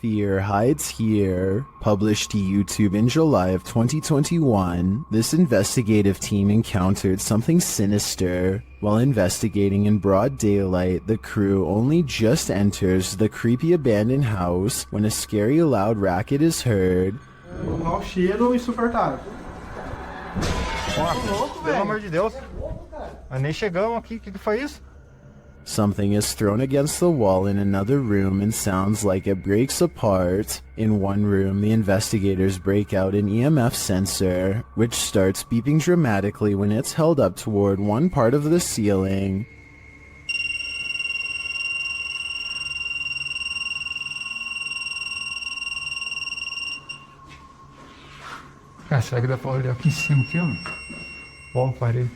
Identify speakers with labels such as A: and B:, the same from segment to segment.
A: Fear hides here. Published to YouTube in July of 2021, this investigative team encountered something sinister. While investigating in broad daylight, the crew only just enters the creepy abandoned house when a scary loud racket is heard.
B: Mau cheiro insuportável.
C: Nossa, pelo amor de Deus. Mas nem chegamos aqui, o que foi isso?
A: Something is thrown against the wall in another room and sounds like it breaks apart. In one room, the investigators break out an EMF sensor, which starts beeping dramatically when it's held up toward one part of the ceiling.
B: Cara, será que dá pra olhar aqui em cima, aqui, ó? Bom, parei.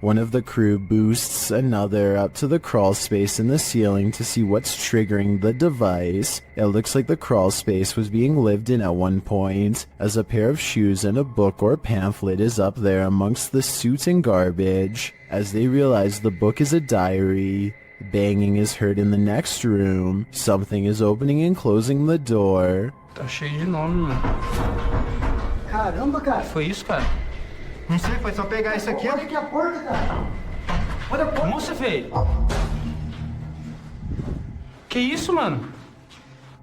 A: One of the crew boosts another up to the crawl space in the ceiling to see what's triggering the device. It looks like the crawl space was being lived in at one point, as a pair of shoes and a book or pamphlet is up there amongst the soot and garbage. As they realize the book is a diary, banging is heard in the next room. Something is opening and closing the door.
D: Tá cheio de nome, mano.
B: Caramba, cara.
D: Foi isso, cara?
C: Não sei, foi só pegar isso aqui.
B: Olha aqui a porta, cara. Olha a porta.
D: Nossa, velho. Que isso, mano?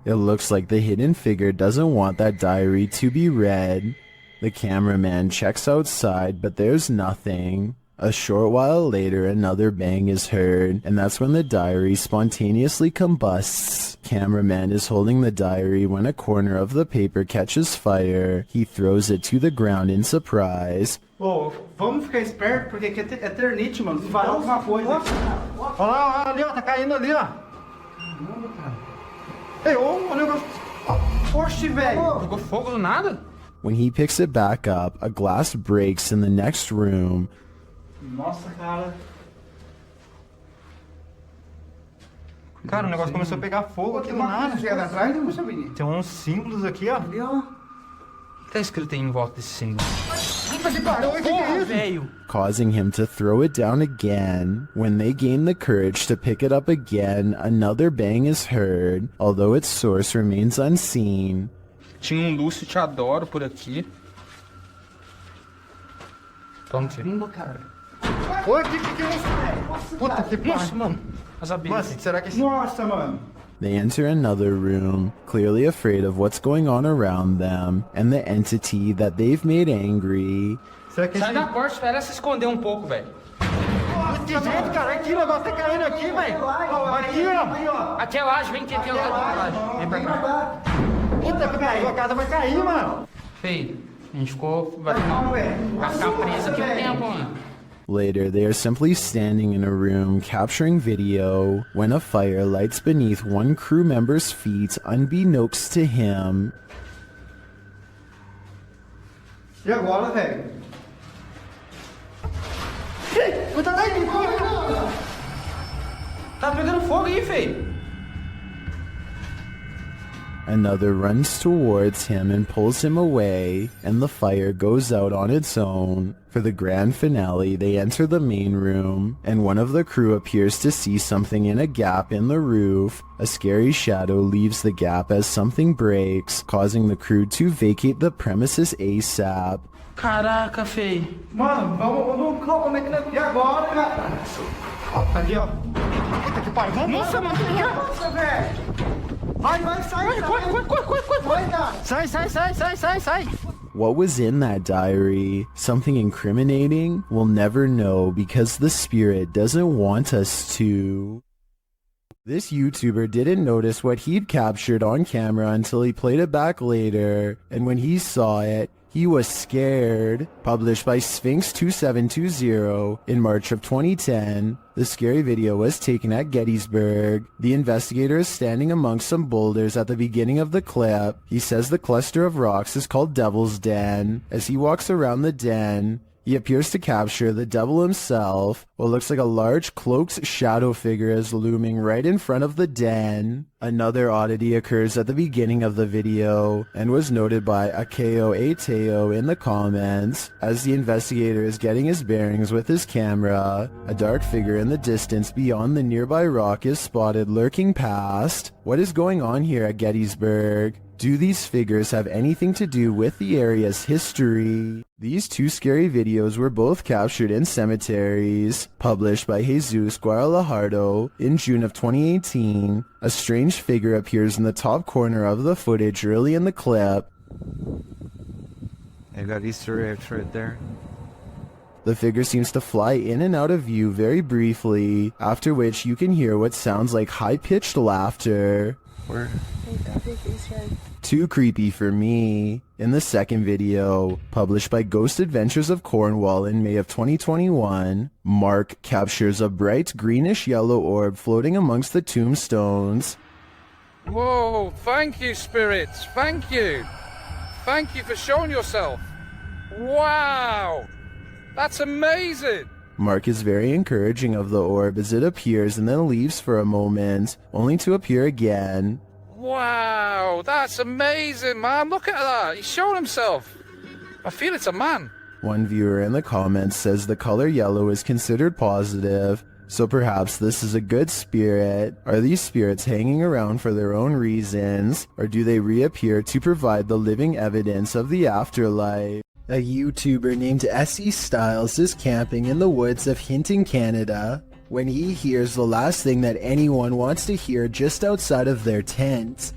A: It looks like the hidden figure doesn't want that diary to be read. The cameraman checks outside, but there's nothing. A short while later, another bang is heard, and that's when the diary spontaneously combusts. Cameraman is holding the diary when a corner of the paper catches fire. He throws it to the ground in surprise.
B: Ô, vamos ficar esperto, porque aqui é eternite, mano. Se varar alguma coisa.
C: Olha lá, ali, ó, tá caindo ali, ó.
B: Caramba, cara. Ei, ô, o negócio. Oxe, velho.
D: Pegou fogo do nada?
A: When he picks it back up, a glass breaks in the next room.
B: Nossa, cara.
C: Cara, o negócio começou a pegar fogo aqui do nada.
B: Chega atrás, não sei, menino.
C: Tem uns símbolos aqui, ó.
B: Ali, ó.
D: O que tá escrito aí em volta desse símbolo?
B: Puta que pariu, o que é isso?
D: Velho.
A: Causing him to throw it down again. When they gain the courage to pick it up again, another bang is heard, although its source remains unseen.
D: Tinha um Lúcio Te Adoro por aqui. Vamos ver.
B: Caramba, cara.
C: Oi, que é isso, velho? Puta que
D: Nossa,
C: pariu.
D: mano. As abelhas.
C: Mano, será que esse...
B: Nossa, mano.
A: They enter another room, clearly afraid of what's going on around them, and the entity that they've made angry.
C: Será que
D: Sai
C: esse...
D: da porta, espera se esconder um pouco, velho.
C: Que jeito, cara? Aqui, o negócio tá caindo aqui, velho. Aqui, ó.
D: Aqui é laje, vem aqui, lá de laje. Vem pra cá.
C: Puta que pariu, a casa vai cair, mano.
D: Feio, a gente ficou... Vai ficar preso aqui um tempo, mano.
A: Later, they are simply standing in a room capturing video when a fire lights beneath one crew member's feet unbeknownst to him.
B: E agora, velho?
D: Tá pegando fogo aí, feio.
A: Another runs towards him and pulls him away, and the fire goes out on its own. For the grand finale, they enter the main room, and one of the crew appears to see something in a gap in the roof. A scary shadow leaves the gap as something breaks, causing the crew to vacate the premises ASAP.
D: Caraca, feio.
B: Mano, vamos como é que nós... E agora, cara?
C: Ali, ó. Puta que pariu. Vamos.
D: Nossa, mano.
B: Nossa, velho. Vai, sai,
D: Corre.
B: vai, cara.
C: Sai.
A: What was in that diary? Something incriminating? We'll never know because the spirit doesn't want us to. This YouTuber didn't notice what he'd captured on camera until he played it back later, and when he saw it, he was scared. Published by Sphinx2720 in March of 2010, the scary video was taken at Gettysburg. The investigator is standing amongst some boulders at the beginning of the clip. He says the cluster of rocks is called Devil's Den. As he walks around the den, He appears to capture the devil himself. What looks like a large cloaked shadow figure is looming right in front of the den. Another oddity occurs at the beginning of the video and was noted by Akeo Ateo in the comments. As the investigator is getting his bearings with his camera, a dark figure in the distance beyond the nearby rock is spotted lurking past. What is going on here at Gettysburg? Do these figures have anything to do with the area's history? These two scary videos were both captured in cemeteries, published by Jesus Guadalajardo in June of 2018. A strange figure appears in the top corner of the footage early in the clip.
C: They've got Easter eggs right there.
A: The figure seems to fly in and out of view very briefly, after which you can hear what sounds like high-pitched laughter.
C: Where?
A: Too creepy for me. In the second video, published by Ghost Adventures of Cornwall in May of 2021, Mark captures a bright greenish-yellow orb floating amongst the tombstones.
E: Whoa, thank you, spirits, thank you. Thank you for showing yourself. Wow, that's amazing.
A: Mark is very encouraging of the orb as it appears and then leaves for a moment, only to appear again.
E: Wow, that's amazing, man. Look at that. He's showing himself. I feel it's a man.
A: One viewer in the comments says the color yellow is considered positive, so perhaps this is a good spirit. Are these spirits hanging around for their own reasons, or do they reappear to provide the living evidence of the afterlife? A YouTuber named S.E. Styles is camping in the woods of Hinton, Canada, when he hears the last thing that anyone wants to hear just outside of their tent.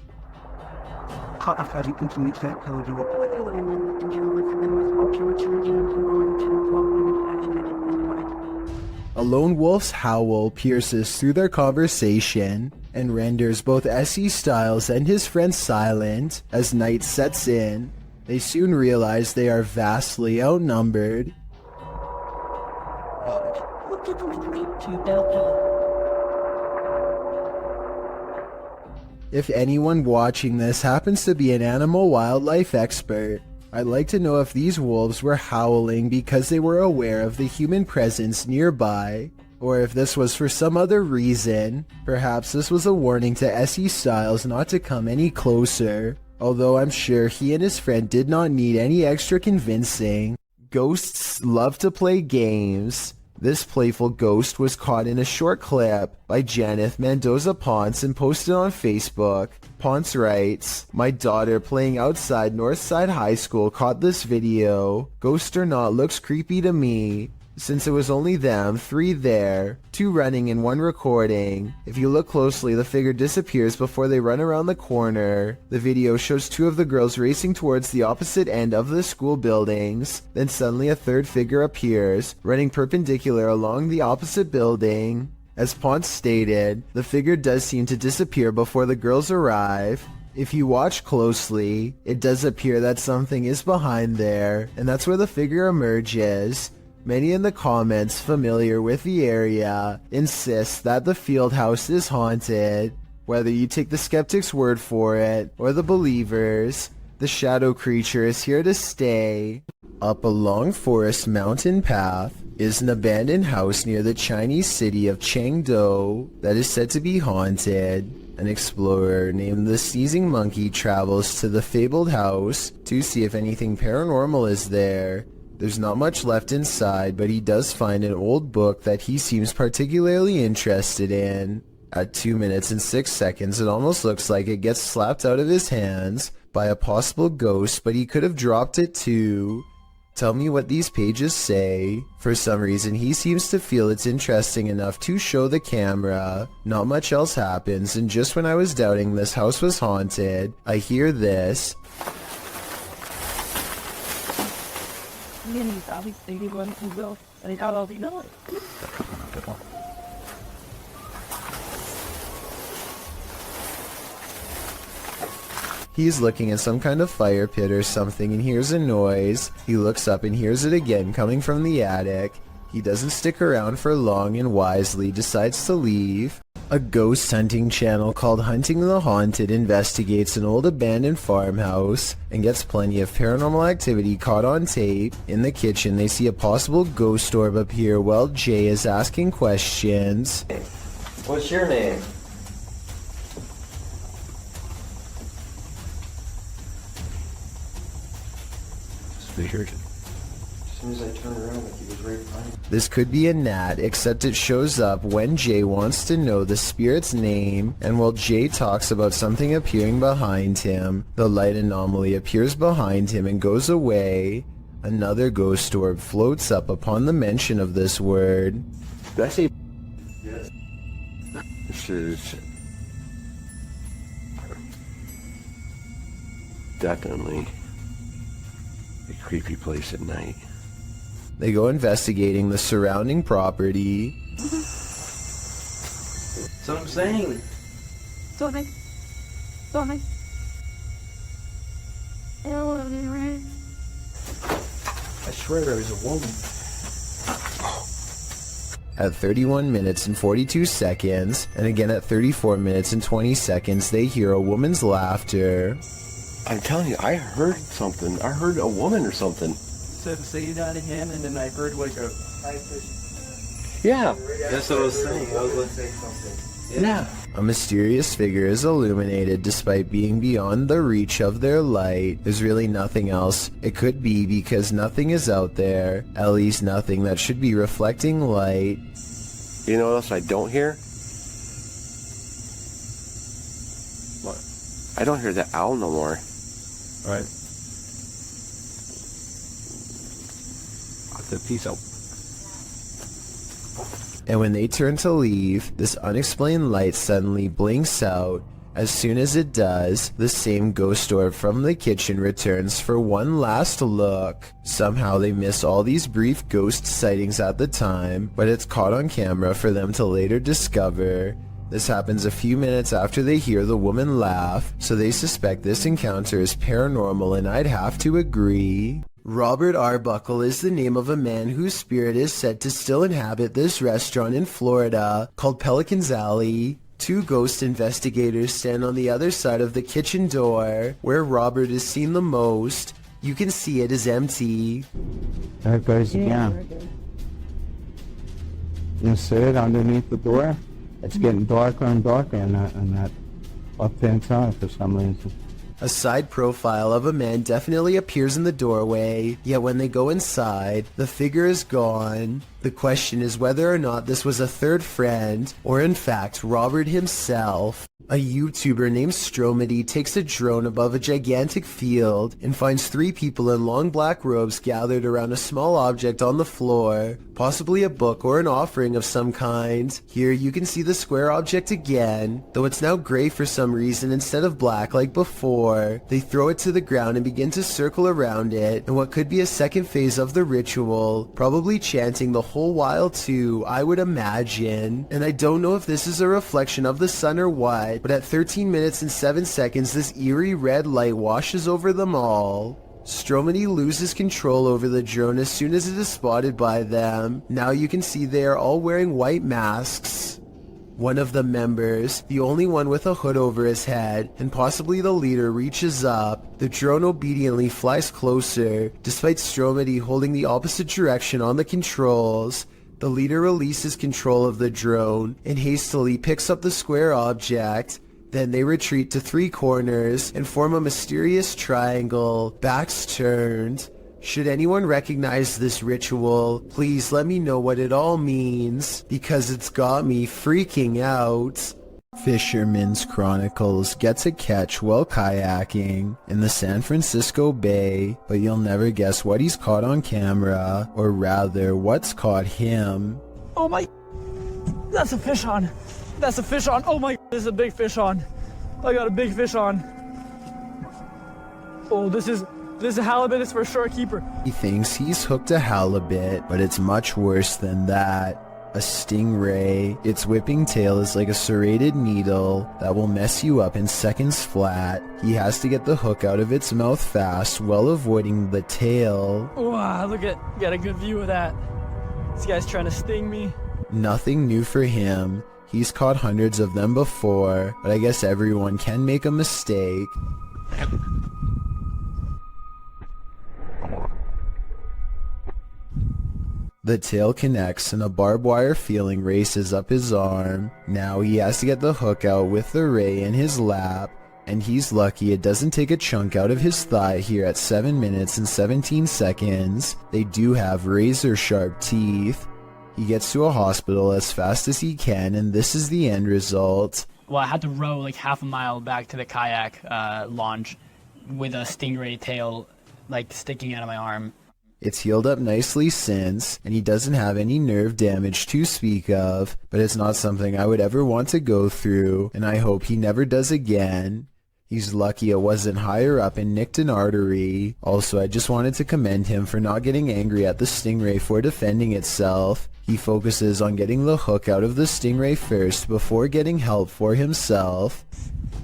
A: A lone wolf's howl pierces through their conversation and renders both S.E. Styles and his friend silent as night sets in. They soon realize they are vastly outnumbered. If anyone watching this happens to be an animal wildlife expert, I'd like to know if these wolves were howling because they were aware of the human presence nearby, or if this was for some other reason. Perhaps this was a warning to S.E. Styles not to come any closer, although I'm sure he and his friend did not need any extra convincing. Ghosts love to play games. This playful ghost was caught in a short clip by Janeth Mendoza Ponce and posted on Facebook. Ponce writes, "My daughter playing outside Northside High School caught this video. Ghost or not, looks creepy to me. Since it was only them, 3 there, 2 running and 1 recording. If you look closely, the figure disappears before they run around the corner. The video shows 2 of the girls racing towards the opposite end of the school buildings. Then suddenly a 3rd figure appears, running perpendicular along the opposite building. As Ponce stated, the figure does seem to disappear before the girls arrive. If you watch closely, it does appear that something is behind there, and that's where the figure emerges. Many in the comments familiar with the area insist that the field house is haunted. Whether you take the skeptic's word for it or the believer's, the shadow creature is here to stay. Up a long forest mountain path is an abandoned house near the Chinese city of Chengdu that is said to be haunted. An explorer named the Sneezing Monkey travels to the fabled house to see if anything paranormal is there. There's not much left inside, but he does find an old book that he seems particularly interested in. At 2 minutes and 6 seconds, it almost looks like it gets slapped out of his hands by a possible ghost, but he could have dropped it too. Tell me what these pages say. For some reason, he seems to feel it's interesting enough to show the camera. Not much else happens, and just when I was doubting this house was haunted, I hear this. He's looking at some kind of fire pit or something and hears a noise. He looks up and hears it again coming from the attic. He doesn't stick around for long and wisely decides to leave. A ghost hunting channel called Hunting the Haunted investigates an old abandoned farmhouse and gets plenty of paranormal activity caught on tape. In the kitchen, they see a possible ghost orb appear while Jay is asking questions.
F: What's your name? As soon as I turned around, like he was right behind me.
A: This could be a gnat, except it shows up when Jay wants to know the spirit's name, and while Jay talks about something appearing behind him, the light anomaly appears behind him and goes away. Another ghost orb floats up upon the mention of this word.
G: Did I say?
B: Yes.
G: This is definitely a creepy place at night.
A: They go investigating the surrounding property.
F: That's what I'm saying.
H: Something.
F: I swear there was a woman.
A: At 31 minutes and 42 seconds, and again at 34 minutes and 20 seconds, they hear a woman's laughter.
G: I'm telling you, I heard something. I heard a woman or something.
F: Said to say that again, and then I heard like a high pitch.
G: Yeah.
F: That's what I was saying. I was going to say something.
G: Yeah.
A: A mysterious figure is illuminated despite being beyond the reach of their light. There's really nothing else it could be because nothing is out there, at least nothing that should be reflecting light.
G: You know what else I don't hear?
F: What?
G: I don't hear the owl no more.
F: Right.
G: I said peace out.
A: And when they turn to leave, this unexplained light suddenly blinks out. As soon as it does, the same ghost orb from the kitchen returns for one last look. Somehow they miss all these brief ghost sightings at the time, but it's caught on camera for them to later discover. This happens a few minutes after they hear the woman laugh, so they suspect this encounter is paranormal, and I'd have to agree. Robert Arbuckle is the name of a man whose spirit is said to still inhabit this restaurant in Florida called Pelican's Alley. Two ghost investigators stand on the other side of the kitchen door, where Robert is seen the most. You can see it is empty.
C: There it goes again. You see it underneath the door? It's getting darker and darker in that left-hand side for some reason.
A: A side profile of a man definitely appears in the doorway, yet when they go inside, the figure is gone. The question is whether or not this was a third friend, or in fact Robert himself. A YouTuber named Stromedy takes a drone above a gigantic field and finds three people in long black robes gathered around a small object on the floor, possibly a book or an offering of some kind. Here you can see the square object again, though it's now gray for some reason instead of black like before. They throw it to the ground and begin to circle around it in what could be a second phase of the ritual, probably chanting the whole while too, I would imagine. And I don't know if this is a reflection of the sun or what, but at 13 minutes and 7 seconds this eerie red light washes over them all. Stromedy loses control over the drone as soon as it is spotted by them. Now you can see they are all wearing white masks. One of the members, the only one with a hood over his head, and possibly the leader, reaches up. The drone obediently flies closer, despite Stromedy holding the opposite direction on the controls. The leader releases control of the drone and hastily picks up the square object. Then they retreat to three corners and form a mysterious triangle, backs turned. Should anyone recognize this ritual, please let me know what it all means, because it's got me freaking out. Fisherman's Chronicles gets a catch while kayaking in the San Francisco Bay, but you'll never guess what he's caught on camera, or rather, what's caught him.
I: Oh my, that's a fish on. That's a fish on. Oh my, there's a big fish on. I got a big fish on. Oh, this is a halibut. It's for sure a keeper.
A: He thinks he's hooked a halibut, but it's much worse than that. A stingray. Its whipping tail is like a serrated needle that will mess you up in seconds flat. He has to get the hook out of its mouth fast while avoiding the tail.
I: Wow, look at, got a good view of that. This guy's trying to sting me.
A: Nothing new for him. He's caught hundreds of them before, but I guess everyone can make a mistake. The tail connects and a barbed wire feeling races up his arm. Now he has to get the hook out with the ray in his lap, and he's lucky it doesn't take a chunk out of his thigh here at 7 minutes and 17 seconds. They do have razor sharp teeth. He gets to a hospital as fast as he can, and this is the end result.
H: Well, I had to row like half a mile back to the kayak launch with a stingray tail like sticking out of my arm.
A: It's healed up nicely since, and he doesn't have any nerve damage to speak of, but it's not something I would ever want to go through, and I hope he never does again. He's lucky it wasn't higher up and nicked an artery. Also, I just wanted to commend him for not getting angry at the stingray for defending itself. He focuses on getting the hook out of the stingray first before getting help for himself.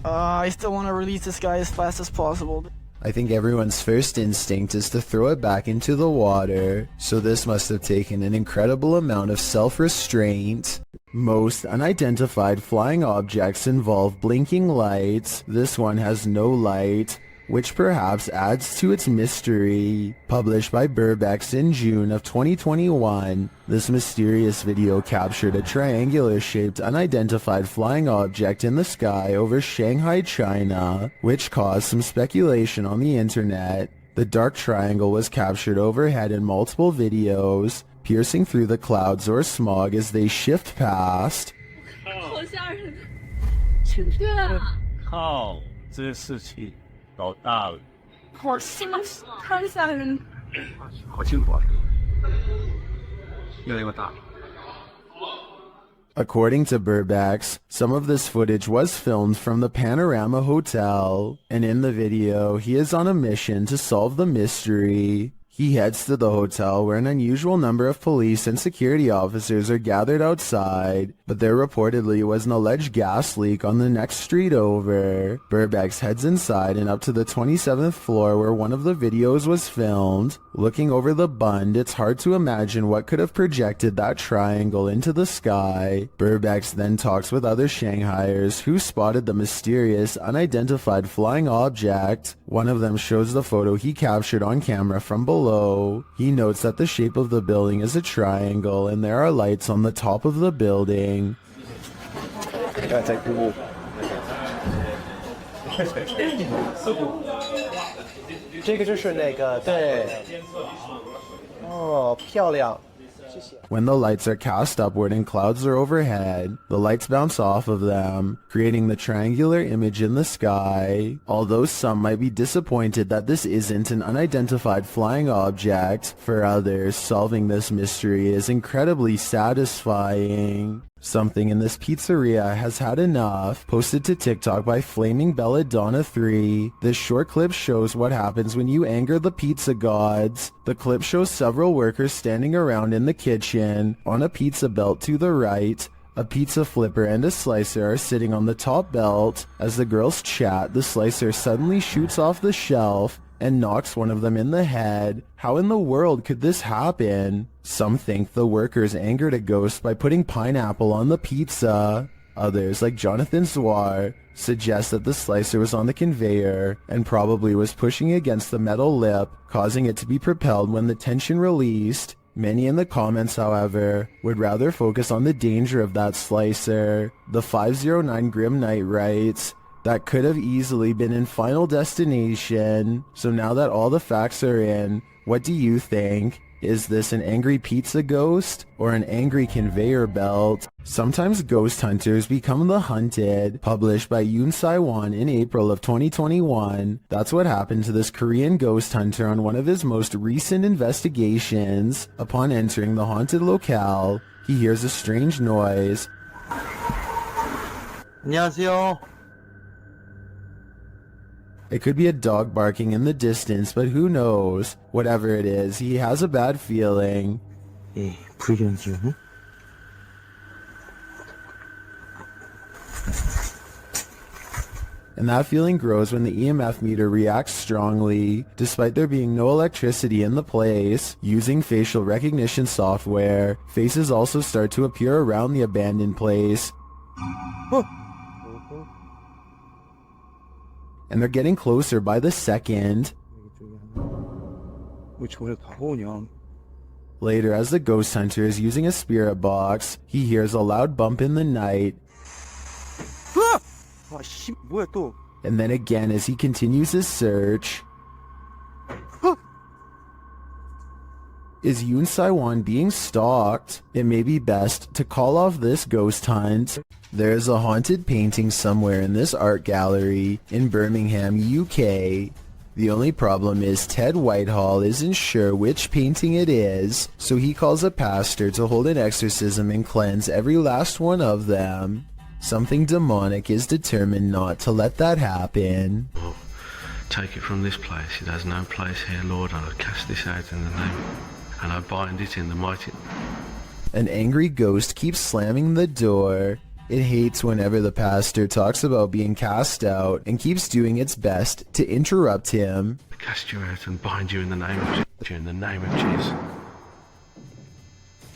I: I still want to release this guy as fast as possible.
A: I think everyone's first instinct is to throw it back into the water, so this must have taken an incredible amount of self-restraint. Most unidentified flying objects involve blinking lights. This one has no light, which perhaps adds to its mystery. Published by Burbex in June of 2021, this mysterious video captured a triangular-shaped unidentified flying object in the sky over Shanghai, China, which caused some speculation on the internet. The dark triangle was captured overhead in multiple videos, piercing through the clouds or smog as they shift past.
J: 搞大了，
K: 好吓人！
J: 好清楚啊，越来越大。
A: According to Burbex, some of this footage was filmed from the Panorama Hotel, and in the video, he is on a mission to solve the mystery. He heads to the hotel where an unusual number of police and security officers are gathered outside, but there reportedly was an alleged gas leak on the next street over. Burbex heads inside and up to the 27th floor where one of the videos was filmed. Looking over the bund, it's hard to imagine what could have projected that triangle into the sky. Burbex then talks with other Shanghaiers who spotted the mysterious, unidentified flying object. One of them shows the photo he captured on camera from below. He notes that the shape of the building is a triangle and there are lights on the top of the building.
F: 这个就是那个对，哦，漂亮。
A: When the lights are cast upward and clouds are overhead, the lights bounce off of them, creating the triangular image in the sky. Although some might be disappointed that this isn't an unidentified flying object, for others, solving this mystery is incredibly satisfying. Something in this pizzeria has had enough. Posted to TikTok by Flaming Belladonna 3. This short clip shows what happens when you anger the pizza gods. The clip shows several workers standing around in the kitchen. On a pizza belt to the right, a pizza flipper and a slicer are sitting on the top belt. As the girls chat, the slicer suddenly shoots off the shelf and knocks one of them in the head. How in the world could this happen? Some think the workers angered a ghost by putting pineapple on the pizza. Others, like Jonathan Zwar, suggest that the slicer was on the conveyor and probably was pushing against the metal lip, causing it to be propelled when the tension released. Many in the comments, however, would rather focus on the danger of that slicer. The 509 Grim Knight writes, "That could have easily been in Final Destination. So now that all the facts are in, what do you think? Is this an angry pizza ghost or an angry conveyor belt?" Sometimes ghost hunters become the hunted. Published by Yoon Sai-won in April of 2021. That's what happened to this Korean ghost hunter on one of his most recent investigations. Upon entering the haunted locale, he hears a strange noise.
F: 안녕하세요.
A: It could be a dog barking in the distance, but who knows? Whatever it is, he has a bad feeling.
F: 예, 불견 중.
A: And that feeling grows when the EMF meter reacts strongly, despite there being no electricity in the place. Using facial recognition software, faces also start to appear around the abandoned place. And they're getting closer by the second. Later, as the ghost hunter is using a spirit box, he hears a loud bump in the night. And then again as he continues his search. Is Yoon Saiwan being stalked? It may be best to call off this ghost hunt. There is a haunted painting somewhere in this art gallery in Birmingham, UK. The only problem is Ted Whitehall isn't sure which painting it is, so he calls a pastor to hold an exorcism and cleanse every last one of them. Something demonic is determined not to let that happen.
G: Oh, take it from this place. It has no place here, Lord. I cast this out in the name, and I bind it in the mighty...
A: An angry ghost keeps slamming the door. It hates whenever the pastor talks about being cast out and keeps doing its best to interrupt him.
G: I cast you out and bind you in the name of Jesus. In the name of Jesus.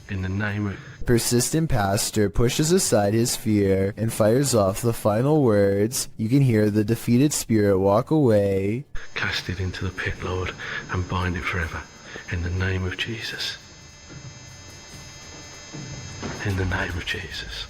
G: In the name of...
A: Persistent pastor pushes aside his fear and fires off the final words. You can hear the defeated spirit walk away.
G: Cast it into the pit, Lord, and bind it forever. In the name of Jesus. In the name of Jesus.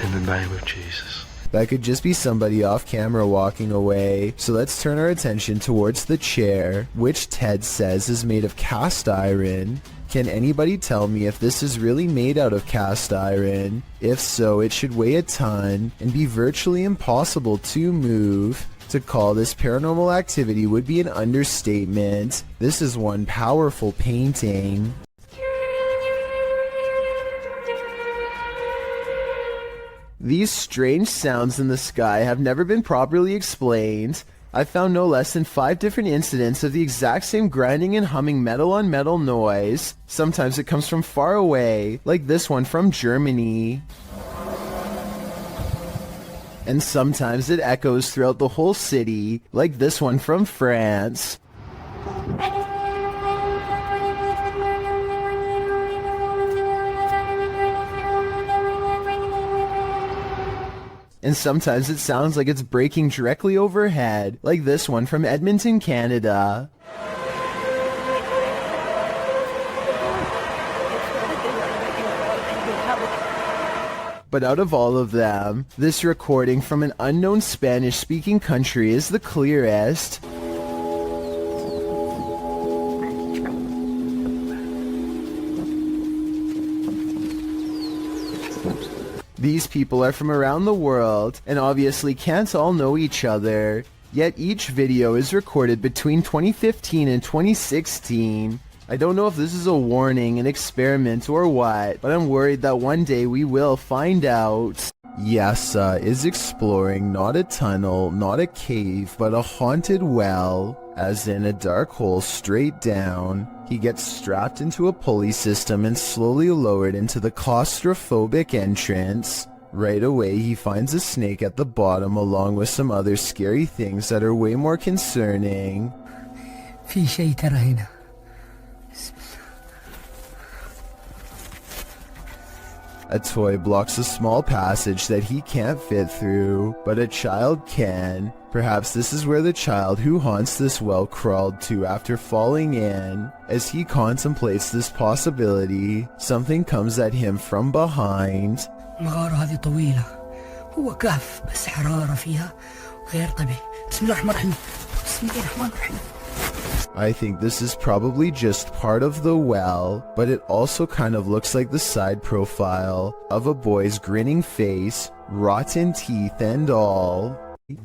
G: In the name of Jesus.
A: That could just be somebody off camera walking away, so let's turn our attention towards the chair, which Ted says is made of cast iron. Can anybody tell me if this is really made out of cast iron? If so, it should weigh a ton and be virtually impossible to move. To call this paranormal activity would be an understatement. This is one powerful painting. These strange sounds in the sky have never been properly explained. I found no less than 5 different incidents of the exact same grinding and humming metal on metal noise. Sometimes it comes from far away, like this one from Germany. And sometimes it echoes throughout the whole city, like this one from France. And sometimes it sounds like it's breaking directly overhead, like this one from Edmonton, Canada. But out of all of them, this recording from an unknown Spanish-speaking country is the clearest. These people are from around the world, and obviously can't all know each other. Yet each video is recorded between 2015 and 2016. I don't know if this is a warning, an experiment, or what, but I'm worried that one day we will find out. Yasa is exploring not a tunnel, not a cave, but a haunted well, as in a dark hole straight down. He gets strapped into a pulley system and slowly lowered into the claustrophobic entrance. Right away, he finds a snake at the bottom along with some other scary things that are way more concerning.
L: في شيء ترى هنا.
A: A toy blocks a small passage that he can't fit through, but a child can. Perhaps this is where the child who haunts this well crawled to after falling in. As he contemplates this possibility, something comes at him from behind.
L: المغارة هذه طويلة. هو كهف بس حرارة فيها غير طبيعي. بسم الله الرحمن الرحيم. بسم الله الرحمن الرحيم.
A: I think this is probably just part of the well, but it also kind of looks like the side profile of a boy's grinning face, rotten teeth and all.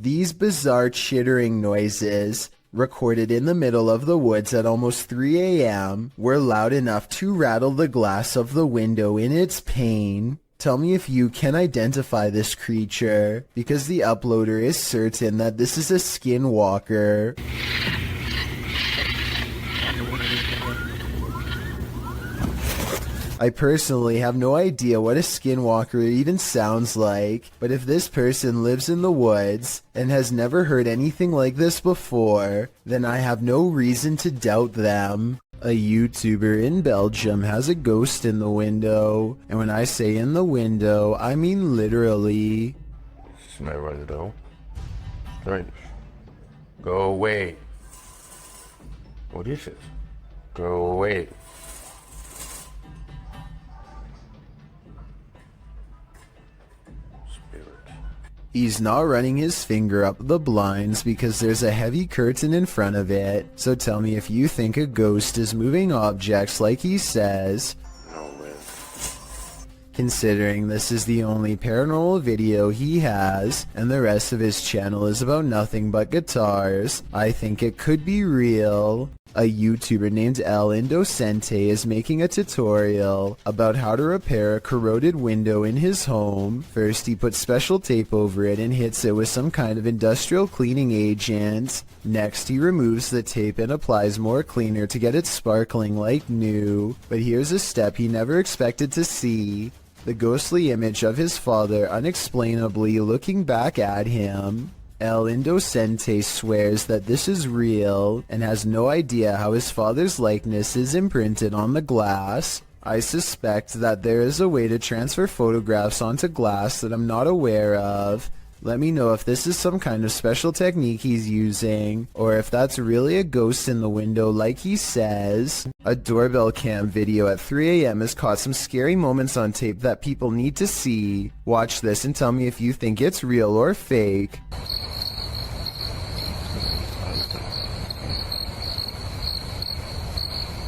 A: These bizarre chittering noises, recorded in the middle of the woods at almost 3 a.m., were loud enough to rattle the glass of the window in its pain. Tell me if you can identify this creature, because the uploader is certain that this is a skinwalker. I personally have no idea what a skinwalker even sounds like, but if this person lives in the woods and has never heard anything like this before, then I have no reason to doubt them. A YouTuber in Belgium has a ghost in the window, and when I say in the window, I mean literally.
M: It's not right at all. Right. Go away. What is it? Go away.
A: He's not running his finger up the blinds because there's a heavy curtain in front of it, so tell me if you think a ghost is moving objects like he says. Considering this is the only paranormal video he has, and the rest of his channel is about nothing but guitars, I think it could be real. A YouTuber named El Indocente is making a tutorial about how to repair a corroded window in his home. First he puts special tape over it and hits it with some kind of industrial cleaning agent. Next he removes the tape and applies more cleaner to get it sparkling like new. But here's a step he never expected to see. The ghostly image of his father unexplainably looking back at him. El Indocente swears that this is real and has no idea how his father's likeness is imprinted on the glass. I suspect that there is a way to transfer photographs onto glass that I'm not aware of. Let me know if this is some kind of special technique he's using, or if that's really a ghost in the window like he says. A doorbell cam video at 3 a.m. has caught some scary moments on tape that people need to see. Watch this and tell me if you think it's real or fake.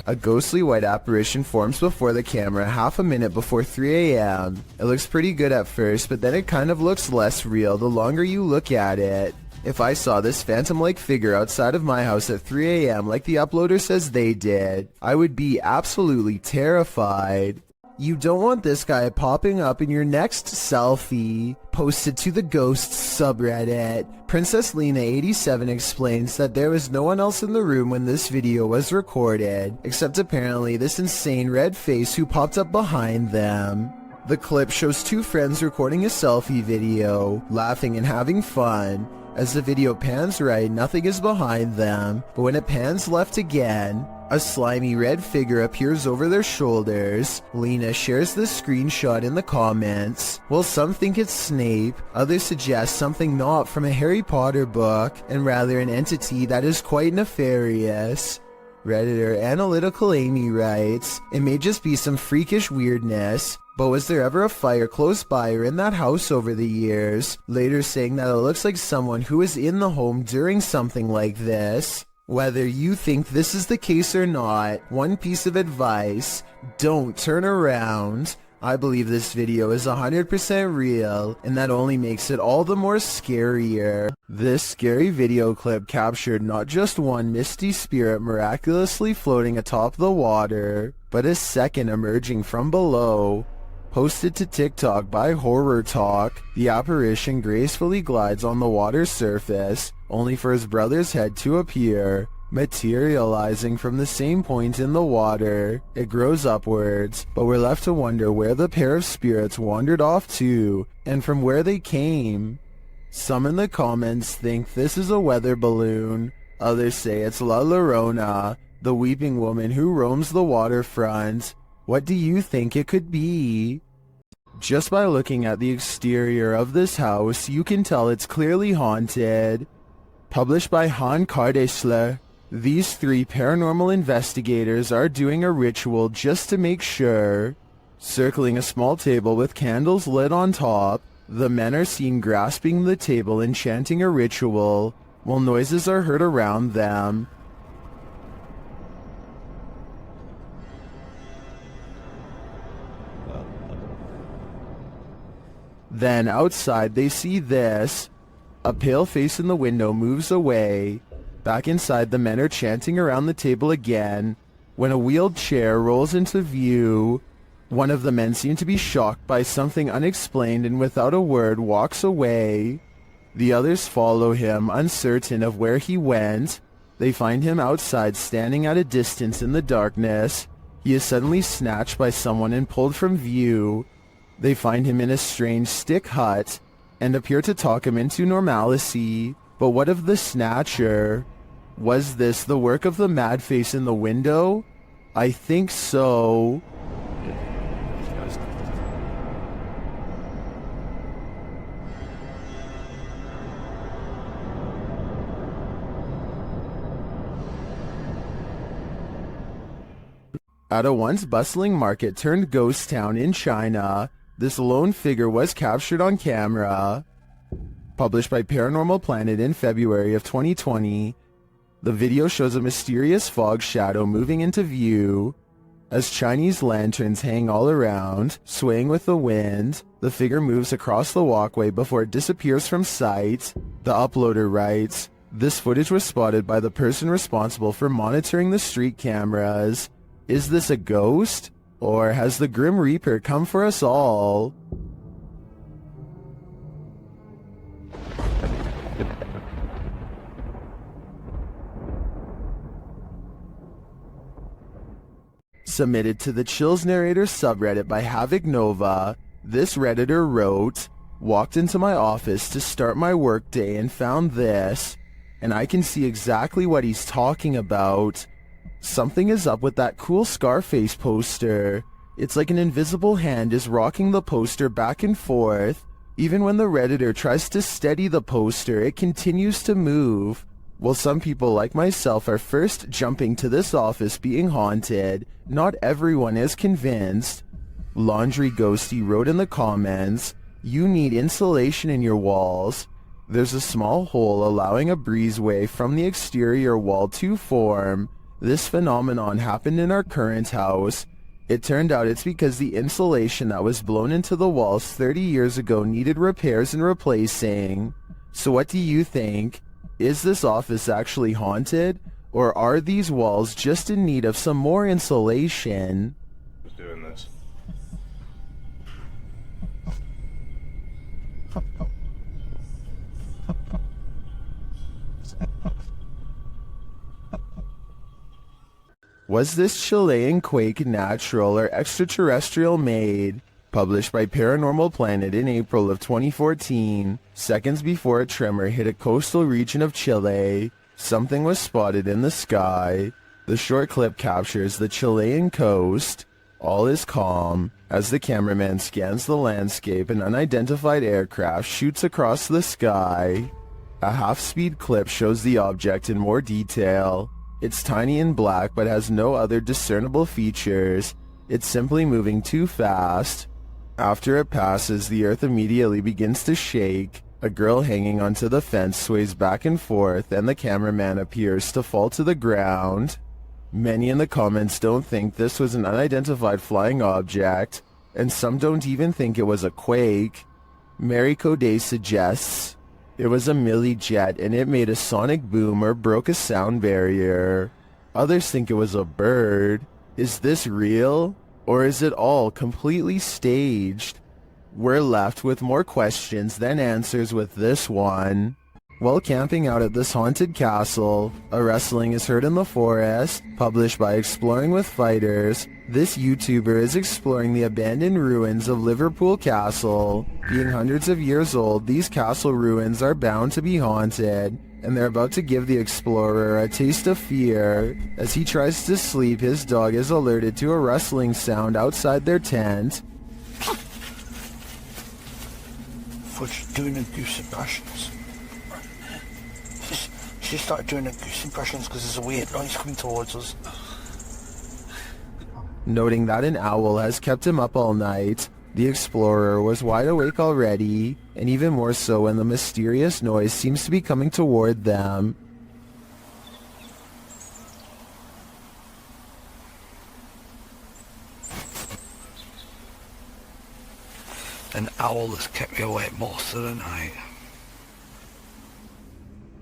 A: A ghostly white apparition forms before the camera half a minute before 3 a.m. It looks pretty good at first, but then it kind of looks less real the longer you look at it. If I saw this phantom-like figure outside of my house at 3 a.m. like the uploader says they did, I would be absolutely terrified. You don't want this guy popping up in your next selfie. Posted to the Ghosts subreddit. Princess Lena 87 explains that there was no one else in the room when this video was recorded, except apparently this insane red face who popped up behind them. The clip shows two friends recording a selfie video, laughing and having fun. As the video pans right, nothing is behind them, but when it pans left again, a slimy red figure appears over their shoulders. Lena shares the screenshot in the comments. While some think it's Snape, others suggest something not from a Harry Potter book, and rather an entity that is quite nefarious. Redditor Analytical Amy writes, "It may just be some freakish weirdness, but was there ever a fire close by or in that house over the years?" Later saying that it looks like someone who was in the home during something like this. Whether you think this is the case or not, one piece of advice: don't turn around. I believe this video is 100% real, and that only makes it all the more scarier. This scary video clip captured not just one misty spirit miraculously floating atop the water, but a second emerging from below. Posted to TikTok by Horror Talk, the apparition gracefully glides on the water's surface, only for his brother's head to appear, materializing from the same point in the water. It grows upwards, but we're left to wonder where the pair of spirits wandered off to, and from where they came. Some in the comments think this is a weather balloon, others say it's La Llorona, the weeping woman who roams the waterfront. What do you think it could be? Just by looking at the exterior of this house, you can tell it's clearly haunted. Published by Han Kardesler, these three paranormal investigators are doing a ritual just to make sure. Circling a small table with candles lit on top, the men are seen grasping the table and chanting a ritual, while noises are heard around them. Then outside they see this. A pale face in the window moves away. Back inside, the men are chanting around the table again, when a wheeled chair rolls into view. One of the men seems to be shocked by something unexplained and without a word walks away. The others follow him, uncertain of where he went. They find him outside standing at a distance in the darkness. He is suddenly snatched by someone and pulled from view. They find him in a strange stick hut and appear to talk him into normalcy. But what of the snatcher? Was this the work of the mad face in the window? I think so. At a once bustling market turned ghost town in China, this lone figure was captured on camera. Published by Paranormal Planet in February of 2020, the video shows a mysterious fog shadow moving into view. As Chinese lanterns hang all around, swaying with the wind, the figure moves across the walkway before it disappears from sight. The uploader writes, "This footage was spotted by the person responsible for monitoring the street cameras. Is this a ghost? Or has the Grim Reaper come for us all?" Submitted to the Chills Narrator subreddit by Havoc Nova, this Redditor wrote, "Walked into my office to start my workday and found this, and I can see exactly what he's talking about. Something is up with that cool Scarface poster. It's like an invisible hand is rocking the poster back and forth. Even when the Redditor tries to steady the poster, it continues to move. While some people like myself are first jumping to this office being haunted, not everyone is convinced." Laundry Ghosty wrote in the comments, "You need insulation in your walls. There's a small hole allowing a breezeway from the exterior wall to form. This phenomenon happened in our current house. It turned out it's because the insulation that was blown into the walls 30 years ago needed repairs and replacing. So what do you think? Is this office actually haunted? Or are these walls just in need of some more insulation?"
M: Who's doing this?
A: Was this Chilean quake natural or extraterrestrial made? Published by Paranormal Planet in April of 2014, seconds before a tremor hit a coastal region of Chile, something was spotted in the sky. The short clip captures the Chilean coast. All is calm. As the cameraman scans the landscape, an unidentified aircraft shoots across the sky. A half-speed clip shows the object in more detail. It's tiny and black but has no other discernible features. It's simply moving too fast. After it passes, the earth immediately begins to shake. A girl hanging onto the fence sways back and forth, and the cameraman appears to fall to the ground. Many in the comments don't think this was an unidentified flying object, and some don't even think it was a quake. Mary Coday suggests it was a Millie jet and it made a sonic boom or broke a sound barrier. Others think it was a bird. Is this real? Or is it all completely staged? We're left with more questions than answers with this one. While camping out at this haunted castle, a rustling is heard in the forest. Published by Exploring with Fighters, this YouTuber is exploring the abandoned ruins of Liverpool Castle. Being hundreds of years old, these castle ruins are bound to be haunted, and they're about to give the explorer a taste of fear. As he tries to sleep, his dog is alerted to a rustling sound outside their tent.
N: What's she doing in goose impressions? She started doing the goose impressions because there's a weird noise coming towards us.
A: Noting that an owl has kept him up all night, the explorer was wide awake already, and even more so when the mysterious noise seems to be coming toward them.
N: An owl has kept me awake most of the night.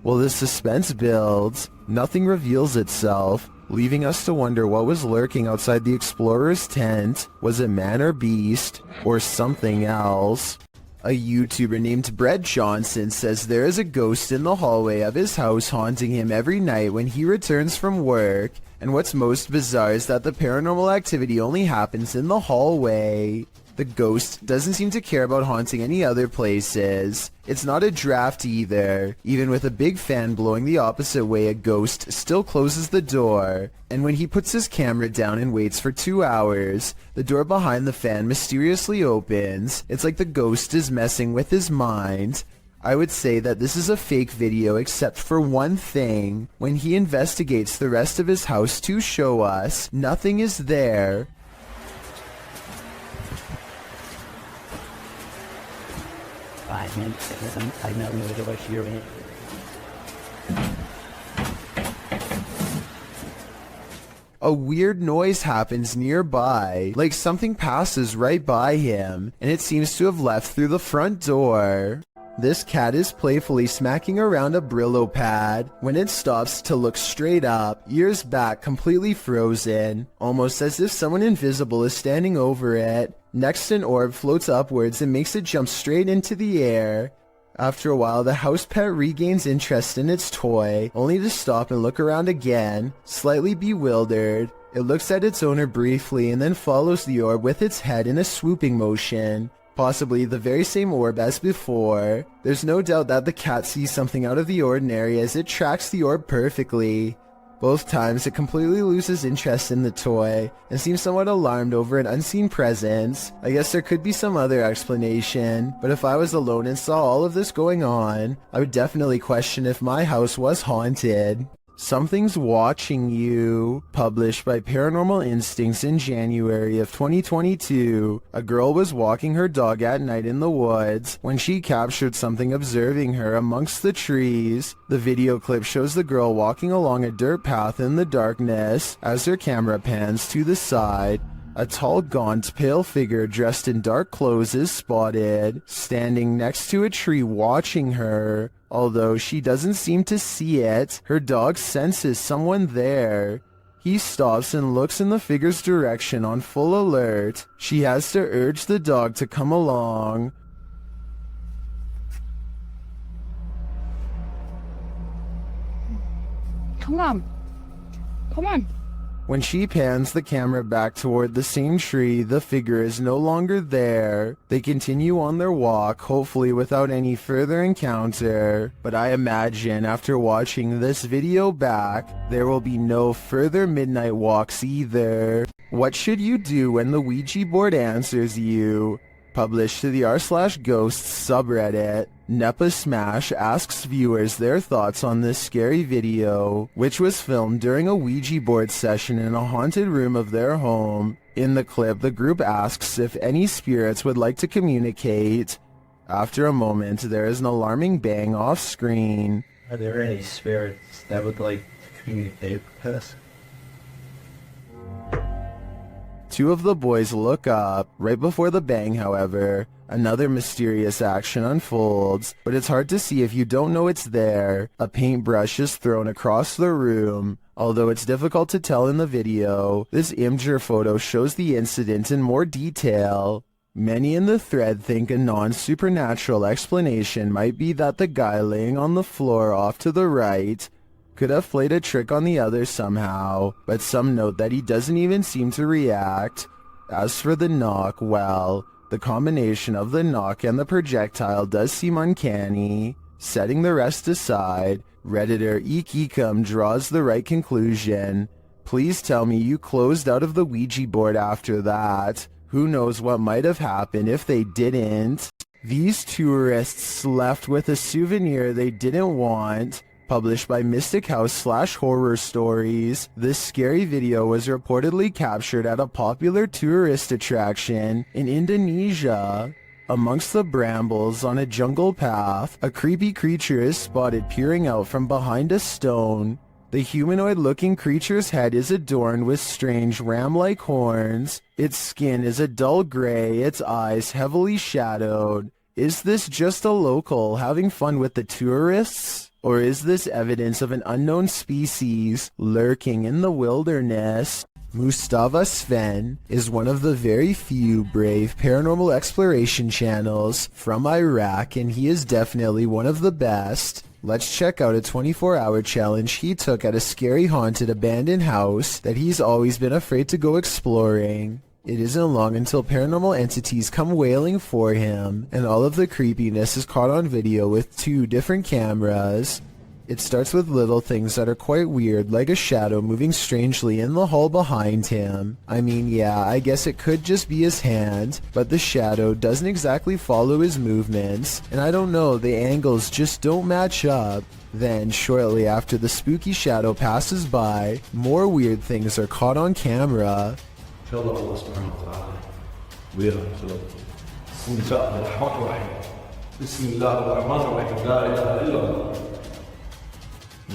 A: While the suspense builds, nothing reveals itself, leaving us to wonder what was lurking outside the explorer's tent. Was it man or beast, or something else? A YouTuber named Brett Johnson says there is a ghost in the hallway of his house haunting him every night when he returns from work, and what's most bizarre is that the paranormal activity only happens in the hallway. The ghost doesn't seem to care about haunting any other places. It's not a draft either. Even with a big fan blowing the opposite way, a ghost still closes the door. And when he puts his camera down and waits for 2 hours, the door behind the fan mysteriously opens. It's like the ghost is messing with his mind. I would say that this is a fake video except for one thing. When he investigates the rest of his house to show us, nothing is there. A weird noise happens nearby, like something passes right by him, and it seems to have left through the front door. This cat is playfully smacking around a Brillo pad when it stops to look straight up, ears back completely frozen, almost as if someone invisible is standing over it. Next, an orb floats upwards and makes it jump straight into the air. After a while, the house pet regains interest in its toy, only to stop and look around again, slightly bewildered. It looks at its owner briefly and then follows the orb with its head in a swooping motion. Possibly the very same orb as before. There's no doubt that the cat sees something out of the ordinary as it tracks the orb perfectly. Both times it completely loses interest in the toy and seems somewhat alarmed over an unseen presence. I guess there could be some other explanation, but if I was alone and saw all of this going on, I would definitely question if my house was haunted. Something's Watching You, published by Paranormal Instincts in January of 2022. A girl was walking her dog at night in the woods when she captured something observing her amongst the trees. The video clip shows the girl walking along a dirt path in the darkness as her camera pans to the side. A tall, gaunt, pale figure dressed in dark clothes is spotted, standing next to a tree watching her. Although she doesn't seem to see it, her dog senses someone there. He stops and looks in the figure's direction on full alert. She has to urge the dog to come along.
K: Come on. Come on.
A: When she pans the camera back toward the same tree, the figure is no longer there. They continue on their walk, hopefully without any further encounter. But I imagine after watching this video back, there will be no further midnight walks either. What should you do when the Ouija board answers you? Published to the r/ghosts subreddit, Nepa Smash asks viewers their thoughts on this scary video, which was filmed during a Ouija board session in a haunted room of their home. In the clip, the group asks if any spirits would like to communicate. After a moment, there is an alarming bang off screen.
F: Are there any spirits that would like to communicate with us?
A: Two of the boys look up. Right before the bang, however, another mysterious action unfolds, but it's hard to see if you don't know it's there. A paintbrush is thrown across the room. Although it's difficult to tell in the video, this Imgur photo shows the incident in more detail. Many in the thread think a non-supernatural explanation might be that the guy laying on the floor off to the right could have played a trick on the others somehow, but some note that he doesn't even seem to react. As for the knock, well, the combination of the knock and the projectile does seem uncanny. Setting the rest aside, Redditor Eekecum draws the right conclusion. Please tell me you closed out of the Ouija board after that. Who knows what might have happened if they didn't. These tourists left with a souvenir they didn't want. Published by Mystic House/Horror Stories, this scary video was reportedly captured at a popular tourist attraction in Indonesia. Amongst the brambles on a jungle path, a creepy creature is spotted peering out from behind a stone. The humanoid-looking creature's head is adorned with strange ram-like horns. Its skin is a dull gray, its eyes heavily shadowed. Is this just a local having fun with the tourists? Or is this evidence of an unknown species lurking in the wilderness? Mustafa Sven is one of the very few brave paranormal exploration channels from Iraq, and he is definitely one of the best. Let's check out a 24-hour challenge he took at a scary haunted abandoned house that he's always been afraid to go exploring. It isn't long until paranormal entities come wailing for him, and all of the creepiness is caught on video with 2 different cameras. It starts with little things that are quite weird, like a shadow moving strangely in the hall behind him. I mean, yeah, I guess it could just be his hand, but the shadow doesn't exactly follow his movements, and I don't know, the angles just don't match up. Then, shortly after the spooky shadow passes by, more weird things are caught on camera. The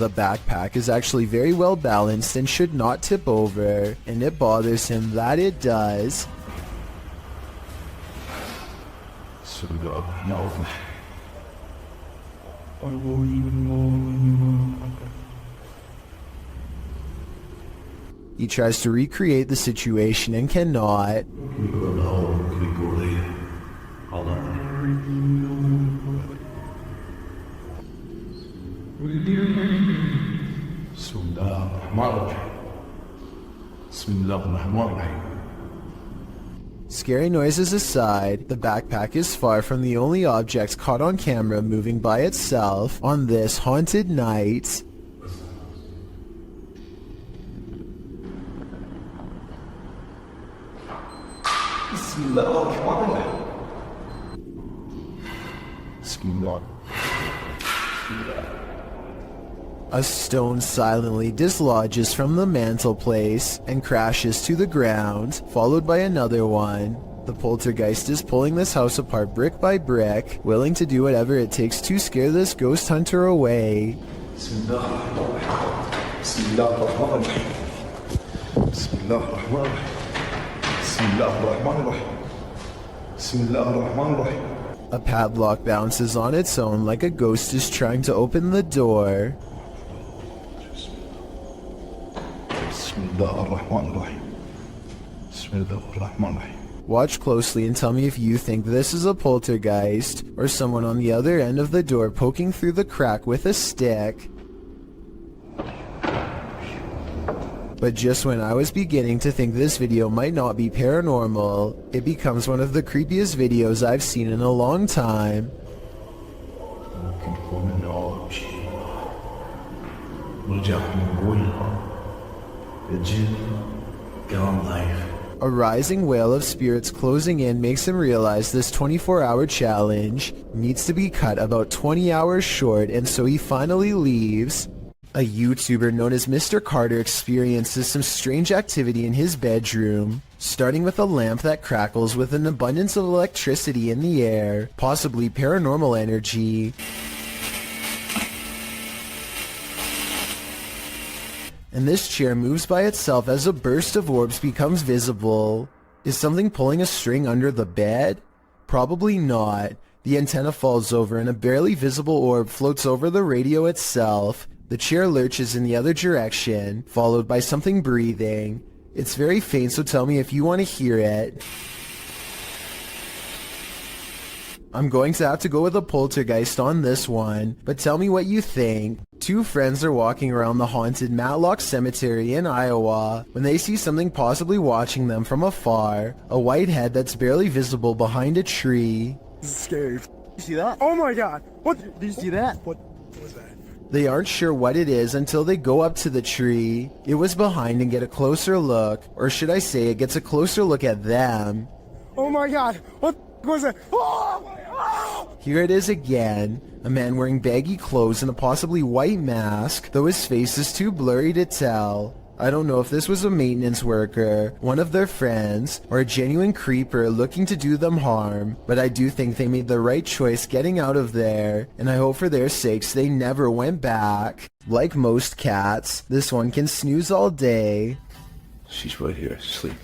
A: backpack is actually very well balanced and should not tip over, and it bothers him that it does. He tries to recreate the situation and cannot. Scary noises aside, the backpack is far from the only object caught on camera moving by itself on this haunted night. A stone silently dislodges from the mantelpiece and crashes to the ground, followed by another one. The poltergeist is pulling this house apart brick by brick, willing to do whatever it takes to scare this ghost hunter away. A padlock bounces on its own like a ghost is trying to open the door. Watch closely and tell me if you think this is a poltergeist or someone on the other end of the door poking through the crack with a stick. But just when I was beginning to think this video might not be paranormal, it becomes one of the creepiest videos I've seen in a long time. A rising wail of spirits closing in makes him realize this 24-hour challenge needs to be cut about 20 hours short, and so he finally leaves. A YouTuber known as Mr. Carter experiences some strange activity in his bedroom, starting with a lamp that crackles with an abundance of electricity in the air, possibly paranormal energy. And this chair moves by itself as a burst of orbs becomes visible. Is something pulling a string under the bed? Probably not. The antenna falls over and a barely visible orb floats over the radio itself. The chair lurches in the other direction, followed by something breathing. It's very faint, so tell me if you want to hear it. I'm going to have to go with a poltergeist on this one, but tell me what you think. 2 friends are walking around the haunted Macleod Cemetery in Iowa when they see something possibly watching them from afar, a white head that's barely visible behind a tree.
F: This is scary. You see that? Oh my god! What? Did you see that? What was that?
A: They aren't sure what it is until they go up to the tree. It was behind and get a closer look, or should I say it gets a closer look at them.
F: Oh my god! What was that? Oh!
A: Here it is again, a man wearing baggy clothes and a possibly white mask, though his face is too blurry to tell. I don't know if this was a maintenance worker, one of their friends, or a genuine creeper looking to do them harm, but I do think they made the right choice getting out of there, and I hope for their sakes they never went back. Like most cats, this one can snooze all day.
M: She's right here, asleep.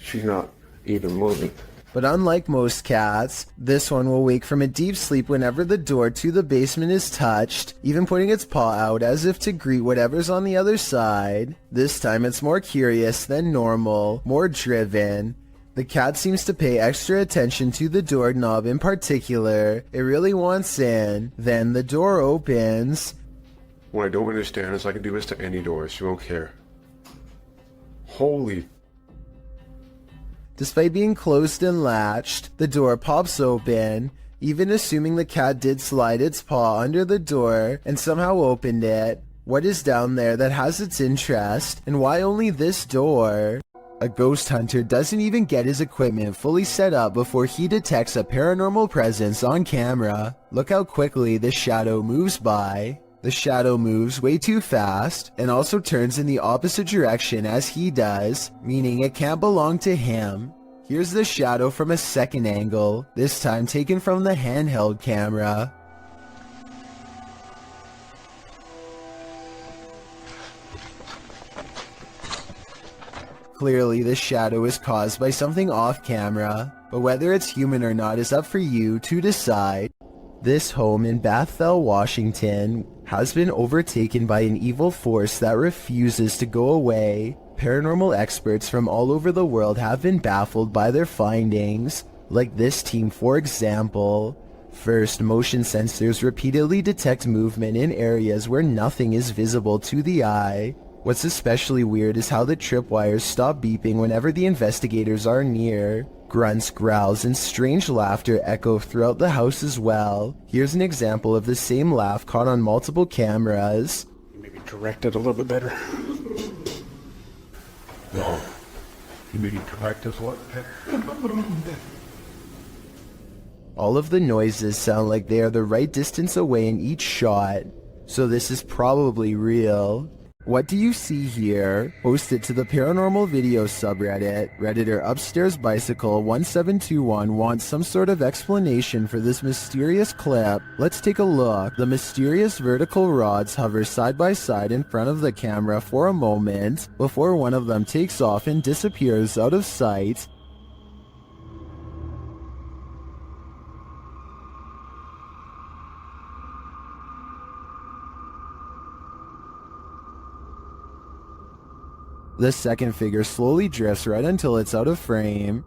M: She's not even moving.
A: But unlike most cats, this one will wake from a deep sleep whenever the door to the basement is touched, even putting its paw out as if to greet whatever's on the other side. This time it's more curious than normal, more driven. The cat seems to pay extra attention to the doorknob in particular. It really wants in. Then the door opens.
M: What I don't understand is I can do this to any door, she won't care. Holy...
A: Despite being closed and latched, the door pops open, even assuming the cat did slide its paw under the door and somehow opened it. What is down there that has its interest, and why only this door? A ghost hunter doesn't even get his equipment fully set up before he detects a paranormal presence on camera. Look how quickly this shadow moves by. The shadow moves way too fast and also turns in the opposite direction as he does, meaning it can't belong to him. Here's the shadow from a second angle, this time taken from the handheld camera. Clearly, this shadow is caused by something off camera, but whether it's human or not is up for you to decide. This home in Bethel, Washington, has been overtaken by an evil force that refuses to go away. Paranormal experts from all over the world have been baffled by their findings, like this team for example. First, motion sensors repeatedly detect movement in areas where nothing is visible to the eye. What's especially weird is how the tripwires stop beeping whenever the investigators are near. Grunts, growls, and strange laughter echo throughout the house as well. Here's an example of the same laugh caught on multiple cameras.
J: Maybe direct it a little bit better. No. You maybe direct us what?
A: All of the noises sound like they are the right distance away in each shot, so this is probably real. What do you see here? Post it to the paranormal video subreddit. Redditor Upstairs Bicycle 1721 wants some sort of explanation for this mysterious clip. Let's take a look. The mysterious vertical rods hover side by side in front of the camera for a moment before one of them takes off and disappears out of sight. The second figure slowly drifts right until it's out of frame.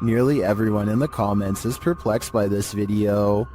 A: Nearly everyone in the comments is perplexed by this video.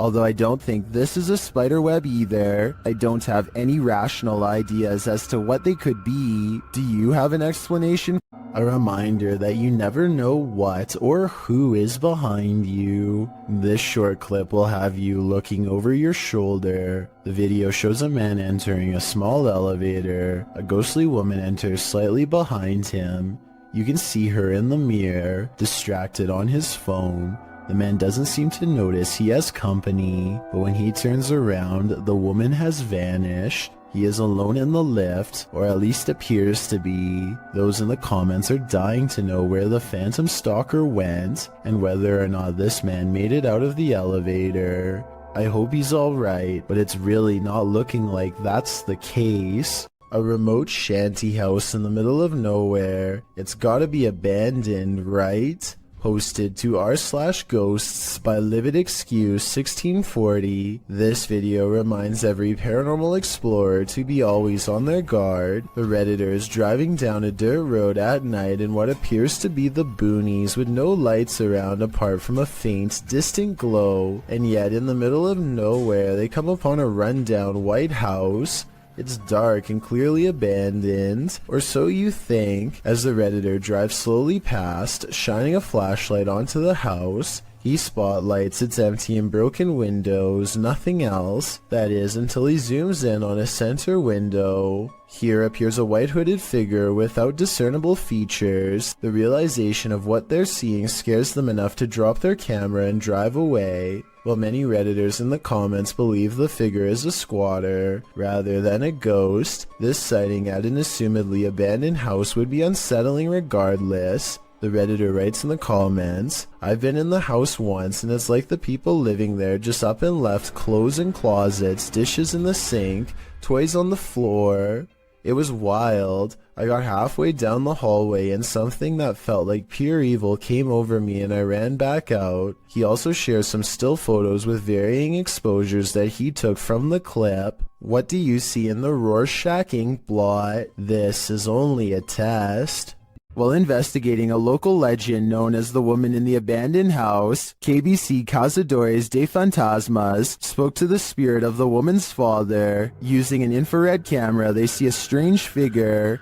A: Although I don't think this is a spider web either, I don't have any rational ideas as to what they could be. Do you have an explanation? A reminder that you never know what or who is behind you. This short clip will have you looking over your shoulder. The video shows a man entering a small elevator. A ghostly woman enters slightly behind him. You can see her in the mirror, distracted on his phone. The man doesn't seem to notice he has company, but when he turns around, the woman has vanished. He is alone in the lift, or at least appears to be. Those in the comments are dying to know where the phantom stalker went, and whether or not this man made it out of the elevator. I hope he's alright, but it's really not looking like that's the case. A remote shanty house in the middle of nowhere. It's gotta be abandoned, right? Posted to r/ghosts by Livid Excuse 1640. This video reminds every paranormal explorer to be always on their guard. The Redditor is driving down a dirt road at night in what appears to be the boonies with no lights around apart from a faint, distant glow, and yet in the middle of nowhere they come upon a rundown white house. It's dark and clearly abandoned, or so you think, as the Redditor drives slowly past, shining a flashlight onto the house. He spotlights its empty and broken windows, nothing else, that is, until he zooms in on a center window. Here appears a white hooded figure without discernible features. The realization of what they're seeing scares them enough to drop their camera and drive away. While many Redditors in the comments believe the figure is a squatter rather than a ghost, this sighting at an assumedly abandoned house would be unsettling regardless. The Redditor writes in the comments, "I've been in the house once and it's like the people living there just up and left clothes in closets, dishes in the sink, toys on the floor." It was wild. I got halfway down the hallway and something that felt like pure evil came over me and I ran back out. He also shares some still photos with varying exposures that he took from the clip. What do you see in the Rorschach ink blot? This is only a test. While investigating a local legend known as the woman in the abandoned house, KBC Cazadores de Fantasmas spoke to the spirit of the woman's father. Using an infrared camera, they see a strange figure.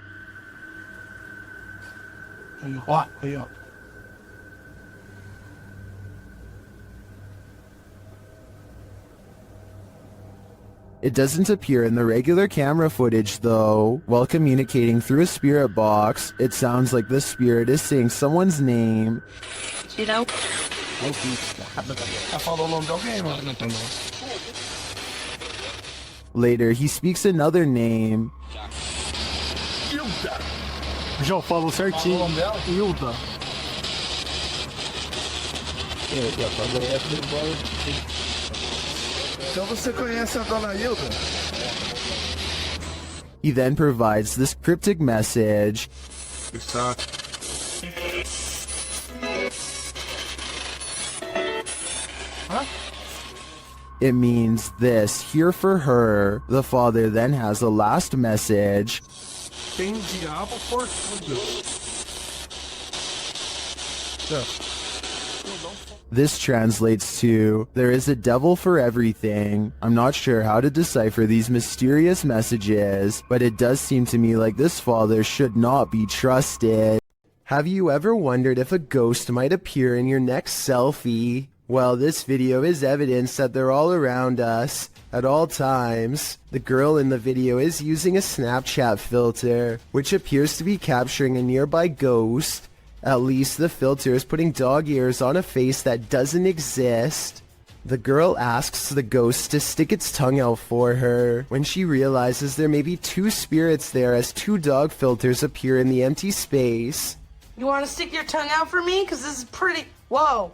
A: It doesn't appear in the regular camera footage though. While communicating through a spirit box, it sounds like the spirit is saying someone's name. Later, he speaks another name.
I: Já falou certinho. Hilda.
B: Então você conhece a dona Hilda?
A: He then provides this cryptic message. It means this, here for her. The father then has a last message.
J: Tem diabo por tudo.
A: This translates to, there is a devil for everything. I'm not sure how to decipher these mysterious messages, but it does seem to me like this father should not be trusted. Have you ever wondered if a ghost might appear in your next selfie? Well, this video is evidence that they're all around us, at all times. The girl in the video is using a Snapchat filter, which appears to be capturing a nearby ghost. At least the filter is putting dog ears on a face that doesn't exist. The girl asks the ghost to stick its tongue out for her, when she realizes there may be two spirits there as two dog filters appear in the empty space.
O: You want to stick your tongue out for me? Because this is pretty... Whoa.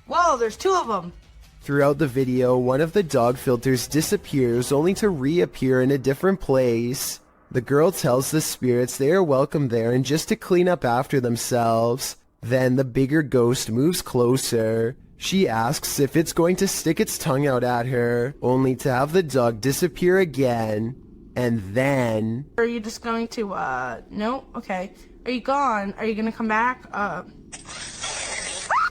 O: Whoa, there's two of them.
A: Throughout the video, one of the dog filters disappears only to reappear in a different place. The girl tells the spirits they are welcome there and just to clean up after themselves. Then the bigger ghost moves closer. She asks if it's going to stick its tongue out at her, only to have the dog disappear again. And then...
O: Are you just going to, no? Okay. Are you gone? Are you gonna come back?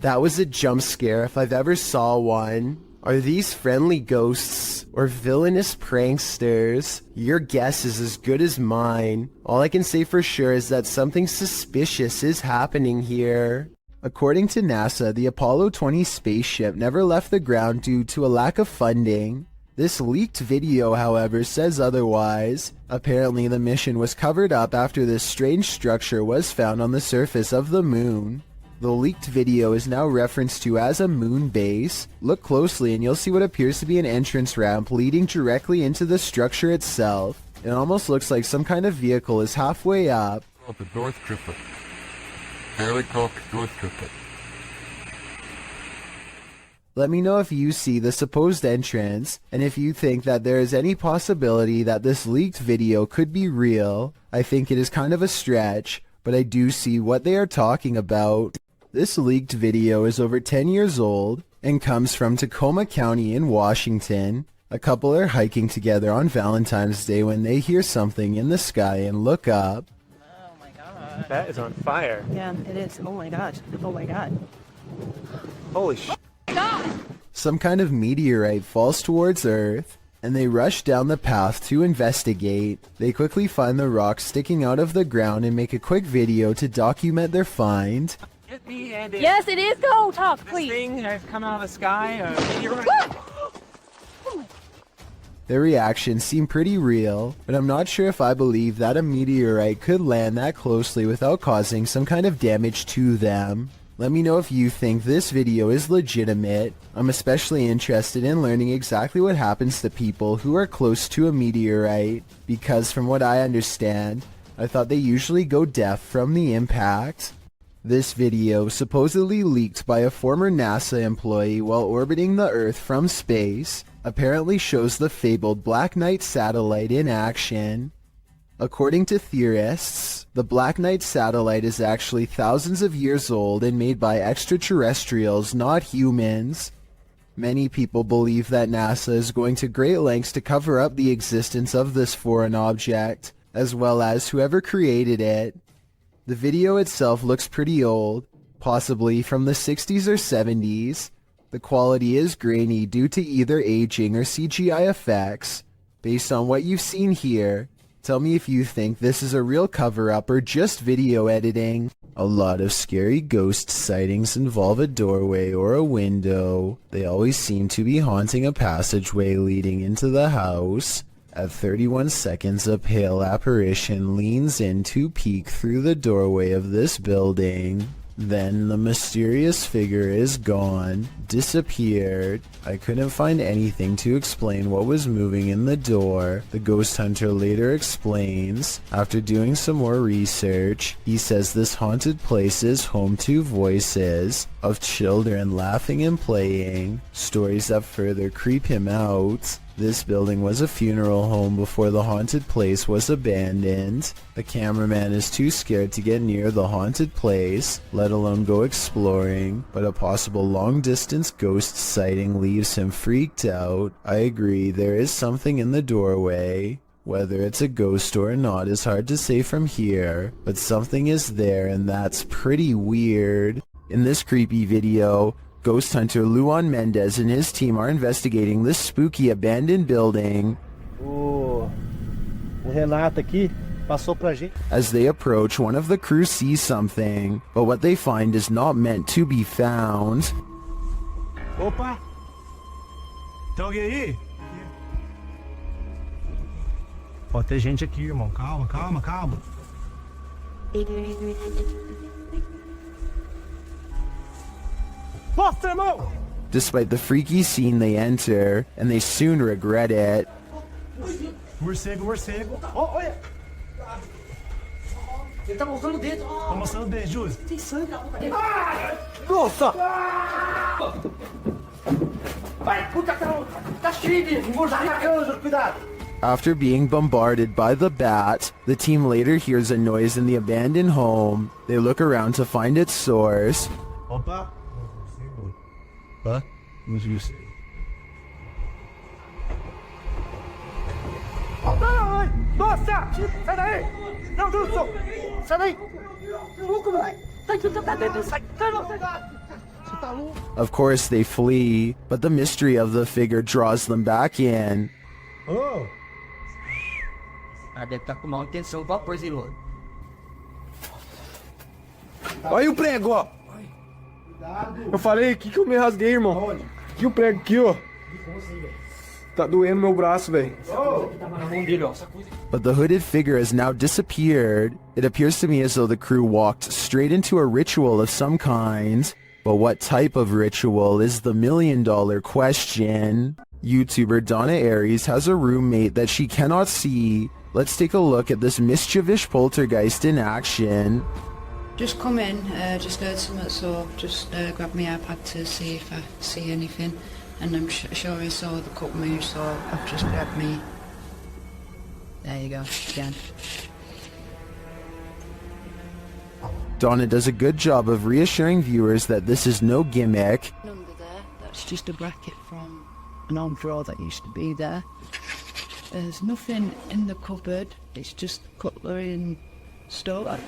A: That was a jump scare if I've ever saw one. Are these friendly ghosts or villainous pranksters? Your guess is as good as mine. All I can say for sure is that something suspicious is happening here. According to NASA, the Apollo 20 spaceship never left the ground due to a lack of funding. This leaked video, however, says otherwise. Apparently, the mission was covered up after this strange structure was found on the surface of the moon. The leaked video is now referenced to as a moon base. Look closely and you'll see what appears to be an entrance ramp leading directly into the structure itself. It almost looks like some kind of vehicle is halfway up.
M: The North Triplet. Fairly called North Triplet.
A: Let me know if you see the supposed entrance, and if you think that there is any possibility that this leaked video could be real. I think it is kind of a stretch, but I do see what they are talking about. This leaked video is over 10 years old and comes from Tacoma County in Washington. A couple are hiking together on Valentine's Day when they hear something in the sky and look up.
F: Oh my god.
P: That is on fire.
F: Yeah, it is. Oh my god. Oh my god.
P: Holy sh**.
A: Some kind of meteorite falls towards Earth, and they rush down the path to investigate. They quickly find the rock sticking out of the ground and make a quick video to document their find.
P: Get me and
K: Yes, it is. Go talk,
P: this
K: please.
P: thing has come out of the sky. Meteorite.
A: Their reactions seem pretty real, but I'm not sure if I believe that a meteorite could land that closely without causing some kind of damage to them. Let me know if you think this video is legitimate. I'm especially interested in learning exactly what happens to people who are close to a meteorite, because from what I understand, I thought they usually go deaf from the impact. This video, supposedly leaked by a former NASA employee while orbiting the Earth from space, apparently shows the fabled Black Knight satellite in action. According to theorists, the Black Knight satellite is actually thousands of years old and made by extraterrestrials, not humans. Many people believe that NASA is going to great lengths to cover up the existence of this foreign object, as well as whoever created it. The video itself looks pretty old, possibly from the 60s or 70s. The quality is grainy due to either aging or CGI effects. Based on what you've seen here, tell me if you think this is a real cover-up or just video editing. A lot of scary ghost sightings involve a doorway or a window. They always seem to be haunting a passageway leading into the house. At 31 seconds, a pale apparition leans in to peek through the doorway of this building. Then the mysterious figure is gone, disappeared. I couldn't find anything to explain what was moving in the door. The ghost hunter later explains, after doing some more research, he says this haunted place is home to voices of children laughing and playing, stories that further creep him out. This building was a funeral home before the haunted place was abandoned. The cameraman is too scared to get near the haunted place, let alone go exploring, but a possible long-distance ghost sighting leaves him freaked out. I agree, there is something in the doorway. Whether it's a ghost or not is hard to say from here, but something is there and that's pretty weird. In this creepy video, ghost hunter Luan Mendez and his team are investigating this spooky abandoned building.
F: O Renato aqui passou pra gente.
A: As they approach, one of the crew sees something, but what they find is not meant to be found.
J: Opa! Tem alguém aí? Ó, tem gente aqui, irmão. Calma, calma, calma. Posta, irmão!
A: Despite the freaky scene, they enter, and they soon regret it.
J: Morcego, morcego.
F: Ó, olha! Ele tá mostrando o dedo.
J: Tá mostrando o dedo, Júlio.
F: Tem sangue. Nossa! Vai, puta, tá cheio de morcego, cuidado!
A: After being bombarded by the bat, the team later hears a noise in the abandoned home. They look around to find its source.
J: Opa! Hã? Não viu isso.
F: Ai! Nossa! Sai daí! Não, Wilson! Sai daí! Louco, moleque! Tá dentro, sai! Sai, não, sai! Você tá louco?
A: Of course, they flee, but the mystery of the figure draws them back in.
F: Oh! Ah, deve estar com má intenção, qual coisa, Ilô?
B: Olha o prego, ó! Eu falei, que eu me rasguei, irmão? Aqui o prego, aqui, ó. Tá doendo meu braço, velho.
A: But the hooded figure has now disappeared. It appears to me as though the crew walked straight into a ritual of some kind. But what type of ritual is the million-dollar question? YouTuber Donna Aries has a roommate that she cannot see. Let's take a look at this mischievous poltergeist in action.
K: Just come in, just heard something, so just grab my iPad to see if I see anything. And I'm sure I saw the cup move, so I've just grabbed me. There you go, again.
A: Donna does a good job of reassuring viewers that this is no gimmick.
K: Under there, that's just a bracket from an old drawer that used to be there. There's nothing in the cupboard, it's just cutlery and stuff.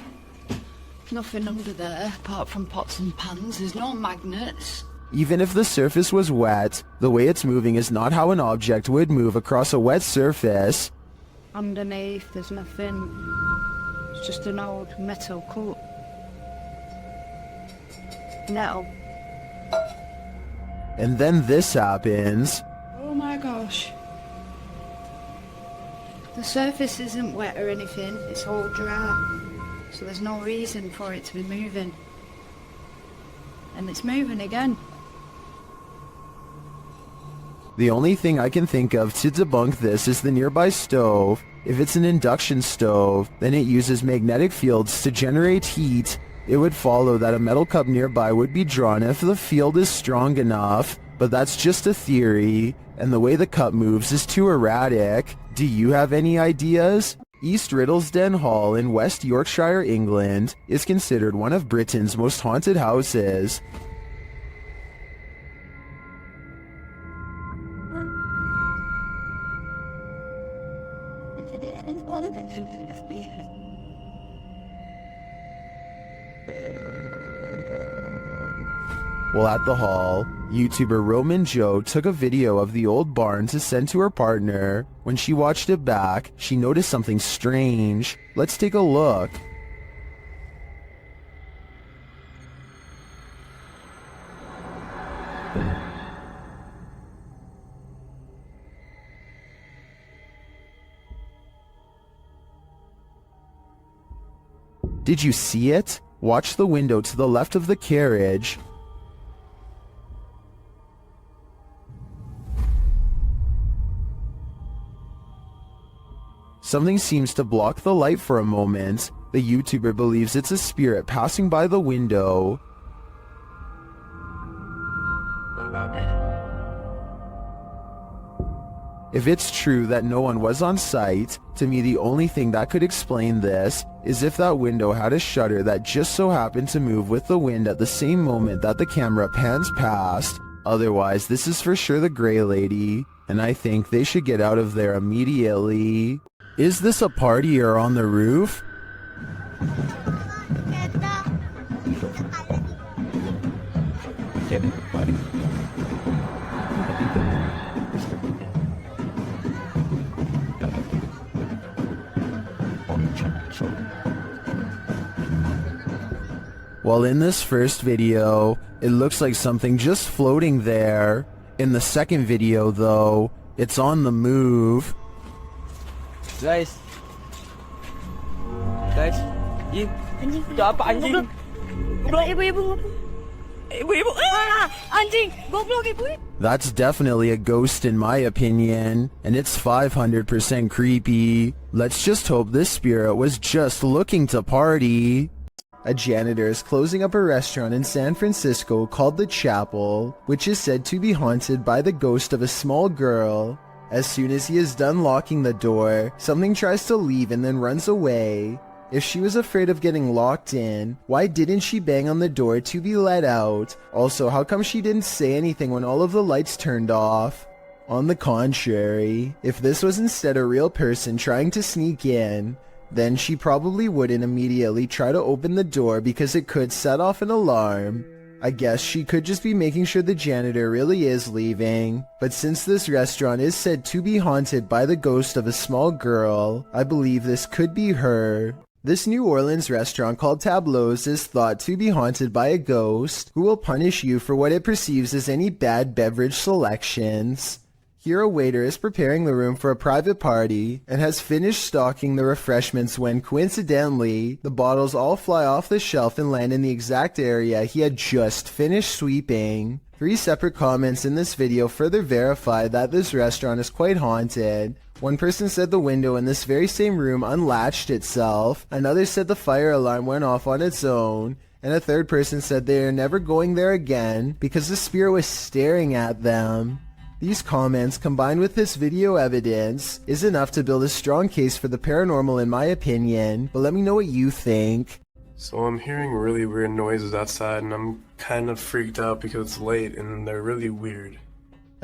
K: Nothing under there, apart from pots and pans. There's no magnets.
A: Even if the surface was wet, the way it's moving is not how an object would move across a wet surface.
K: Underneath, there's nothing. It's just an old metal cup. Metal.
A: And then this happens.
K: Oh my gosh. The surface isn't wet or anything, it's all dry. So there's no reason for it to be moving. And it's moving again.
A: The only thing I can think of to debunk this is the nearby stove. If it's an induction stove, then it uses magnetic fields to generate heat. It would follow that a metal cup nearby would be drawn if the field is strong enough, but that's just a theory, and the way the cup moves is too erratic. Do you have any ideas? East Riddlesden Hall in West Yorkshire, England, is considered one of Britain's most haunted houses. While at the hall, YouTuber Roman Joe took a video of the old barn to send to her partner. When she watched it back, she noticed something strange. Let's take a look. Did you see it? Watch the window to the left of the carriage. Something seems to block the light for a moment. The YouTuber believes it's a spirit passing by the window. If it's true that no one was on site, to me the only thing that could explain this is if that window had a shutter that just so happened to move with the wind at the same moment that the camera pans past. Otherwise, this is for sure the Grey Lady, and I think they should get out of there immediately. Is this a party or on the roof? Well, in this first video, it looks like something just floating there. In the second video, though, it's on the move.
I: Guys, ini udah apa anjing? Ibu, anjing, goblok ibu.
A: That's definitely a ghost in my opinion, and it's 500% creepy. Let's just hope this spirit was just looking to party. A janitor is closing up a restaurant in San Francisco called The Chapel, which is said to be haunted by the ghost of a small girl. As soon as he is done locking the door, something tries to leave and then runs away. If she was afraid of getting locked in, why didn't she bang on the door to be let out? Also, how come she didn't say anything when all of the lights turned off? On the contrary, if this was instead a real person trying to sneak in, then she probably wouldn't immediately try to open the door because it could set off an alarm. I guess she could just be making sure the janitor really is leaving. But since this restaurant is said to be haunted by the ghost of a small girl, I believe this could be her. This New Orleans restaurant called Tableau's is thought to be haunted by a ghost who will punish you for what it perceives as any bad beverage selections. Here a waiter is preparing the room for a private party and has finished stocking the refreshments when coincidentally, the bottles all fly off the shelf and land in the exact area he had just finished sweeping. 3 separate comments in this video further verify that this restaurant is quite haunted. One person said the window in this very same room unlatched itself, another said the fire alarm went off on its own, and a third person said they are never going there again because the spirit was staring at them. These comments, combined with this video evidence, is enough to build a strong case for the paranormal in my opinion, but let me know what you think.
B: So I'm hearing really weird noises outside and I'm kind of freaked out because it's late and they're really weird.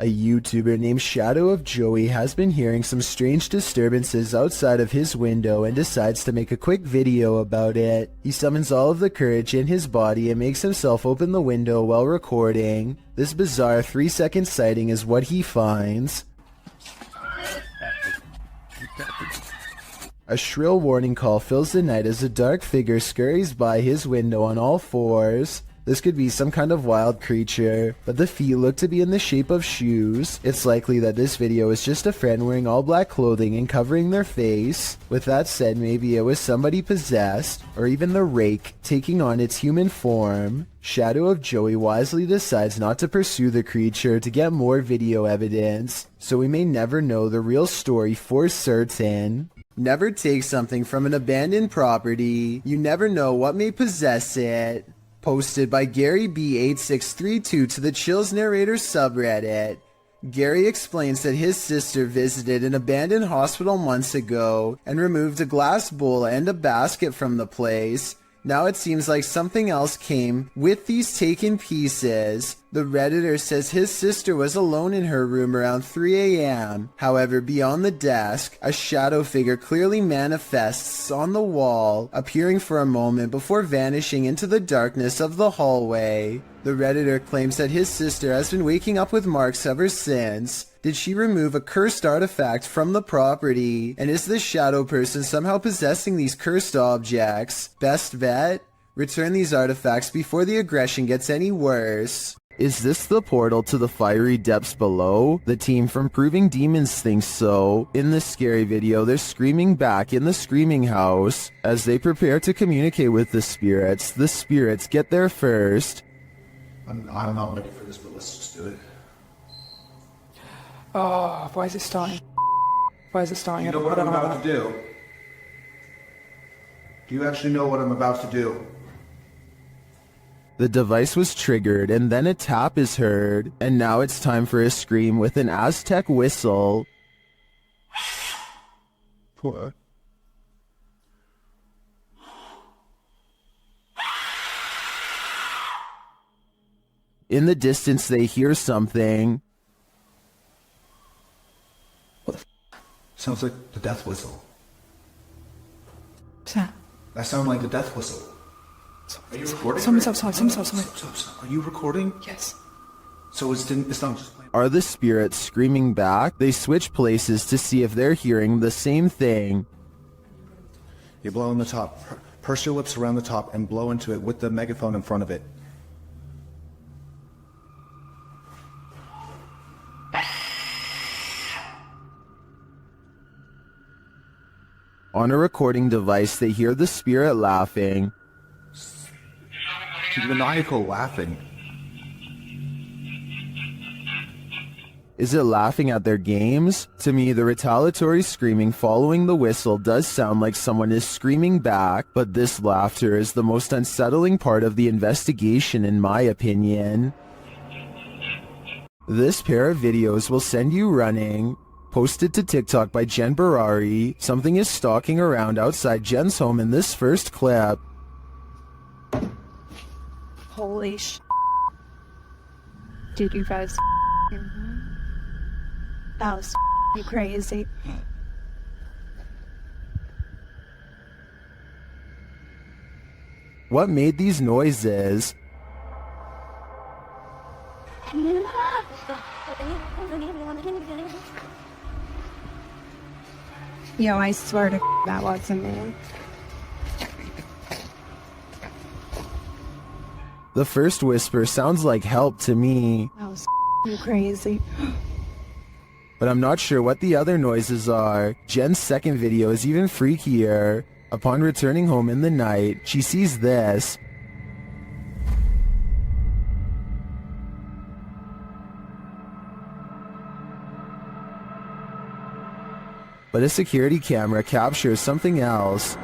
A: A YouTuber named Shadow of Joey has been hearing some strange disturbances outside of his window and decides to make a quick video about it. He summons all of the courage in his body and makes himself open the window while recording. This bizarre 3-second sighting is what he finds. A shrill warning call fills the night as a dark figure scurries by his window on all fours. This could be some kind of wild creature, but the feet look to be in the shape of shoes. It's likely that this video is just a friend wearing all black clothing and covering their face. With that said, maybe it was somebody possessed, or even the rake taking on its human form. Shadow of Joey wisely decides not to pursue the creature to get more video evidence, so we may never know the real story for certain. Never take something from an abandoned property. You never know what may possess it. Posted by Gary B8632 to the Chills Narrator subreddit. Gary explains that his sister visited an abandoned hospital months ago and removed a glass bowl and a basket from the place. Now it seems like something else came with these taken pieces. The Redditor says his sister was alone in her room around 3 a.m. However, beyond the desk, a shadow figure clearly manifests on the wall, appearing for a moment before vanishing into the darkness of the hallway. The Redditor claims that his sister has been waking up with marks ever since. Did she remove a cursed artifact from the property? And is this shadow person somehow possessing these cursed objects? Best bet? Return these artifacts before the aggression gets any worse. Is this the portal to the fiery depths below? The team from Proving Demons thinks so. In this scary video, they're screaming back in the screaming house. As they prepare to communicate with the spirits get there first.
Q: I'm not ready for this, but let's just do it.
F: Oh, why is it starting? Why is it starting?
Q: You know what I'm about to do? Do you actually know what I'm about to do?
A: The device was triggered and then a tap is heard, and now it's time for a scream with an Aztec whistle.
Q: What?
A: In the distance they hear something.
Q: Sounds like the death whistle.
F: What's that?
Q: That sounds like the death whistle. Are you recording?
F: Someone's outside.
Q: Are you recording?
F: Yes.
Q: So it's not just playing.
A: Are the spirits screaming back? They switch places to see if they're hearing the same thing.
Q: You blow on the top. Purse your lips around the top and blow into it with the megaphone in front of it.
A: On a recording device, they hear the spirit laughing.
Q: Maniacal laughing.
A: Is it laughing at their games? To me, the retaliatory screaming following the whistle does sound like someone is screaming back, but this laughter is the most unsettling part of the investigation in my opinion. This pair of videos will send you running. Posted to TikTok by Jen Barari, something is stalking around outside Jen's home in this first clip.
R: Holy sh**. Dude, you guys that was crazy.
A: What made these noises?
R: Yo, I swear to that wasn't me.
A: The first whisper sounds like help to me,
R: That was crazy.
A: but I'm not sure what the other noises are. Jen's second video is even freakier. Upon returning home in the night, she sees this. But a security camera captures something else.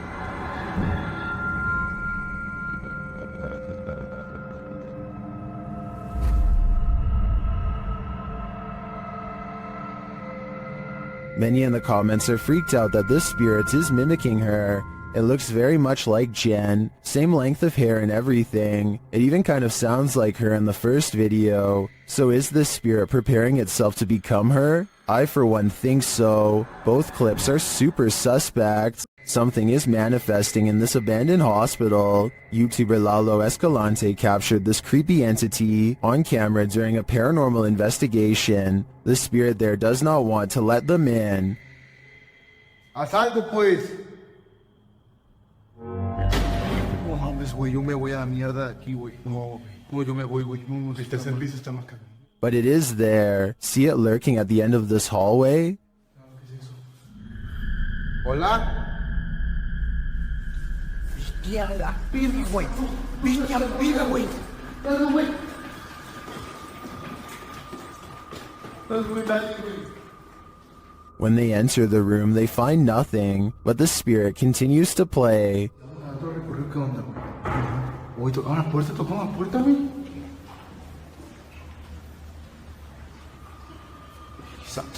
A: Many in the comments are freaked out that this spirit is mimicking her. It looks very much like Jen, same length of hair and everything. It even kind of sounds like her in the first video. So is this spirit preparing itself to become her? I for one think so. Both clips are super suspect. Something is manifesting in this abandoned hospital. YouTuber Lalo Escalante captured this creepy entity on camera during a paranormal investigation. The spirit there does not want to let them in.
Q: Asalto, pues. No mames, güey, yo me voy a la mierda de aquí, güey. No, yo me voy, güey. No, este servicio está más caro.
A: But it is there. See it lurking at the end of this hallway?
Q: Hola?
F: Hostia, la verga, güey. Hostia, la verga, güey. Dale, güey.
A: When they enter the room, they find nothing, but the spirit continues to play.
Q: Güey, tocaron la puerta, güey.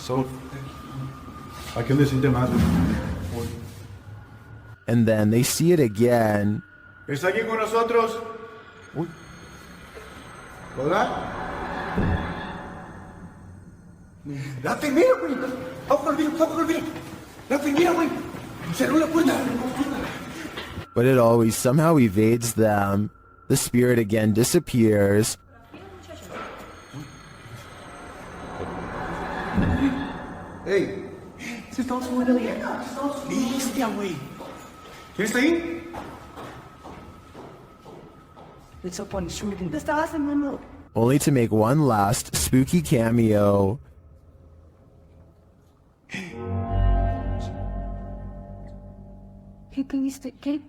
Q: So I can listen to más.
A: And then they see it again.
Q: ¿Está aquí con nosotros? Uy. ¿Hola? Nothing, mira, güey. Ojo, mira. Nothing, mira, güey. Cerró la puerta.
A: But it always somehow evades them. The spirit again disappears.
Q: Hey. Se está subiendo de acá. Bestia, güey. ¿Quién está ahí?
F: It's up on shooting. ¿Qué estás haciendo?
A: Only to make one last spooky cameo.
R: ¿Qué?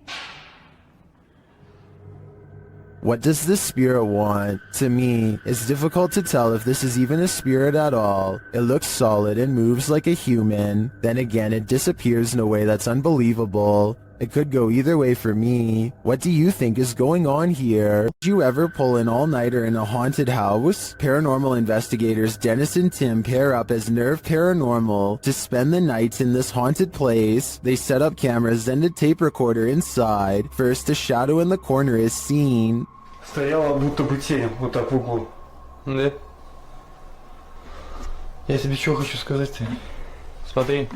A: What does this spirit want? To me, it's difficult to tell if this is even a spirit at all. It looks solid and moves like a human. Then again, it disappears in a way that's unbelievable. It could go either way for me. What do you think is going on here? Did you ever pull an all-nighter in a haunted house? Paranormal investigators Dennis and Tim pair up as Nerve Paranormal to spend the night in this haunted place. They set up cameras and a tape recorder inside. First, a shadow in the corner is seen.
B: Стояла будто бы тень, вот так в углу. Да? Я тебе что хочу сказать-то? Смотри.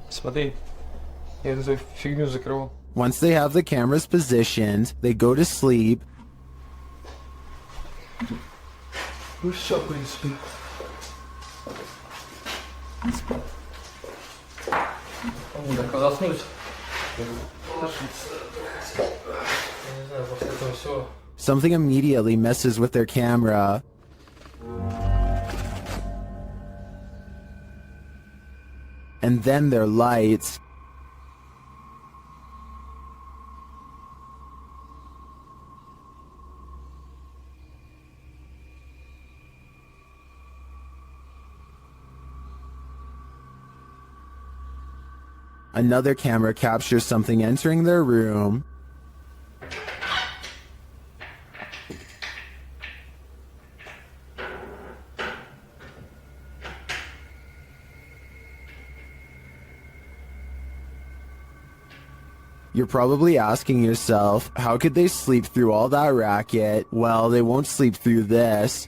B: Смотри. Я эту фигню закрывал.
A: Once they have the cameras positioned, they go to sleep.
B: Ну все, в принципе. Так, заснуть.
A: Something immediately messes with their camera. And then their lights. Another camera captures something entering their room. You're probably asking yourself, how could they sleep through all that racket? Well, they won't sleep through this.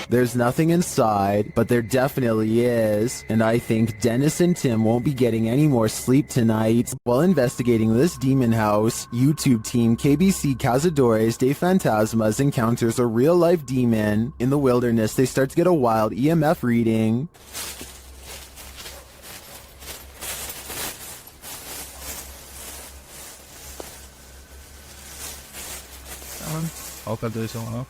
A: There's nothing inside, but there definitely is, and I think Dennis and Tim won't be getting any more sleep tonight. While investigating this demon house, YouTube team KBC Cazadores de Fantasmas encounters a real-life demon. In the wilderness, they start to get a wild EMF reading.
J: Ook uit deze man.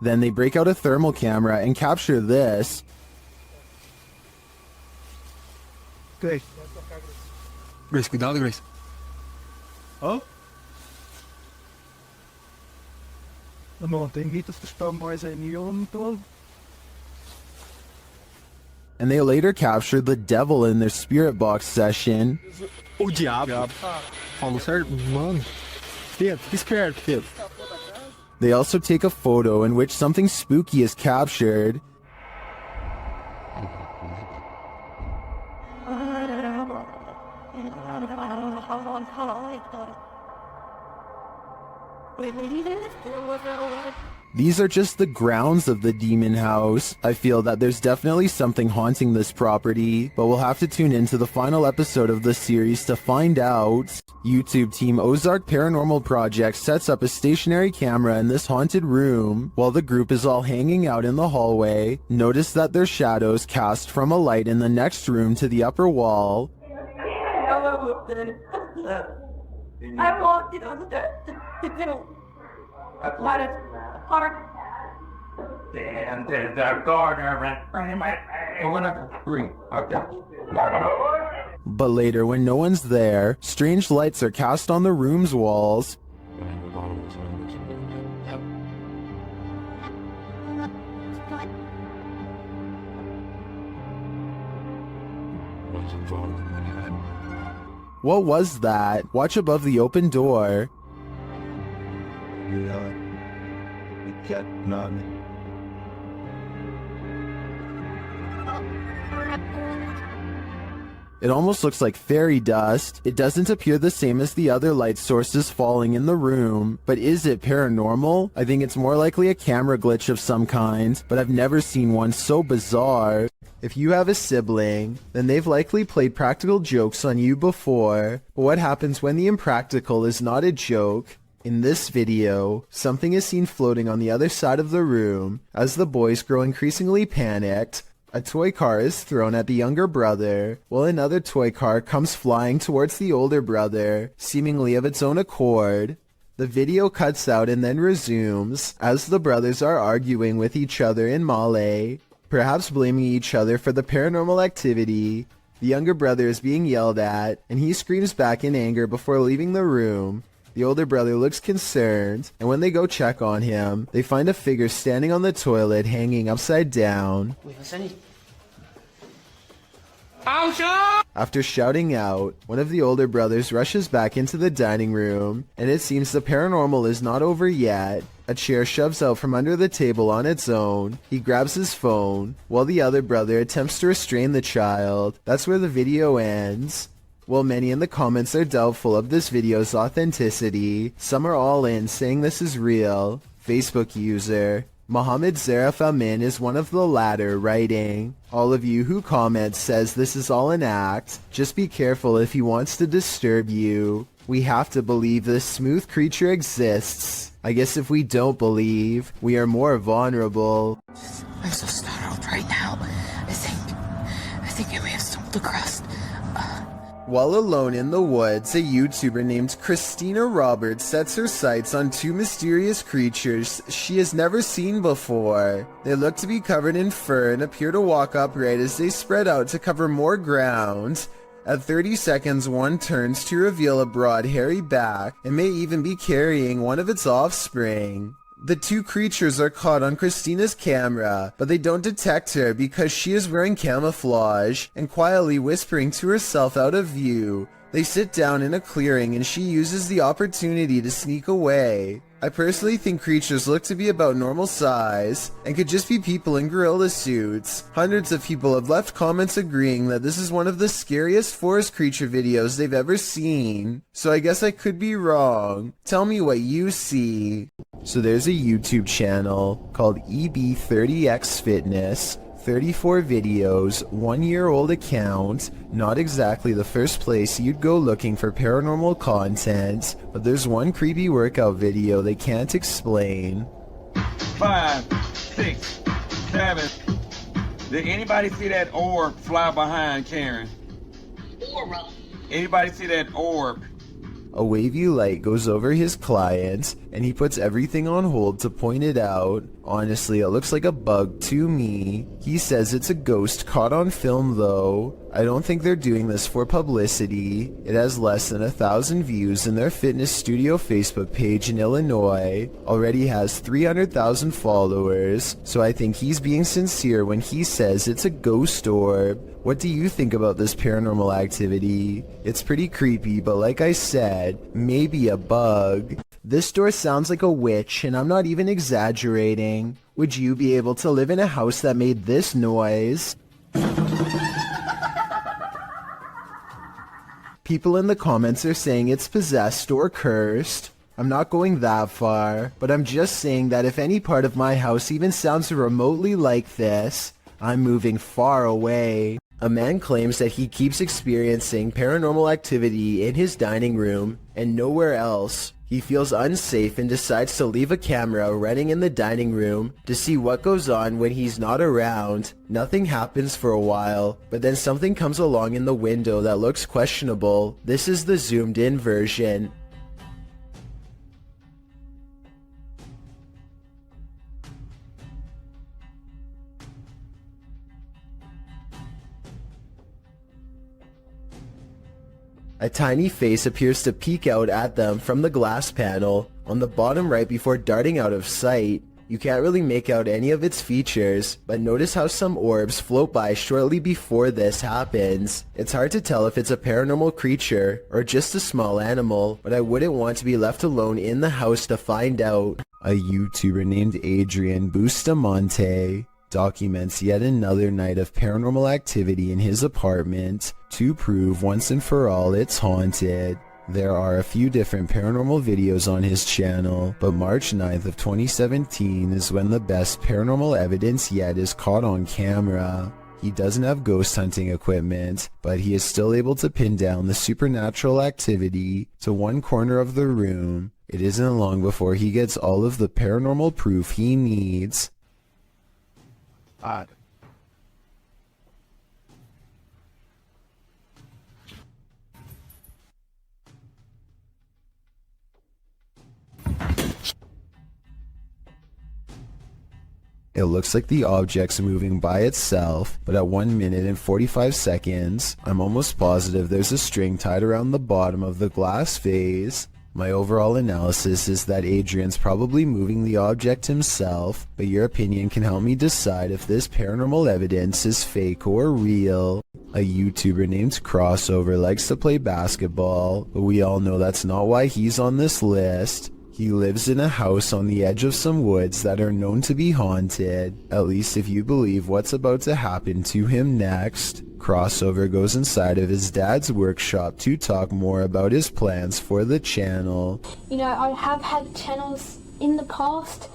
A: Then they break out a thermal camera and capture this.
B: Grace. Grace, cuidado, Grace.
Q: Oh?
I: De man tem gritos que estão mais em neon todo.
A: And they later captured the devil in their spirit box session.
B: O diabo. Falou certo? Mano. Pedro, esperto, Pedro.
A: They also take a photo in which something spooky is captured. These are just the grounds of the demon house. I feel that there's definitely something haunting this property, but we'll have to tune into the final episode of the series to find out. YouTube team Ozark Paranormal Project sets up a stationary camera in this haunted room. While the group is all hanging out in the hallway, notice that there's shadows cast from a light in the next room to the upper wall.
F: I walked it on the
E: And the corner
A: But later, when no one's there, strange lights are cast on the room's walls.
M: Behind the bottom of the
A: What was that? Watch above the open door. It almost looks like fairy dust. It doesn't appear the same as the other light sources falling in the room. But is it paranormal? I think it's more likely a camera glitch of some kind, but I've never seen one so bizarre. If you have a sibling, then they've likely played practical jokes on you before. But what happens when the impractical is not a joke? In this video, something is seen floating on the other side of the room. As the boys grow increasingly panicked, a toy car is thrown at the younger brother, while another toy car comes flying towards the older brother, seemingly of its own accord. The video cuts out and then resumes, as the brothers are arguing with each other in Malay, perhaps blaming each other for the paranormal activity. The younger brother is being yelled at, and he screams back in anger before leaving the room. The older brother looks concerned, and when they go check on him, they find a figure standing on the toilet hanging upside down. After shouting out, one of the older brothers rushes back into the dining room, and it seems the paranormal is not over yet. A chair shoves out from under the table on its own. He grabs his phone, while the other brother attempts to restrain the child. That's where the video ends. While many in the comments are doubtful of this video's authenticity, some are all in saying this is real. Facebook user Mohammed Zarif Amin is one of the latter, writing, "All of you who comment says this is all an act. Just be careful if he wants to disturb you. We have to believe this smooth creature exists. I guess if we don't believe, we are more vulnerable."
K: I'm so startled right now. I think I may have stumbled across.
A: While alone in the woods, a YouTuber named Christina Roberts sets her sights on two mysterious creatures she has never seen before. They look to be covered in fur and appear to walk upright as they spread out to cover more ground. At 30 seconds, one turns to reveal a broad, hairy back and may even be carrying one of its offspring. The two creatures are caught on Christina's camera, but they don't detect her because she is wearing camouflage and quietly whispering to herself out of view. They sit down in a clearing and she uses the opportunity to sneak away. I personally think creatures look to be about normal size and could just be people in gorilla suits. Hundreds of people have left comments agreeing that this is one of the scariest forest creature videos they've ever seen. So I guess I could be wrong. Tell me what you see. So there's a YouTube channel called EB30X Fitness. 34 videos, 1-year-old account, not exactly the first place you'd go looking for paranormal content, but there's one creepy workout video they can't explain.
S: 5, 6, 7. Did anybody see that orb fly behind Karen?
K: Aura.
S: Anybody see that orb?
A: A wavy light goes over his client, and he puts everything on hold to point it out. Honestly, it looks like a bug to me. He says it's a ghost caught on film though. I don't think they're doing this for publicity. It has less than 1,000 views, and their fitness studio Facebook page in Illinois already has 300,000 followers, so I think he's being sincere when he says it's a ghost orb. What do you think about this paranormal activity? It's pretty creepy, but like I said, maybe a bug. This door sounds like a witch, and I'm not even exaggerating. Would you be able to live in a house that made this noise? People in the comments are saying it's possessed or cursed. I'm not going that far, but I'm just saying that if any part of my house even sounds remotely like this, I'm moving far away. A man claims that he keeps experiencing paranormal activity in his dining room and nowhere else. He feels unsafe and decides to leave a camera running in the dining room to see what goes on when he's not around. Nothing happens for a while, but then something comes along in the window that looks questionable. This is the zoomed in version. A tiny face appears to peek out at them from the glass panel on the bottom right before darting out of sight. You can't really make out any of its features, but notice how some orbs float by shortly before this happens. It's hard to tell if it's a paranormal creature or just a small animal, but I wouldn't want to be left alone in the house to find out. A YouTuber named Adrian Bustamante documents yet another night of paranormal activity in his apartment to prove once and for all it's haunted. There are a few different paranormal videos on his channel, but March 9th of 2017 is when the best paranormal evidence yet is caught on camera. He doesn't have ghost hunting equipment, but he is still able to pin down the supernatural activity to one corner of the room. It isn't long before he gets all of the paranormal proof he needs.
B: Odd.
A: It looks like the object's moving by itself, but at 1 minute and 45 seconds, I'm almost positive there's a string tied around the bottom of the glass vase. My overall analysis is that Adrian's probably moving the object himself, but your opinion can help me decide if this paranormal evidence is fake or real. A YouTuber named Crossover likes to play basketball, but we all know that's not why he's on this list. He lives in a house on the edge of some woods that are known to be haunted, at least if you believe what's about to happen to him next. Crossover goes inside of his dad's workshop to talk more about his plans for the channel.
T: You know, I have had channels in the past,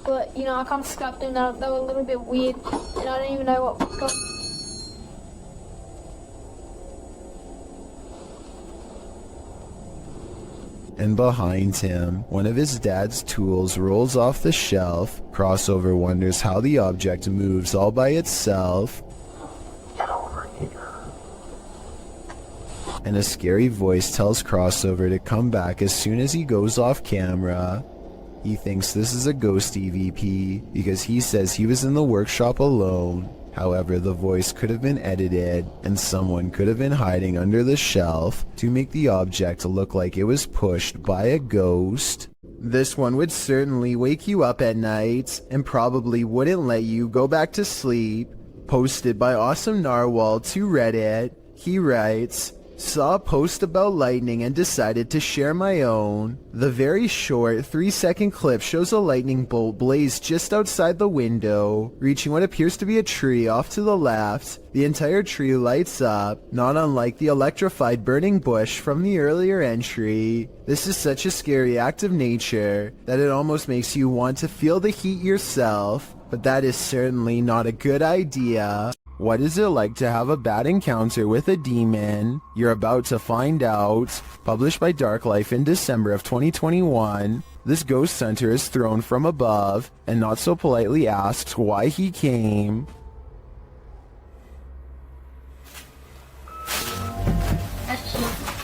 T: but, you know, I kind of scrapped them. They were a little bit weird, and I don't even know what...
A: And behind him, one of his dad's tools rolls off the shelf. Crossover wonders how the object moves all by itself.
M: Get over here.
A: And a scary voice tells Crossover to come back as soon as he goes off camera. He thinks this is a ghost EVP because he says he was in the workshop alone. However, the voice could have been edited, and someone could have been hiding under the shelf to make the object look like it was pushed by a ghost. This one would certainly wake you up at night, and probably wouldn't let you go back to sleep. Posted by Awesome Narwhal to Reddit, he writes, "Saw a post about lightning and decided to share my own. The very short 3-second clip shows a lightning bolt blaze just outside the window, reaching what appears to be a tree off to the left. The entire tree lights up, not unlike the electrified burning bush from the earlier entry. This is such a scary act of nature that it almost makes you want to feel the heat yourself, but that is certainly not a good idea." What is it like to have a bad encounter with a demon? You're about to find out. Published by Dark Life in December of 2021, this ghost hunter is thrown from above and not so politely asks why he came.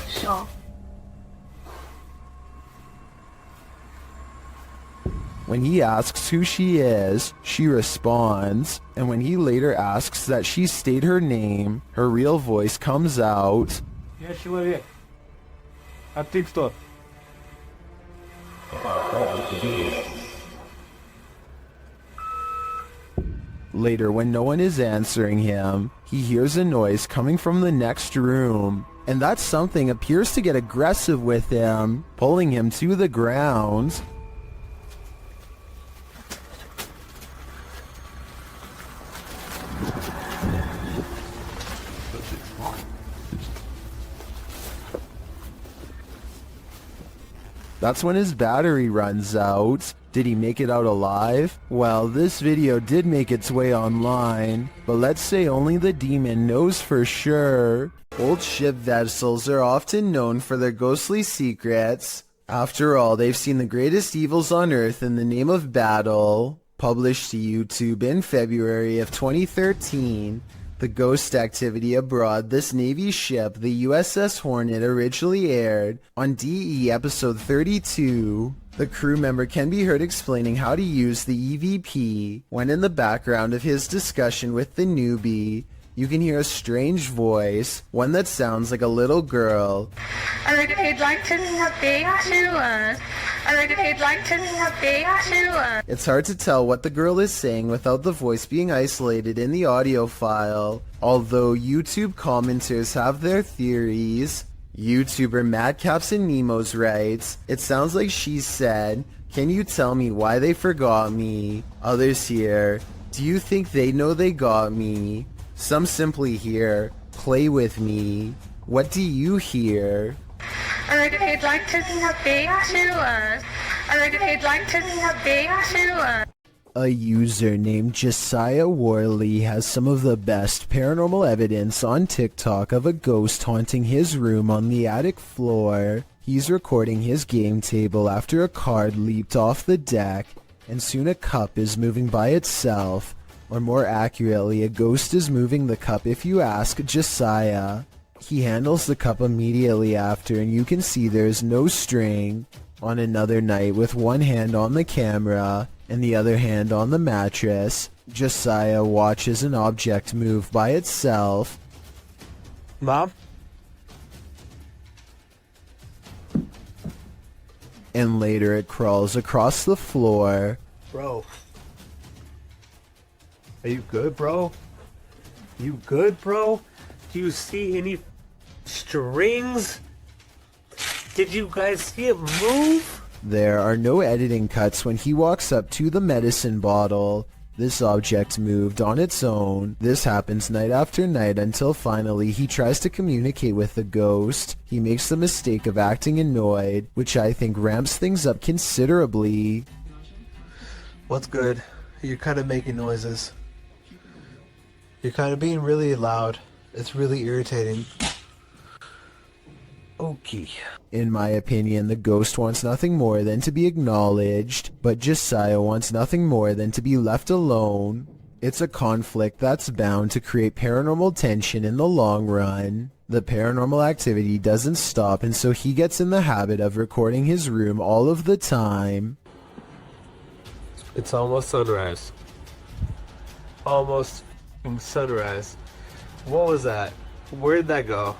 T: Sure.
A: When he asks who she is, she responds, and when he later asks that she state her name, her real voice comes out.
B: Я человек. А ты кто?
A: Later, when no one is answering him, he hears a noise coming from the next room, and that something appears to get aggressive with him, pulling him to the ground. That's when his battery runs out. Did he make it out alive? Well, this video did make its way online, but let's say only the demon knows for sure. Old ship vessels are often known for their ghostly secrets. After all, they've seen the greatest evils on Earth in the name of battle. Published to YouTube in February of 2013, the ghost activity aboard this Navy ship, the USS Hornet, originally aired on DE episode 32. The crew member can be heard explaining how to use the EVP when in the background of his discussion with the newbie, you can hear a strange voice, one that sounds like a little girl.
F: If you'd like to speak to us. If you'd like to speak to us.
A: It's hard to tell what the girl is saying without the voice being isolated in the audio file, although YouTube commenters have their theories. YouTuber Madcaps and Nemos writes, it sounds like she said, can you tell me why they forgot me? Others here, do you think they know they got me? Some simply hear, play with me. What do you hear?
F: If you'd like to speak to us. If you'd like to speak to us.
A: A user named Josiah Worley has some of the best paranormal evidence on TikTok of a ghost haunting his room on the attic floor. He's recording his game table after a card leaped off the deck, and soon a cup is moving by itself. Or more accurately, a ghost is moving the cup if you ask Josiah. He handles the cup immediately after, and you can see there is no string. On another night, with one hand on the camera and the other hand on the mattress, Josiah watches an object move by itself.
B: Mom?
A: And later it crawls across the floor.
J: Bro. Are you good, bro? You good, bro? Do you see any strings? Did you guys see it move?
A: There are no editing cuts when he walks up to the medicine bottle. This object moved on its own. This happens night after night until finally he tries to communicate with the ghost. He makes the mistake of acting annoyed, which I think ramps things up considerably.
B: What's good? You're kind of making noises. You're kind of being really loud. It's really irritating.
A: Okay. In my opinion, the ghost wants nothing more than to be acknowledged, but Josiah wants nothing more than to be left alone. It's a conflict that's bound to create paranormal tension in the long run. The paranormal activity doesn't stop, and so he gets in the habit of recording his room all of the time.
B: It's almost sunrise. Almost sunrise. What was that? Where'd that go?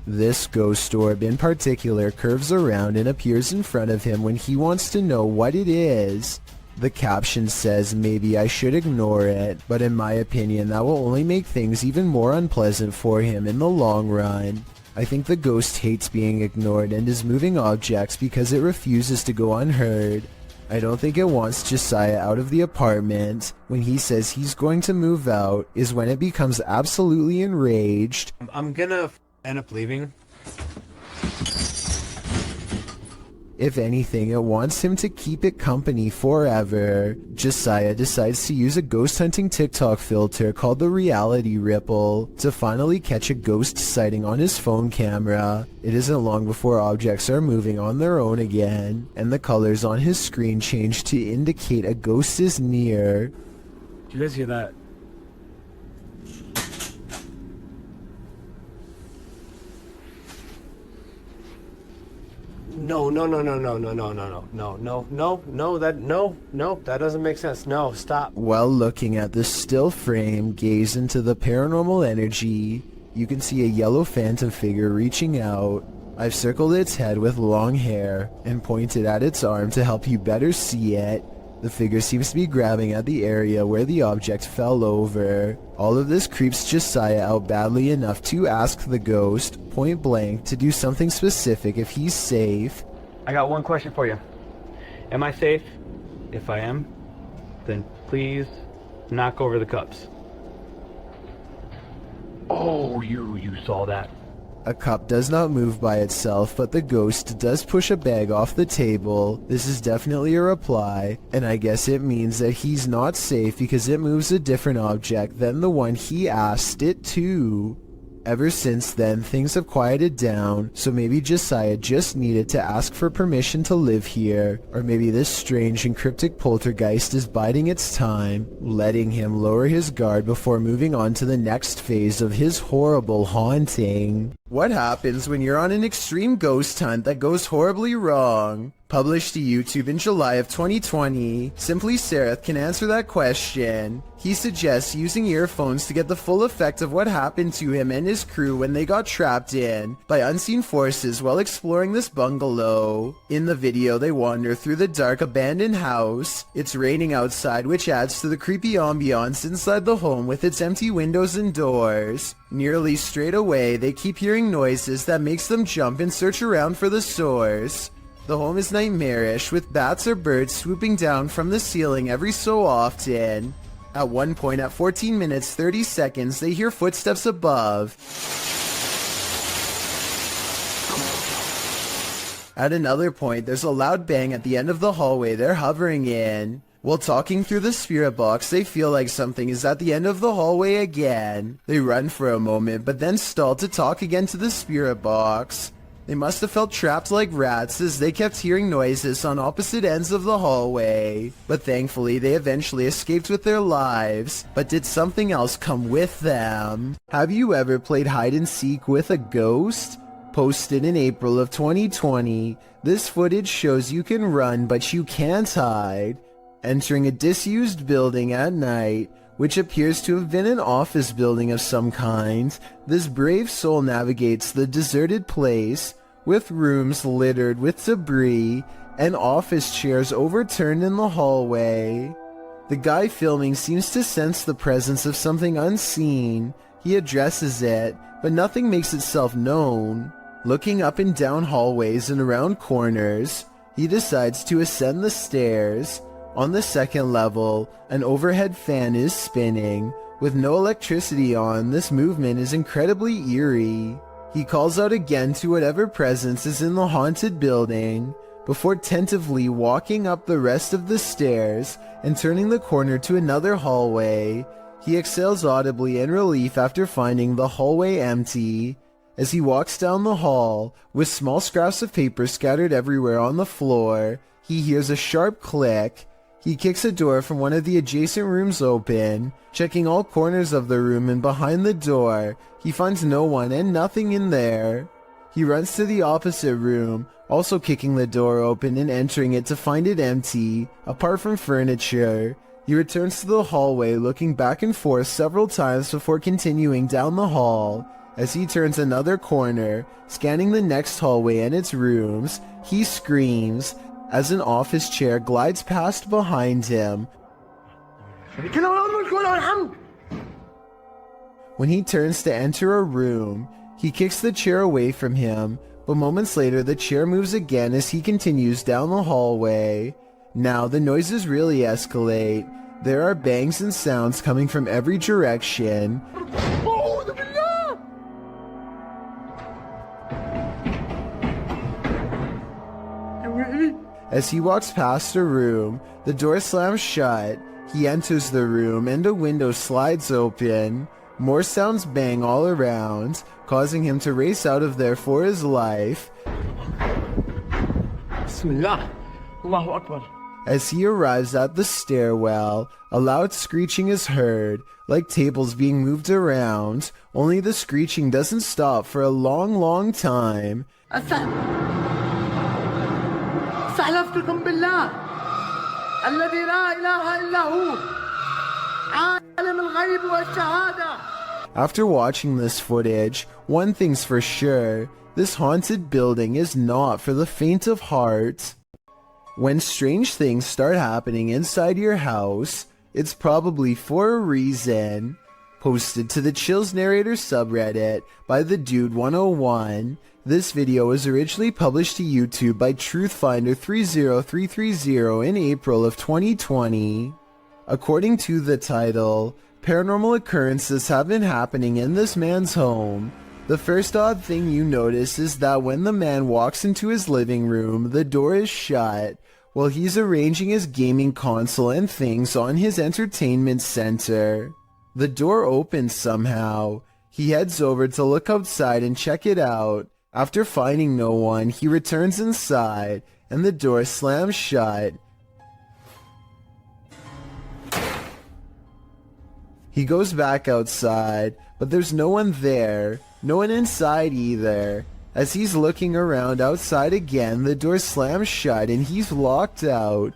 A: This ghost orb in particular curves around and appears in front of him when he wants to know what it is. The caption says maybe I should ignore it, but in my opinion that will only make things even more unpleasant for him in the long run. I think the ghost hates being ignored and is moving objects because it refuses to go unheard. I don't think it wants Josiah out of the apartment. When he says he's going to move out is when it becomes absolutely enraged.
B: I'm gonna end up leaving.
A: If anything, it wants him to keep it company forever. Josiah decides to use a ghost hunting TikTok filter called the reality ripple to finally catch a ghost sighting on his phone camera. It isn't long before objects are moving on their own again, and the colors on his screen change to indicate a ghost is near.
J: Did you guys hear that? No, that doesn't make sense. No, stop.
A: While looking at the still frame, gaze into the paranormal energy. You can see a yellow phantom figure reaching out. I've circled its head with long hair and pointed at its arm to help you better see it. The figure seems to be grabbing at the area where the object fell over. All of this creeps Josiah out badly enough to ask the ghost, point blank, to do something specific if he's safe.
J: I got one question for you. Am I safe? If I am, then please knock over the cups. Oh, you saw that.
A: A cup does not move by itself, but the ghost does push a bag off the table. This is definitely a reply, and I guess it means that he's not safe because it moves a different object than the one he asked it to. Ever since then, things have quieted down, so maybe Josiah just needed to ask for permission to live here, or maybe this strange and cryptic poltergeist is biding its time, letting him lower his guard before moving on to the next phase of his horrible haunting. What happens when you're on an extreme ghost hunt that goes horribly wrong? Published to YouTube in July of 2020, Simply Sereth can answer that question. He suggests using earphones to get the full effect of what happened to him and his crew when they got trapped in by unseen forces while exploring this bungalow. In the video, they wander through the dark abandoned house. It's raining outside, which adds to the creepy ambiance inside the home with its empty windows and doors. Nearly straight away, they keep hearing noises that makes them jump and search around for the source. The home is nightmarish, with bats or birds swooping down from the ceiling every so often. At one point, at 14 minutes 30 seconds, they hear footsteps above. At another point, there's a loud bang at the end of the hallway they're hovering in. While talking through the spirit box, they feel like something is at the end of the hallway again. They run for a moment, but then stall to talk again to the spirit box. They must have felt trapped like rats as they kept hearing noises on opposite ends of the hallway. But thankfully, they eventually escaped with their lives. But did something else come with them? Have you ever played hide and seek with a ghost? Posted in April of 2020, this footage shows you can run but you can't hide. Entering a disused building at night, which appears to have been an office building of some kind, this brave soul navigates the deserted place, with rooms littered with debris and office chairs overturned in the hallway. The guy filming seems to sense the presence of something unseen. He addresses it, but nothing makes itself known. Looking up and down hallways and around corners, he decides to ascend the stairs. On the second level, an overhead fan is spinning. With no electricity on, this movement is incredibly eerie. He calls out again to whatever presence is in the haunted building, before tentatively walking up the rest of the stairs and turning the corner to another hallway. He exhales audibly in relief after finding the hallway empty. As he walks down the hall, with small scraps of paper scattered everywhere on the floor, he hears a sharp click. He kicks a door from one of the adjacent rooms open. Checking all corners of the room and behind the door, he finds no one and nothing in there. He runs to the opposite room, also kicking the door open and entering it to find it empty, apart from furniture. He returns to the hallway, looking back and forth several times before continuing down the hall. As he turns another corner, scanning the next hallway and its rooms, he screams as an office chair glides past behind him. When he turns to enter a room, he kicks the chair away from him, but moments later the chair moves again as he continues down the hallway. Now the noises really escalate. There are bangs and sounds coming from every direction. As he walks past a room, the door slams shut. He enters the room and a window slides open. More sounds bang all around, causing him to race out of there for his life.
F: Bismillah. Allahu Akbar.
A: As he arrives at the stairwell, a loud screeching is heard, like tables being moved around, only the screeching doesn't stop for a long time.
F: استحلفتكم بالله الذي لا إله إلا هو عالم الغيب والشهادة.
A: After watching this footage, one thing's for sure, this haunted building is not for the faint of heart. When strange things start happening inside your house, it's probably for a reason. Posted to the Chills Narrator subreddit by the Dude 101, this video was originally published to YouTube by Truthfinder30330 in April of 2020. According to the title, paranormal occurrences have been happening in this man's home. The first odd thing you notice is that when the man walks into his living room, the door is shut, while he's arranging his gaming console and things on his entertainment center. The door opens somehow. He heads over to look outside and check it out. After finding no one, he returns inside, and the door slams shut. He goes back outside, but there's no one there, no one inside either. As he's looking around outside again, the door slams shut and he's locked out.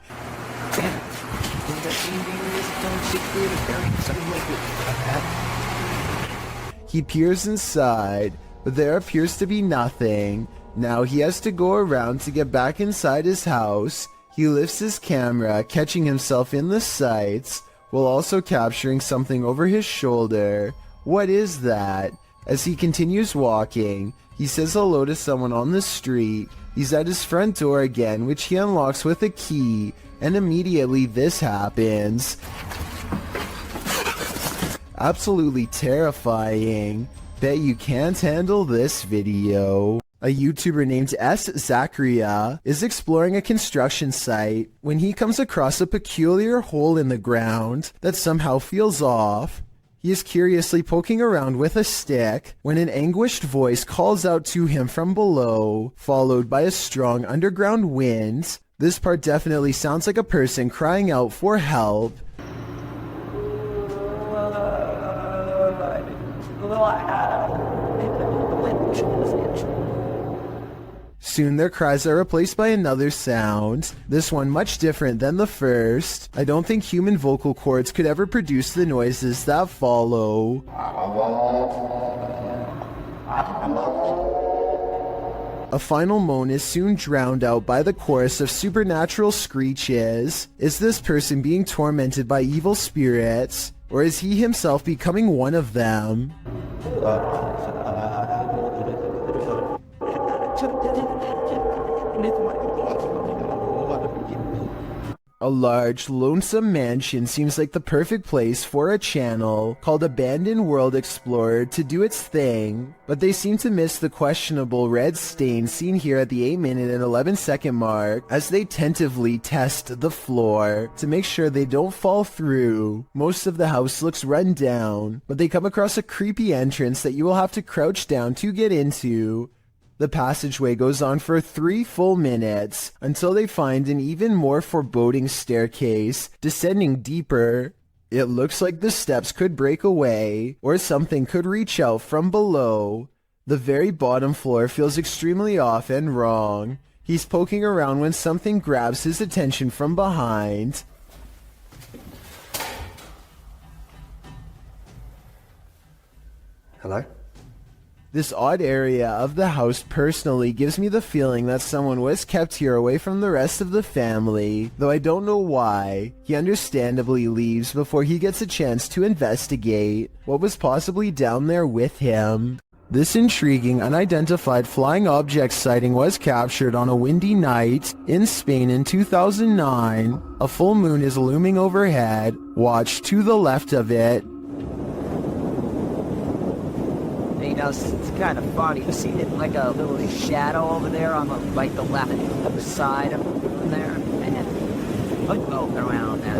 A: He peers inside, but there appears to be nothing. Now he has to go around to get back inside his house. He lifts his camera, catching himself in the sights, while also capturing something over his shoulder. What is that? As he continues walking, he says hello to someone on the street. He's at his front door again, which he unlocks with a key, and immediately this happens. Absolutely terrifying. Bet you can't handle this video. A YouTuber named S. Zachariah is exploring a construction site when he comes across a peculiar hole in the ground that somehow feels off. He is curiously poking around with a stick when an anguished voice calls out to him from below, followed by a strong underground wind. This part definitely sounds like a person crying out for help. Soon their cries are replaced by another sound, this one much different than the first. I don't think human vocal cords could ever produce the noises that follow. A final moan is soon drowned out by the chorus of supernatural screeches. Is this person being tormented by evil spirits, or is he himself becoming one of them? A large, lonesome mansion seems like the perfect place for a channel called Abandoned World Explorer to do its thing, but they seem to miss the questionable red stain seen here at the 8-minute and 11-second mark as they tentatively test the floor to make sure they don't fall through. Most of the house looks run down, but they come across a creepy entrance that you will have to crouch down to get into. The passageway goes on for 3 full minutes until they find an even more foreboding staircase descending deeper. It looks like the steps could break away or something could reach out from below. The very bottom floor feels extremely off and wrong. He's poking around when something grabs his attention from behind.
U: Hello?
A: This odd area of the house personally gives me the feeling that someone was kept here away from the rest of the family, though I don't know why. He understandably leaves before he gets a chance to investigate what was possibly down there with him. This intriguing unidentified flying object sighting was captured on a windy night in Spain in 2009. A full moon is looming overhead. Watch to the left of it.
V: You know, it's kind of funny. You see it like a little shadow over there on the left side of there, and look around that.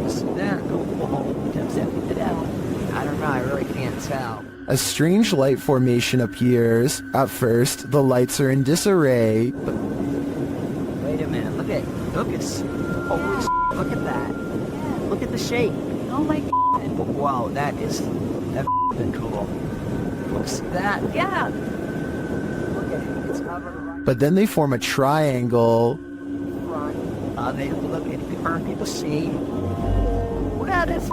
V: I don't know. I really can't tell.
A: A strange light formation appears. At first, the lights are in disarray.
V: Wait a minute. Look at holy look at that. Look at the shape. Oh my God. Wow, that's cool. Looks that, yeah. Look at it. It's covered right.
A: But then they form a triangle.
V: They look at people see. Wow, that's.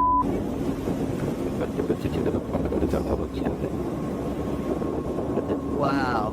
V: Wow.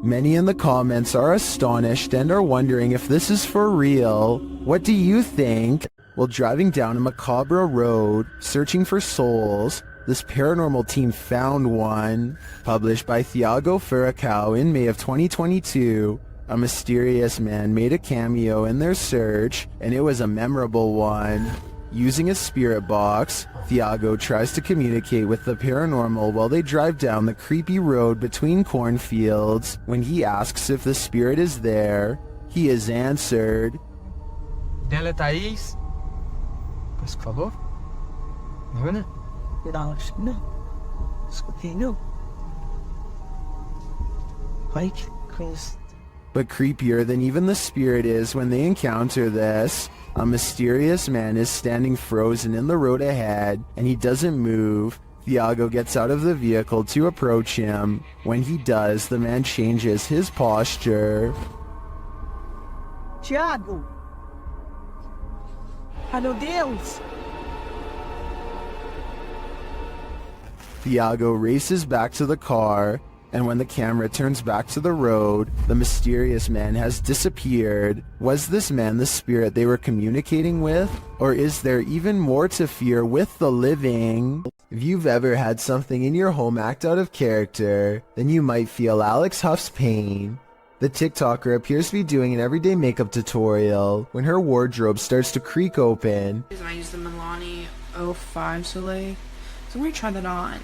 A: Many in the comments are astonished and are wondering if this is for real. What do you think? While driving down a macabre road, searching for souls, this paranormal team found one. Published by Thiago Furacão in May of 2022, a mysterious man made a cameo in their search, and it was a memorable one. Using a spirit box, Thiago tries to communicate with the paranormal while they drive down the creepy road between cornfields. When he asks if the spirit is there, he is answered.
P: Dela Thaís. Por favor.
V: No. No.
A: But creepier than even the spirit is when they encounter this, a mysterious man is standing frozen in the road ahead, and he doesn't move. Thiago gets out of the vehicle to approach him. When he does, the man changes his posture.
F: Thiago! Ai, meu Deus!
A: Thiago races back to the car, and when the camera turns back to the road, the mysterious man has disappeared. Was this man the spirit they were communicating with? Or is there even more to fear with the living? If you've ever had something in your home act out of character, then you might feel Alex Huff's pain. The TikToker appears to be doing an everyday makeup tutorial when her wardrobe starts to creak open.
D: I use the Milani 05 Soleil. So I'm going to try that on.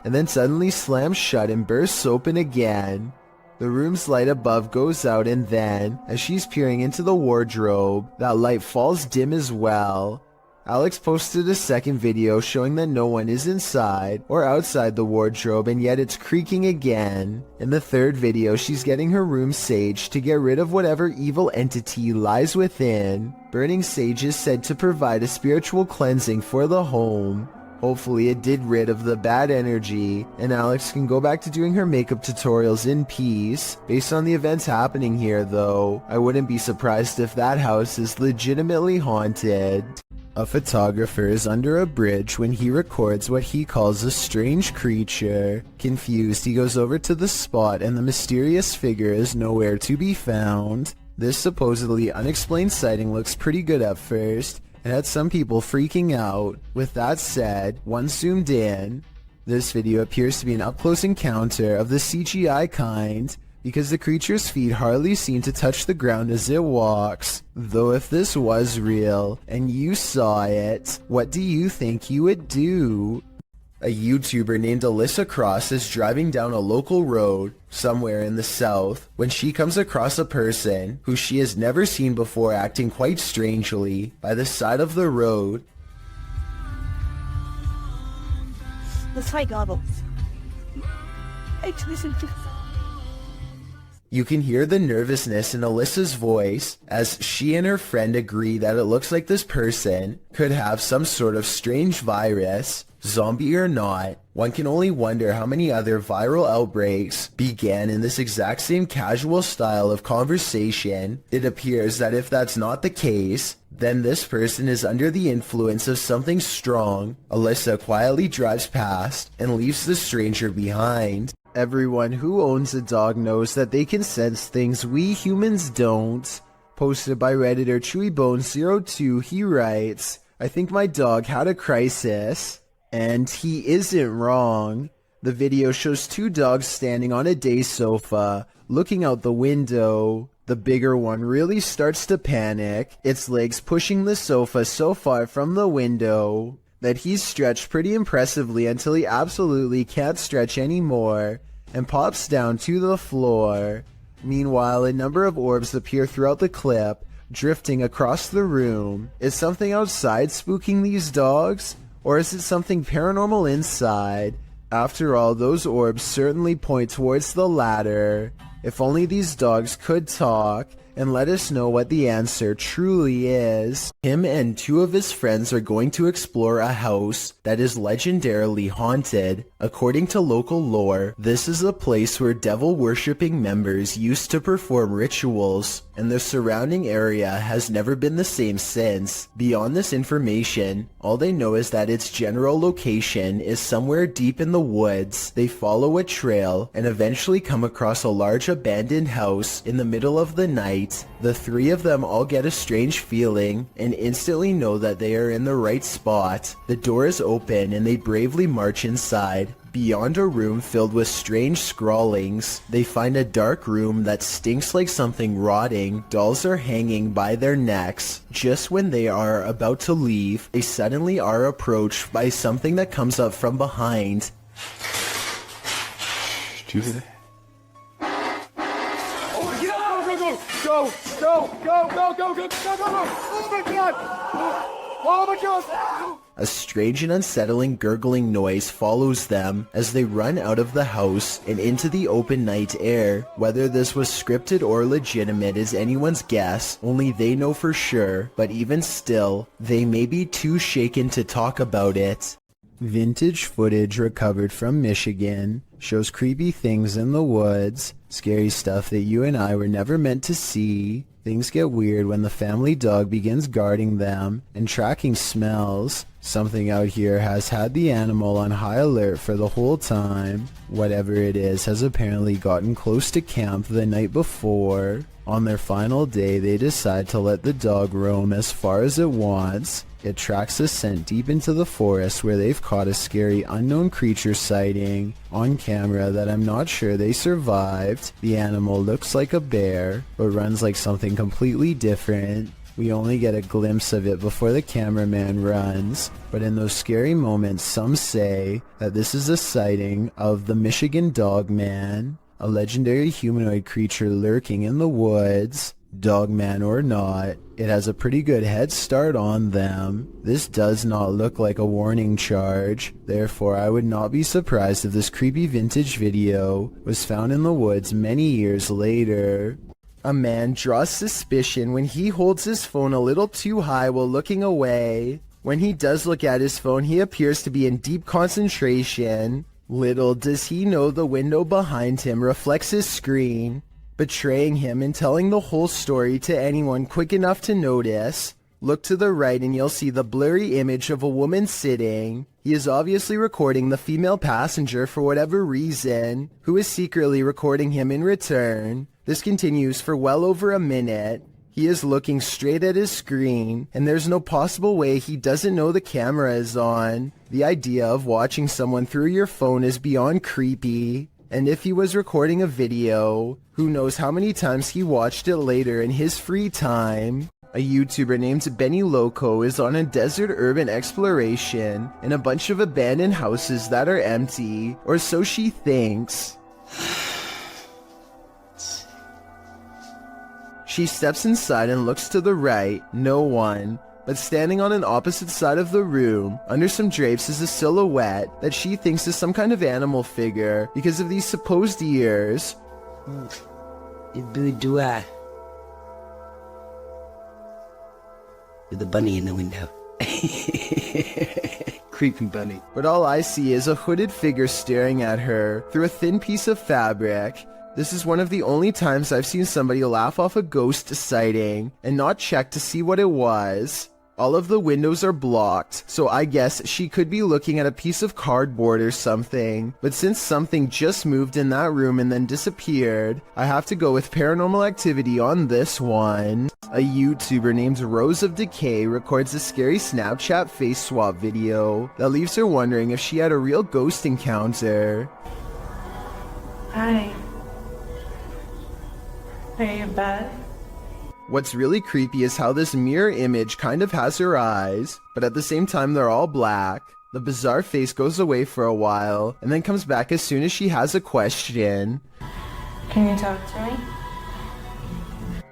D: And
A: then suddenly slams shut and bursts open again. The room's light above goes out, and then, as she's peering into the wardrobe, that light falls dim as well. Alex posted a second video showing that no one is inside or outside the wardrobe, and yet it's creaking again. In the third video, she's getting her room saged to get rid of whatever evil entity lies within. Burning sage is said to provide a spiritual cleansing for the home. Hopefully it did rid of the bad energy, and Alex can go back to doing her makeup tutorials in peace. Based on the events happening here though, I wouldn't be surprised if that house is legitimately haunted. A photographer is under a bridge when he records what he calls a strange creature. Confused, he goes over to the spot and the mysterious figure is nowhere to be found. This supposedly unexplained sighting looks pretty good at first. It had some people freaking out. With that said, once zoomed in, this video appears to be an up-close encounter of the CGI kind, because the creature's feet hardly seem to touch the ground as it walks. Though if this was real, and you saw it, what do you think you would do? A YouTuber named Alyssa Cross is driving down a local road somewhere in the south when she comes across a person who she has never seen before acting quite strangely by the side of the road.
F: Let's try goggles. Hey, listen to...
A: You can hear the nervousness in Alyssa's voice as she and her friend agree that it looks like this person could have some sort of strange virus. Zombie or not, one can only wonder how many other viral outbreaks began in this exact same casual style of conversation. It appears that if that's not the case, then this person is under the influence of something strong. Alyssa quietly drives past and leaves the stranger behind. Everyone who owns a dog knows that they can sense things we humans don't. Posted by Redditor ChewyBone02, he writes, "I think my dog had a crisis." And he isn't wrong. The video shows two dogs standing on a day sofa, looking out the window. The bigger one really starts to panic, its legs pushing the sofa so far from the window that he's stretched pretty impressively until he absolutely can't stretch anymore and pops down to the floor. Meanwhile, a number of orbs appear throughout the clip, drifting across the room. Is something outside spooking these dogs? Or is it something paranormal inside? After all, those orbs certainly point towards the latter. If only these dogs could talk and let us know what the answer truly is. Him and two of his friends are going to explore a house that is legendarily haunted. According to local lore, this is a place where devil-worshipping members used to perform rituals, and the surrounding area has never been the same since. Beyond this information, all they know is that its general location is somewhere deep in the woods. They follow a trail and eventually come across a large abandoned house in the middle of the night. The three of them all get a strange feeling and instantly know that they are in the right spot. The door is open and they bravely march inside. Beyond a room filled with strange scrawlings, they find a dark room that stinks like something rotting. Dolls are hanging by their necks. Just when they are about to leave, they suddenly are approached by something that comes up from behind.
M: Do you hear that?
B: Go! Oh my god!
A: A strange and unsettling gurgling noise follows them as they run out of the house and into the open night air. Whether this was scripted or legitimate is anyone's guess, only they know for sure, but even still, they may be too shaken to talk about it. Vintage footage recovered from Michigan shows creepy things in the woods, scary stuff that you and I were never meant to see. Things get weird when the family dog begins guarding them and tracking smells. Something out here has had the animal on high alert for the whole time. Whatever it is has apparently gotten close to camp the night before. On their final day, they decide to let the dog roam as far as it wants. It tracks the scent deep into the forest where they've caught a scary unknown creature sighting on camera that I'm not sure they survived. The animal looks like a bear, but runs like something completely different. We only get a glimpse of it before the cameraman runs, but in those scary moments, some say that this is a sighting of the Michigan Dog Man, a legendary humanoid creature lurking in the woods. Dogman or not, it has a pretty good head start on them. This does not look like a warning charge, therefore I would not be surprised if this creepy vintage video was found in the woods many years later. A man draws suspicion when he holds his phone a little too high while looking away. When he does look at his phone, he appears to be in deep concentration. Little does he know the window behind him reflects his screen, betraying him and telling the whole story to anyone quick enough to notice. Look to the right and you'll see the blurry image of a woman sitting. He is obviously recording the female passenger for whatever reason, who is secretly recording him in return. This continues for well over a minute. He is looking straight at his screen, and there's no possible way he doesn't know the camera is on. The idea of watching someone through your phone is beyond creepy. And if he was recording a video, who knows how many times he watched it later in his free time. A YouTuber named Benny Loco is on a desert urban exploration in a bunch of abandoned houses that are empty, or so she thinks. She steps inside and looks to the right, no one. But standing on an opposite side of the room, under some drapes, is a silhouette that she thinks is some kind of animal figure because of these supposed ears.
L: With the bunny in the window. Creepy bunny.
A: But all I see is a hooded figure staring at her through a thin piece of fabric. This is one of the only times I've seen somebody laugh off a ghost sighting and not check to see what it was. All of the windows are blocked, so I guess she could be looking at a piece of cardboard or something. But since something just moved in that room and then disappeared, I have to go with paranormal activity on this one. A YouTuber named Rose of Decay records a scary Snapchat face swap video that leaves her wondering if she had a real ghost encounter.
R: Hi. Are you in bed?
A: What's really creepy is how this mirror image kind of has her eyes, but at the same time they're all black. The bizarre face goes away for a while, and then comes back as soon as she has a question.
R: Can you talk to me?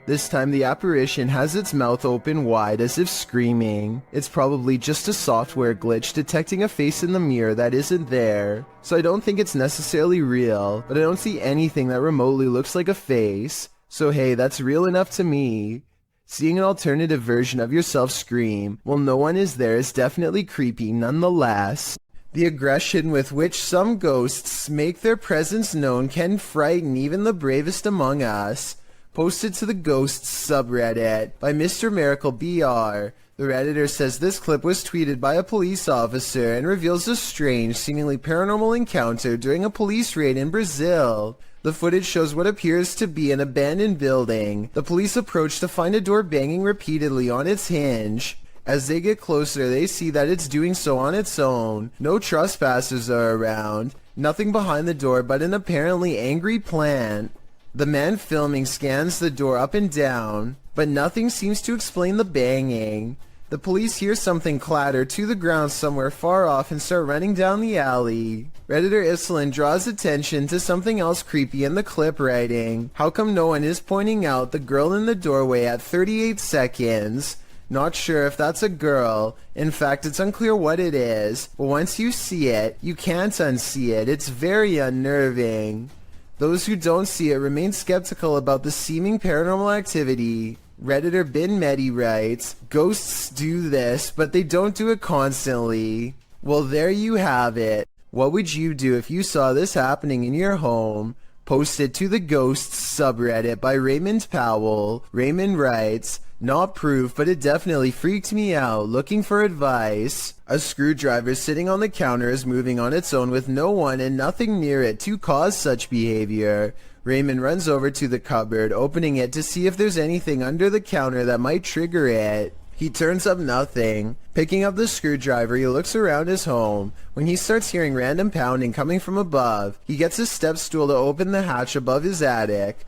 A: This time the apparition has its mouth open wide as if screaming. It's probably just a software glitch detecting a face in the mirror that isn't there. So I don't think it's necessarily real, but I don't see anything that remotely looks like a face. So hey, that's real enough to me. Seeing an alternative version of yourself scream while no one is there is definitely creepy nonetheless. The aggression with which some ghosts make their presence known can frighten even the bravest among us. Posted to the Ghosts subreddit by Mr. Miracle BR. The Redditor says this clip was tweeted by a police officer and reveals a strange, seemingly paranormal encounter during a police raid in Brazil. The footage shows what appears to be an abandoned building. The police approach to find a door banging repeatedly on its hinge. As they get closer, they see that it's doing so on its own. No trespassers are around. Nothing behind the door but an apparently angry plant. The man filming scans the door up and down, but nothing seems to explain the banging. The police hear something clatter to the ground somewhere far off and start running down the alley. Redditor Islin draws attention to something else creepy in the clip, writing, "How come no one is pointing out the girl in the doorway at 38 seconds? Not sure if that's a girl. In fact, it's unclear what it is. But once you see it, you can't unsee it. It's very unnerving. Those who don't see it remain skeptical about the seeming paranormal activity. Redditor Bin Medi writes, "Ghosts do this, but they don't do it constantly." Well, there you have it. What would you do if you saw this happening in your home? Posted to the Ghosts subreddit by Raymond Powell. Raymond writes, "Not proof, but it definitely freaked me out. Looking for advice. A screwdriver sitting on the counter is moving on its own with no one and nothing near it to cause such behavior." Raymond runs over to the cupboard, opening it to see if there's anything under the counter that might trigger it. He turns up nothing. Picking up the screwdriver, he looks around his home. When he starts hearing random pounding coming from above, he gets a step stool to open the hatch above his attic.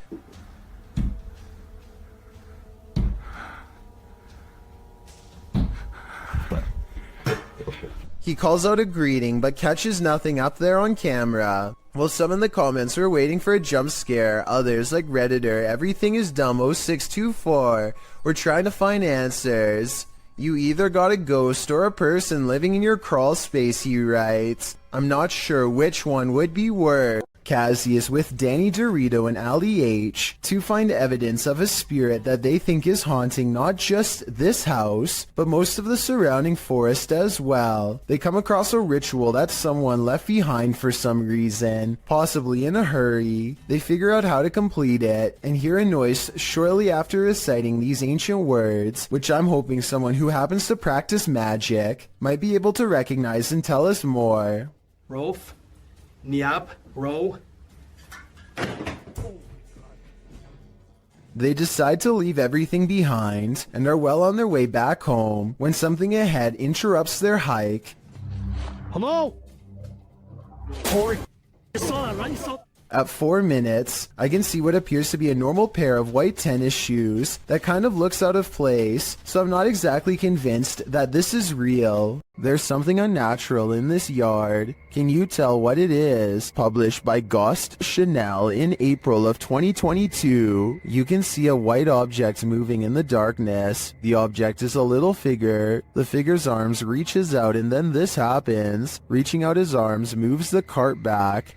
A: He calls out a greeting, but catches nothing up there on camera. While some in the comments were waiting for a jump scare, others, like Redditor, everything is dumb 0624, were trying to find answers. You either got a ghost or a person living in your crawl space, he writes. I'm not sure which one would be worse. Cassie is with Danny Dorito and Ali H to find evidence of a spirit that they think is haunting not just this house, but most of the surrounding forest as well. They come across a ritual that someone left behind for some reason, possibly in a hurry. They figure out how to complete it, and hear a noise shortly after reciting these ancient words, which I'm hoping someone who happens to practice magic might be able to recognize and tell us more.
I: Rolf, Niap, Ro.
A: They decide to leave everything behind and are well on their way back home when something ahead interrupts their hike.
I: Hello? Corey, son, right?
A: At 4 minutes, I can see what appears to be a normal pair of white tennis shoes that kind of looks out of place, so I'm not exactly convinced that this is real. There's something unnatural in this yard. Can you tell what it is? Published by Gost Chanel in April of 2022. You can see a white object moving in the darkness. The object is a little figure. The figure's arms reaches out and then this happens. Reaching out his arms moves the cart back.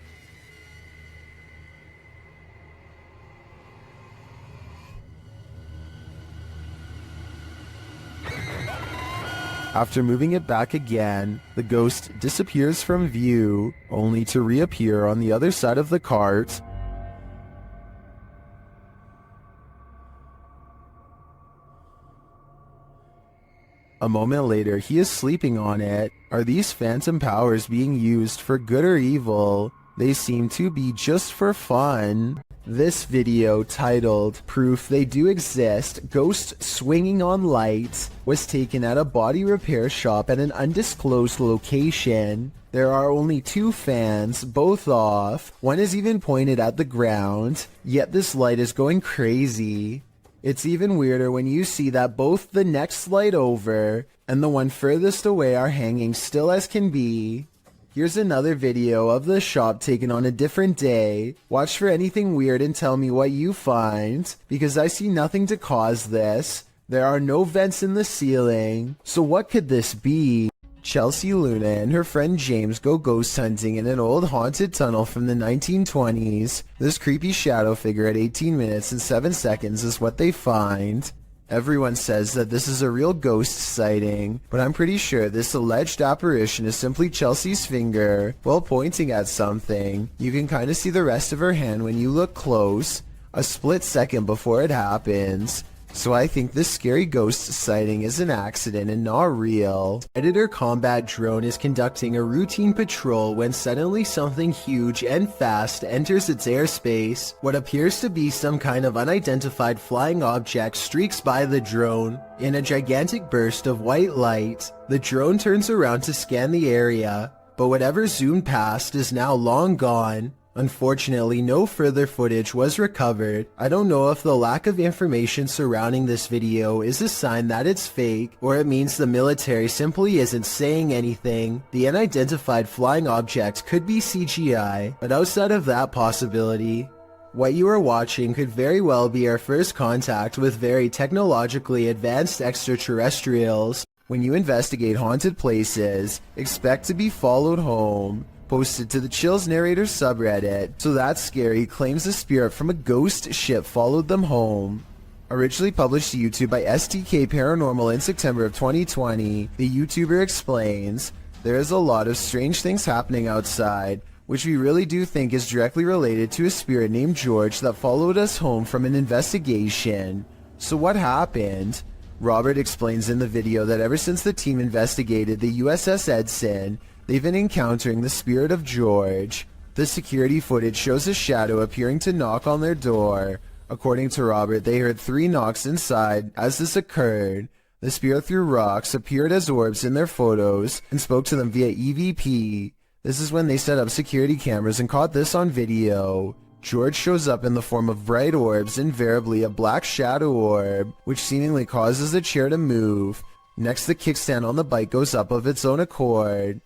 A: After moving it back again, the ghost disappears from view, only to reappear on the other side of the cart. A moment later, he is sleeping on it. Are these phantom powers being used for good or evil? They seem to be just for fun. This video, titled "Proof They Do Exist, Ghosts Swinging on Lights," was taken at a body repair shop at an undisclosed location. There are only 2 fans, both off. One is even pointed at the ground, yet this light is going crazy. It's even weirder when you see that both the next light over and the one furthest away are hanging still as can be. Here's another video of the shop taken on a different day. Watch for anything weird and tell me what you find, because I see nothing to cause this. There are no vents in the ceiling, so what could this be? Chelsea Luna and her friend James go ghost hunting in an old haunted tunnel from the 1920s. This creepy shadow figure at 18 minutes and 7 seconds is what they find. Everyone says that this is a real ghost sighting, but I'm pretty sure this alleged apparition is simply Chelsea's finger while pointing at something. You can kind of see the rest of her hand when you look close, a split second before it happens. So I think this scary ghost sighting is an accident and not real. Editor Combat Drone is conducting a routine patrol when suddenly something huge and fast enters its airspace. What appears to be some kind of unidentified flying object streaks by the drone. In a gigantic burst of white light, the drone turns around to scan the area, but whatever zoomed past is now long gone. Unfortunately, no further footage was recovered. I don't know if the lack of information surrounding this video is a sign that it's fake, or it means the military simply isn't saying anything. The unidentified flying object could be CGI, but outside of that possibility, What you are watching could very well be our first contact with very technologically advanced extraterrestrials. When you investigate haunted places, expect to be followed home. Posted to the Chills Narrator subreddit, So That's Scary claims a spirit from a ghost ship followed them home. Originally published to YouTube by STK Paranormal in September of 2020, the YouTuber explains, there is a lot of strange things happening outside, which we really do think is directly related to a spirit named George that followed us home from an investigation. So what happened? Robert explains in the video that ever since the team investigated the USS Edson, they've been encountering the spirit of George. The security footage shows a shadow appearing to knock on their door. According to Robert, they heard 3 knocks inside as this occurred. The spirit threw rocks, appeared as orbs in their photos, and spoke to them via EVP. This is when they set up security cameras and caught this on video. George shows up in the form of bright orbs, invariably a black shadow orb, which seemingly causes the chair to move. Next, the kickstand on the bike goes up of its own accord.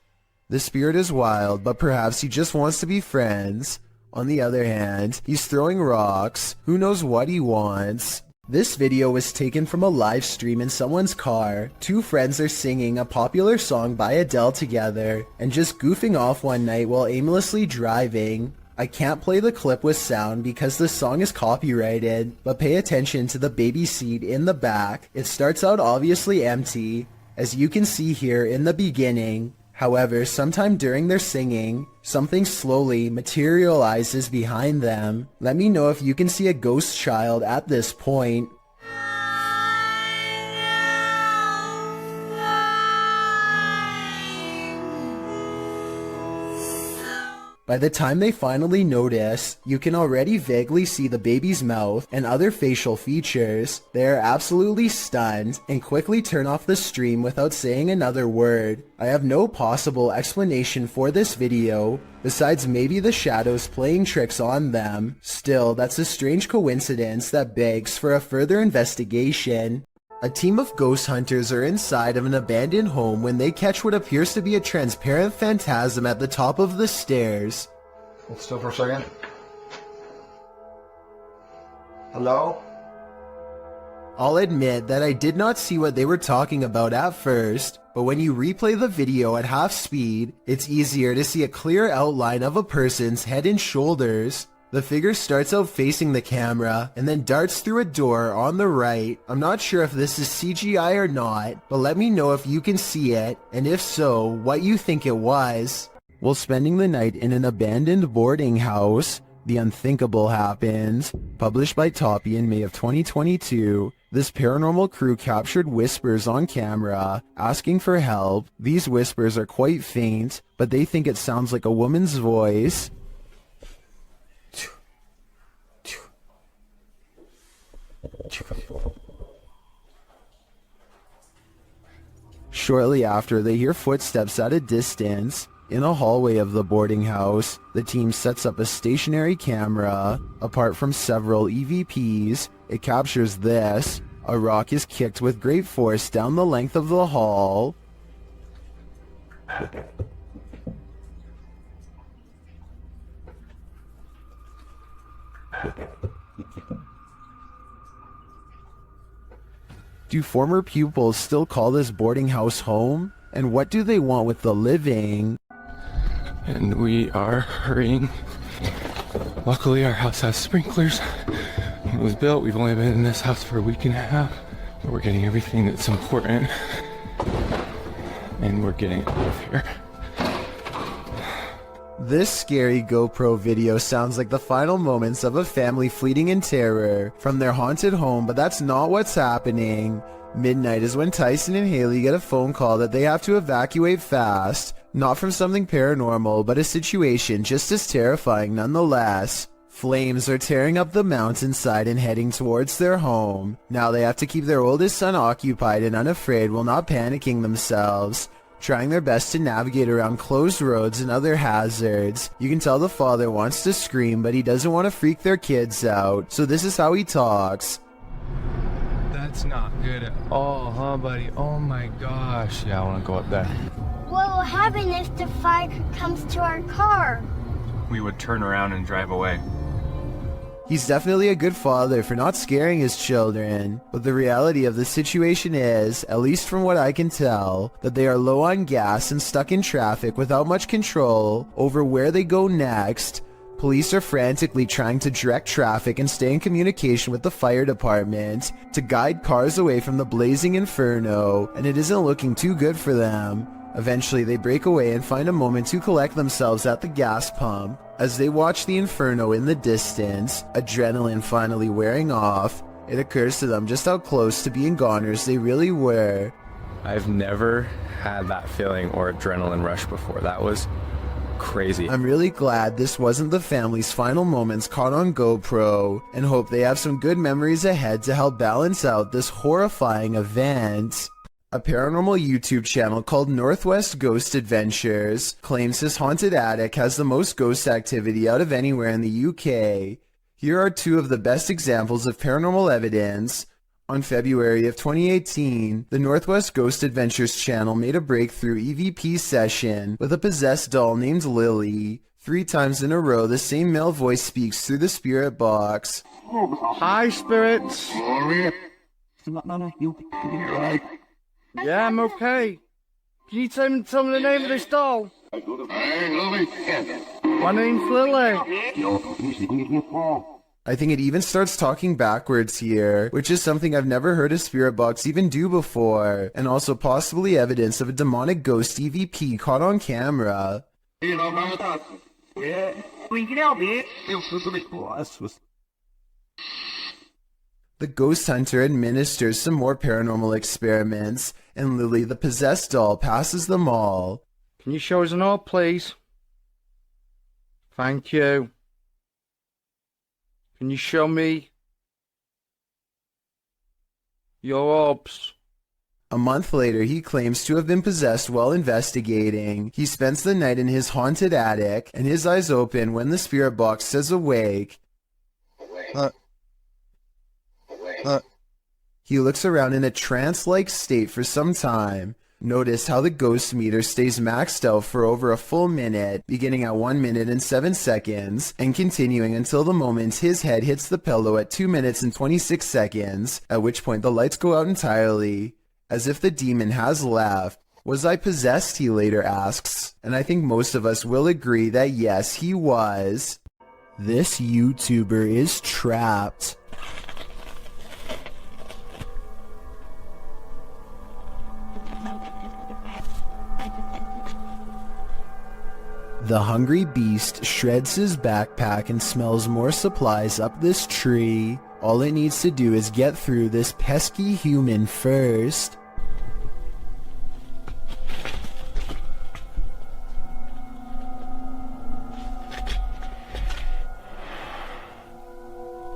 A: The spirit is wild, but perhaps he just wants to be friends. On the other hand, he's throwing rocks. Who knows what he wants? This video was taken from a live stream in someone's car. 2 friends are singing a popular song by Adele together and just goofing off one night while aimlessly driving. I can't play the clip with sound because the song is copyrighted, but pay attention to the baby seat in the back. It starts out obviously empty, as you can see here in the beginning. However, sometime during their singing, something slowly materializes behind them. Let me know if you can see a ghost child at this point. By the time they finally notice, you can already vaguely see the baby's mouth and other facial features. They are absolutely stunned and quickly turn off the stream without saying another word. I have no possible explanation for this video, besides maybe the shadows playing tricks on them. Still, that's a strange coincidence that begs for a further investigation. A team of ghost hunters are inside of an abandoned home when they catch what appears to be a transparent phantasm at the top of the stairs.
B: Hold still for a second. Hello?
A: I'll admit that I did not see what they were talking about at first, but when you replay the video at half speed, it's easier to see a clear outline of a person's head and shoulders. The figure starts out facing the camera and then darts through a door on the right. I'm not sure if this is CGI or not, but let me know if you can see it, and if so, what you think it was. While spending the night in an abandoned boarding house, the unthinkable happened. Published by Toppy in May of 2022, this paranormal crew captured whispers on camera, asking for help. These whispers are quite faint, but they think it sounds like a woman's voice. Shortly after, they hear footsteps at a distance. In a hallway of the boarding house, the team sets up a stationary camera. Apart from several EVPs, it captures this. A rock is kicked with great force down the length of the hall. Do former pupils still call this boarding house home? And what do they want with the living?
M: And we are hurrying. Luckily, our house has sprinklers. When it was built, we've only been in this house for a week and a half. But we're getting everything that's important. And we're getting it out of here.
A: This scary GoPro video sounds like the final moments of a family fleeing in terror from their haunted home, but that's not what's happening. Midnight is when Tyson and Haley get a phone call that they have to evacuate fast. Not from something paranormal, but a situation just as terrifying nonetheless. Flames are tearing up the mountainside and heading towards their home. Now they have to keep their oldest son occupied and unafraid while not panicking themselves, trying their best to navigate around closed roads and other hazards. You can tell the father wants to scream, but he doesn't want to freak their kids out, so this is how he talks.
M: That's not good at all, huh, buddy? Oh my gosh. Yeah, I want to go up there.
T: What will happen if the fire comes to our car?
C: We would turn around and drive away.
A: He's definitely a good father for not scaring his children, but the reality of the situation is, at least from what I can tell, that they are low on gas and stuck in traffic without much control over where they go next. Police are frantically trying to direct traffic and stay in communication with the fire department to guide cars away from the blazing inferno, and it isn't looking too good for them. Eventually, they break away and find a moment to collect themselves at the gas pump. As they watch the inferno in the distance, adrenaline finally wearing off, it occurs to them just how close to being goners they really were.
C: I've never had that feeling or adrenaline rush before. That was crazy.
A: I'm really glad this wasn't the family's final moments caught on GoPro, and hope they have some good memories ahead to help balance out this horrifying event. A paranormal YouTube channel called Northwest Ghost Adventures claims his haunted attic has the most ghost activity out of anywhere in the UK. Here are two of the best examples of paranormal evidence. On February of 2018, the Northwest Ghost Adventures channel made a breakthrough EVP session with a possessed doll named Lily. 3 times in a row, the same male voice speaks through the spirit box.
F: Hi, spirits. Yeah, I'm okay. Can you tell me the name of this doll? My name's Lily.
A: I think it even starts talking backwards here, which is something I've never heard a spirit box even do before, and also possibly evidence of a demonic ghost EVP caught on camera. The ghost hunter administers some more paranormal experiments, and Lily the possessed doll passes them all.
F: Can you show us an orb, please? Thank you. Can you show me your orbs?
A: A month later, he claims to have been possessed while investigating. He spends the night in his haunted attic, and his eyes open when the spirit box says awake. He looks around in a trance-like state for some time. Notice how the ghost meter stays maxed out for over a full minute, beginning at 1 minute and 7 seconds, and continuing until the moment his head hits the pillow at 2 minutes and 26 seconds, at which point the lights go out entirely, as if the demon has left. Was I possessed, he later asks, and I think most of us will agree that yes, he was. This YouTuber is trapped. The hungry beast shreds his backpack and smells more supplies up this tree. All it needs to do is get through this pesky human first.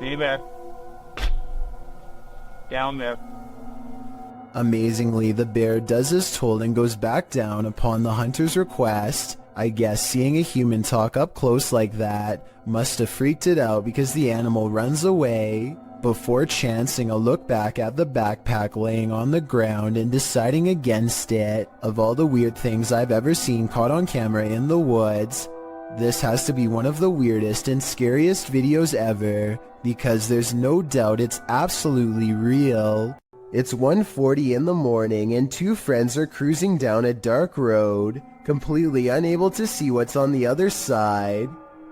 S: Hey there. Down there.
A: Amazingly, the bear does as told and goes back down upon the hunter's request. I guess seeing a human talk up close like that must have freaked it out because the animal runs away before chancing a look back at the backpack laying on the ground and deciding against it. Of all the weird things I've ever seen caught on camera in the woods, this has to be one of the weirdest and scariest videos ever because there's no doubt it's absolutely real. It's 1:40 in the morning and 2 friends are cruising down a dark road, completely unable to see what's on the other side.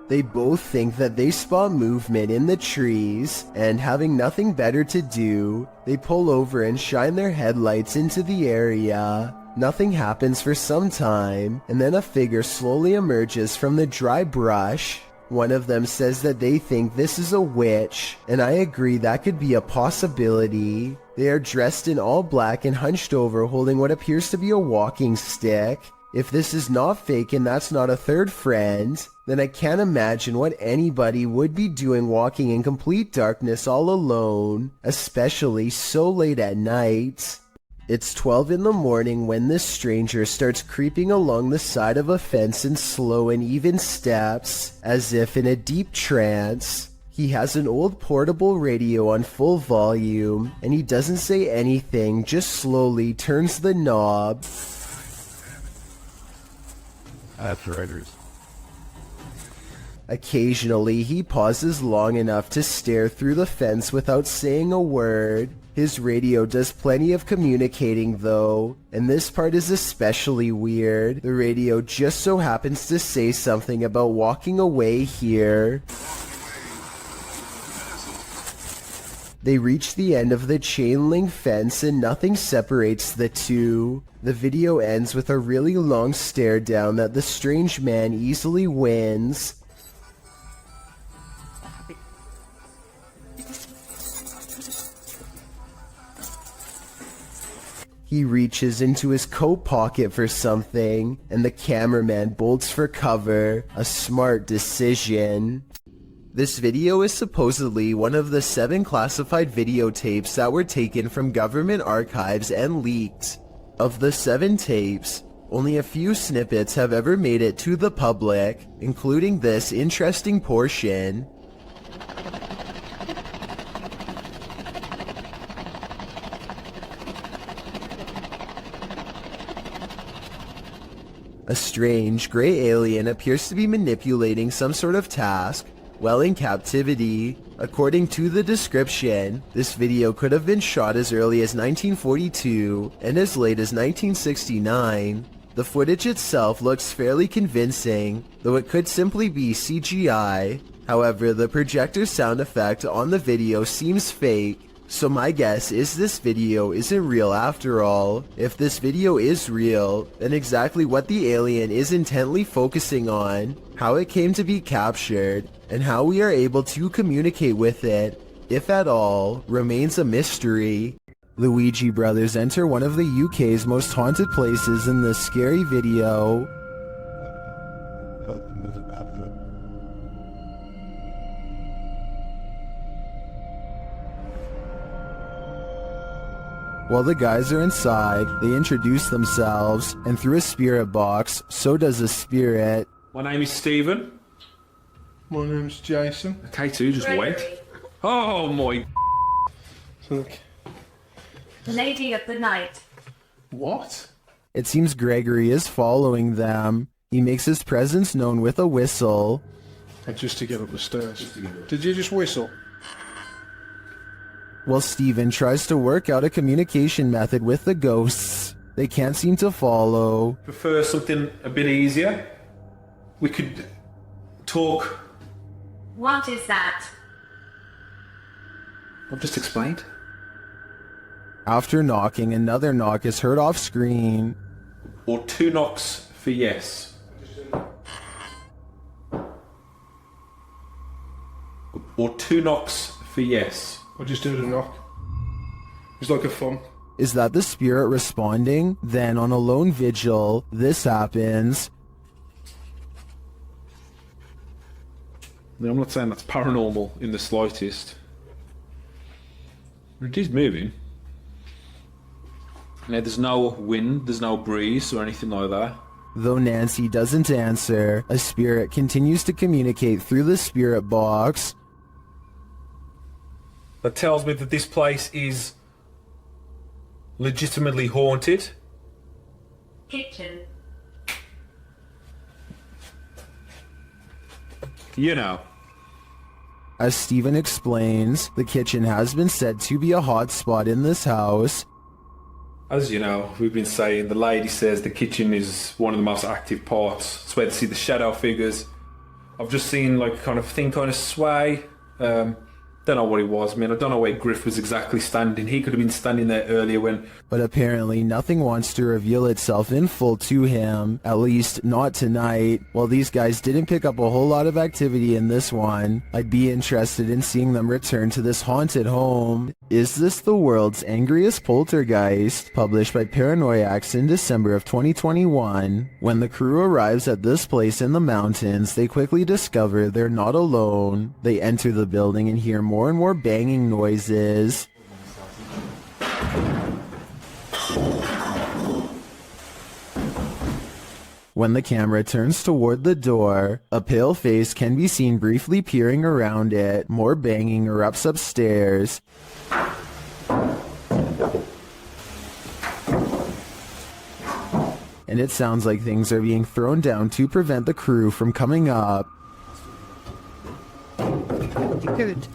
A: They both think that they spot movement in the trees, and having nothing better to do, they pull over and shine their headlights into the area. Nothing happens for some time, and then a figure slowly emerges from the dry brush. One of them says that they think this is a witch, and I agree that could be a possibility. They are dressed in all black and hunched over holding what appears to be a walking stick. If this is not fake and that's not a third friend, then I can't imagine what anybody would be doing walking in complete darkness all alone, especially so late at night. It's 12 in the morning when this stranger starts creeping along the side of a fence in slow and even steps, as if in a deep trance. He has an old portable radio on full volume, and he doesn't say anything, just slowly turns the knob.
M: That's writers.
A: Occasionally, he pauses long enough to stare through the fence without saying a word. His radio does plenty of communicating though, and this part is especially weird. The radio just so happens to say something about walking away here. They reach the end of the chain link fence and nothing separates the two. The video ends with a really long stare down that the strange man easily wins. He reaches into his coat pocket for something, and the cameraman bolts for cover. A smart decision. This video is supposedly one of the 7 classified videotapes that were taken from government archives and leaked. Of the 7 tapes, only a few snippets have ever made it to the public, including this interesting portion. A strange, gray alien appears to be manipulating some sort of task while in captivity. According to the description, this video could have been shot as early as 1942 and as late as 1969. The footage itself looks fairly convincing, though it could simply be CGI. However, the projector sound effect on the video seems fake. So my guess is this video isn't real after all. If this video is real, then exactly what the alien is intently focusing on, how it came to be captured, and how we are able to communicate with it, if at all, remains a mystery. The Ouija brothers enter one of the UK's most haunted places in this scary video. While the guys are inside, they introduce themselves, and through a spirit box, so does a spirit.
H: My name is Stephen.
Q: My name's Jason.
H: K2 just went. Oh my.
Q: Look.
R: The lady of the night.
Q: What?
A: It seems Gregory is following them. He makes his presence known with a whistle.
Q: Just to get up the stairs. Did you just whistle?
A: While Stephen tries to work out a communication method with the ghosts, they can't seem to follow.
H: Prefer something a bit easier? We could talk.
R: What is that?
H: I've just explained.
A: After knocking, another knock is heard off screen.
H: Or 2 knocks for yes. Or 2 knocks for yes.
Q: I just heard a knock. It's like a thump.
A: Is that the spirit responding? Then on a lone vigil, this happens.
H: Now, I'm not saying that's paranormal in the slightest. It is moving. Now, there's no wind, there's no breeze or anything like that.
A: Though Nancy doesn't answer, a spirit continues to communicate through the spirit box.
H: That tells me that this place is legitimately haunted.
R: Kitchen.
H: You know.
A: As Stephen explains, the kitchen has been said to be a hot spot in this house.
H: As you know, we've been saying, the lady says the kitchen is one of the most active parts. It's where to see the shadow figures. I've just seen like kind of sway. Don't know what it was, man. I don't know where Griff was exactly standing. He could have been standing there earlier when...
A: But apparently nothing wants to reveal itself in full to him, at least not tonight. While these guys didn't pick up a whole lot of activity in this one, I'd be interested in seeing them return to this haunted home. Is This the World's Angriest Poltergeist? Published by Paranoiacs in December of 2021. When the crew arrives at this place in the mountains, they quickly discover they're not alone. They enter the building and hear more and more banging noises. When the camera turns toward the door, a pale face can be seen briefly peering around it. More banging erupts upstairs. And it sounds like things are being thrown down to prevent the crew from coming up.
F: Good.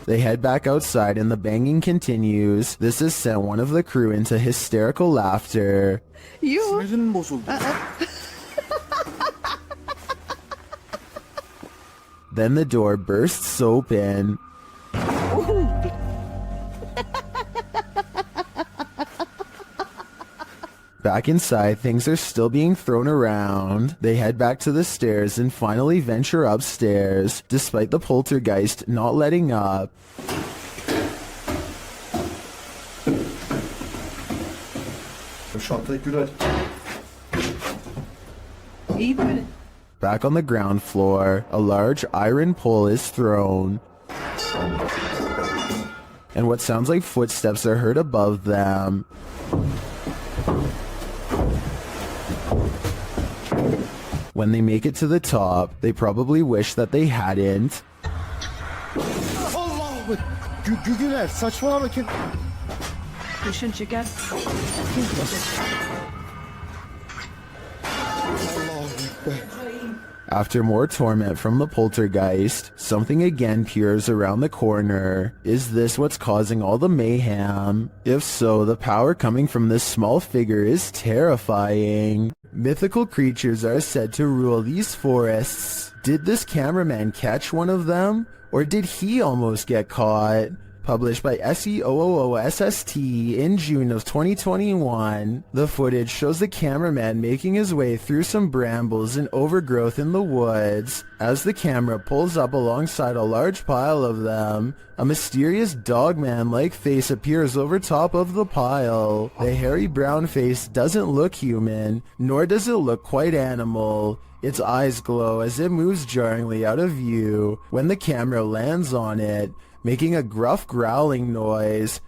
A: They head back outside and the banging continues. This has sent one of the crew into hysterical laughter. Then the door bursts open. Back inside, things are still being thrown around. They head back to the stairs and finally venture upstairs, despite the poltergeist not letting up. Back on the ground floor, a large iron pole is thrown. And what sounds like footsteps are heard above them. When they make it to the top, they probably wish that they hadn't. After more torment from the poltergeist, something again peers around the corner. Is this what's causing all the mayhem? If so, the power coming from this small figure is terrifying. Mythical creatures are said to rule these forests. Did this cameraman catch one of them? Or did he almost get caught? Published by SEOOOSST in June of 2021, the footage shows the cameraman making his way through some brambles and overgrowth in the woods. As the camera pulls up alongside a large pile of them, a mysterious dogman-like face appears over top of the pile. The hairy brown face doesn't look human, nor does it look quite animal. Its eyes glow as it moves jarringly out of view when the camera lands on it, making a gruff growling noise.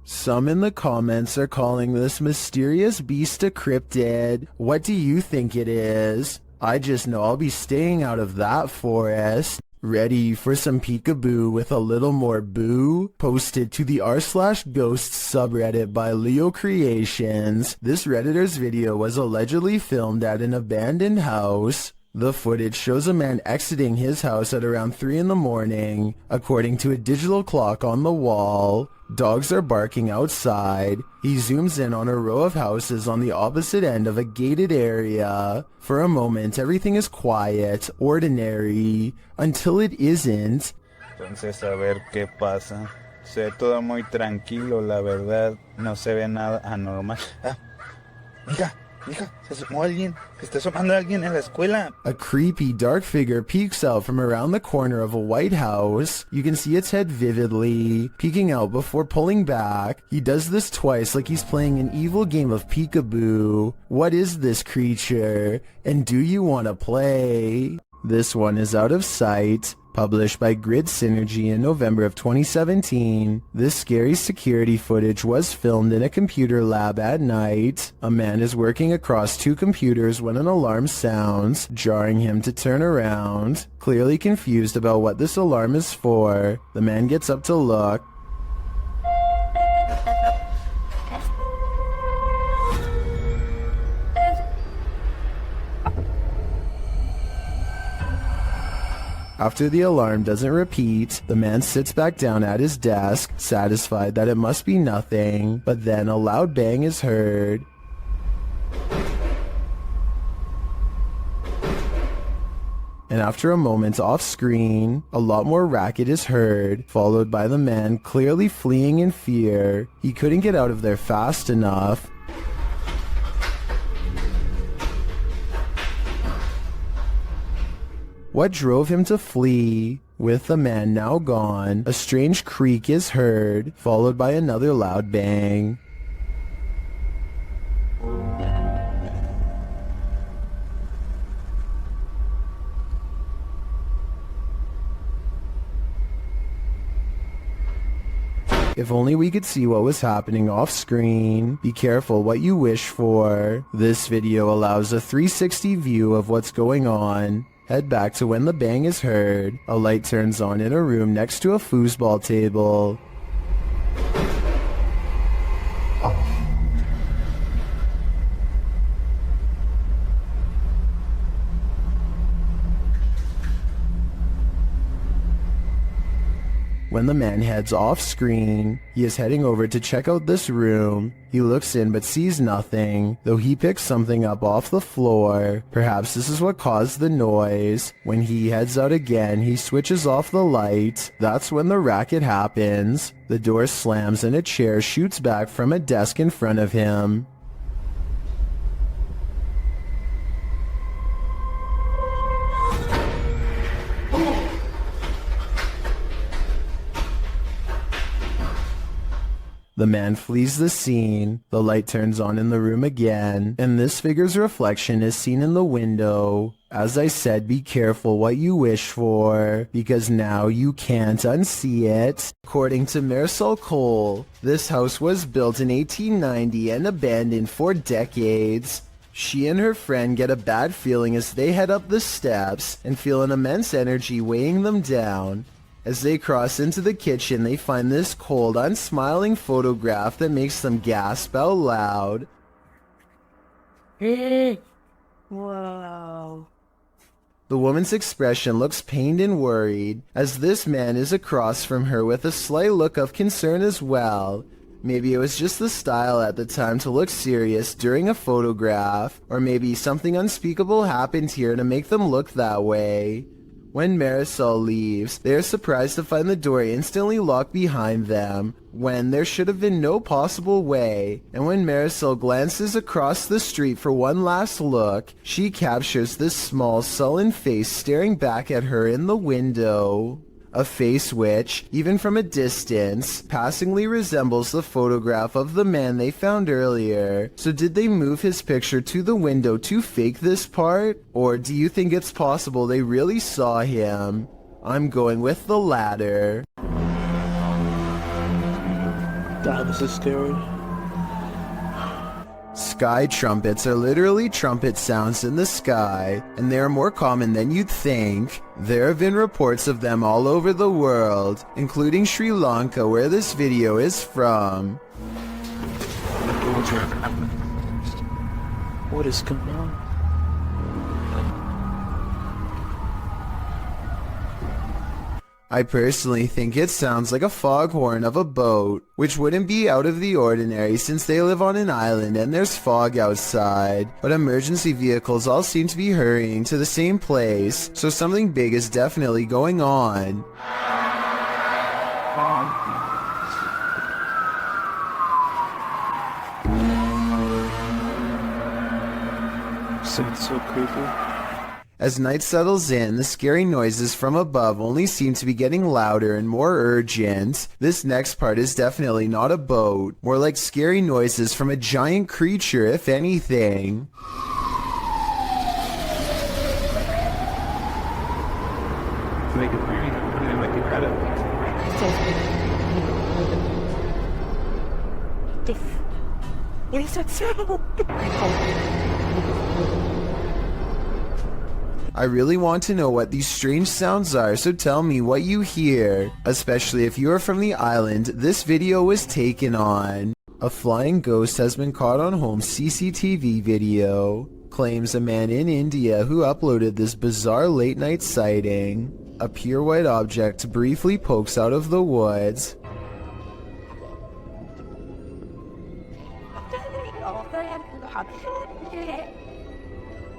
A: Some in the comments are calling this mysterious beast a cryptid. What do you think it is? I just know I'll be staying out of that forest. Ready for some peekaboo with a little more boo? Posted to the r/ghosts subreddit by Leo Creations. This Redditor's video was allegedly filmed at an abandoned house. The footage shows a man exiting his house at around 3 in the morning. According to a digital clock on the wall, dogs are barking outside. He zooms in on a row of houses on the opposite end of a gated area. For a moment, everything is quiet, ordinary, until it isn't.
G: Entonces, a ver qué pasa. Se ve todo muy tranquilo, la verdad. No se ve nada anormal. Mira. Se asomó alguien. Se está asomando alguien en la escuela.
A: A creepy dark figure peeks out from around the corner of a white house. You can see its head vividly, peeking out before pulling back. He does this twice like he's playing an evil game of peekaboo. What is this creature? And do you want to play? This one is out of sight. Published by Grid Synergy in November of 2017, this scary security footage was filmed in a computer lab at night. A man is working across 2 computers when an alarm sounds, jarring him to turn around. Clearly confused about what this alarm is for, the man gets up to look. After the alarm doesn't repeat, the man sits back down at his desk, satisfied that it must be nothing, but then a loud bang is heard. And after a moment off screen, a lot more racket is heard, followed by the man clearly fleeing in fear. He couldn't get out of there fast enough. What drove him to flee? With the man now gone, a strange creak is heard, followed by another loud bang. If only we could see what was happening off screen. Be careful what you wish for. This video allows a 360 view of what's going on. Head back to when the bang is heard. A light turns on in a room next to a foosball table. When the man heads off screen, he is heading over to check out this room. He looks in but sees nothing, though he picks something up off the floor. Perhaps this is what caused the noise. When he heads out again, he switches off the light. That's when the racket happens. The door slams and a chair shoots back from a desk in front of him. The man flees the scene, the light turns on in the room again, and this figure's reflection is seen in the window. As I said, be careful what you wish for, because now you can't unsee it. According to Marisol Cole, this house was built in 1890 and abandoned for decades. She and her friend get a bad feeling as they head up the steps and feel an immense energy weighing them down. As they cross into the kitchen, they find this cold, unsmiling photograph that makes them gasp out loud.
O: Whoa.
A: The woman's expression looks pained and worried, as this man is across from her with a slight look of concern as well. Maybe it was just the style at the time to look serious during a photograph, or maybe something unspeakable happened here to make them look that way. When Marisol leaves, they are surprised to find the door instantly locked behind them, when there should have been no possible way. And when Marisol glances across the street for one last look, she captures this small, sullen face staring back at her in the window. A face which, even from a distance, passingly resembles the photograph of the man they found earlier. So did they move his picture to the window to fake this part? Or do you think it's possible they really saw him? I'm going with the latter.
B: God, this is scary.
A: Sky trumpets are literally trumpet sounds in the sky, and they are more common than you'd think. There have been reports of them all over the world, including Sri Lanka, where this video is from.
B: What is going on?
A: I personally think it sounds like a foghorn of a boat, which wouldn't be out of the ordinary since they live on an island and there's fog outside. But emergency vehicles all seem to be hurrying to the same place, so something big is definitely going on.
B: It's so creepy.
A: As night settles in, the scary noises from above only seem to be getting louder and more urgent. This next part is definitely not a boat, more like scary noises from a giant creature, if anything.
B: Make it weird. Make it better.
F: What is that sound?
A: I really want to know what these strange sounds are, so tell me what you hear. Especially if you are from the island this video was taken on. A flying ghost has been caught on home CCTV video. Claims a man in India who uploaded this bizarre late night sighting. A pure white object briefly pokes out of the woods.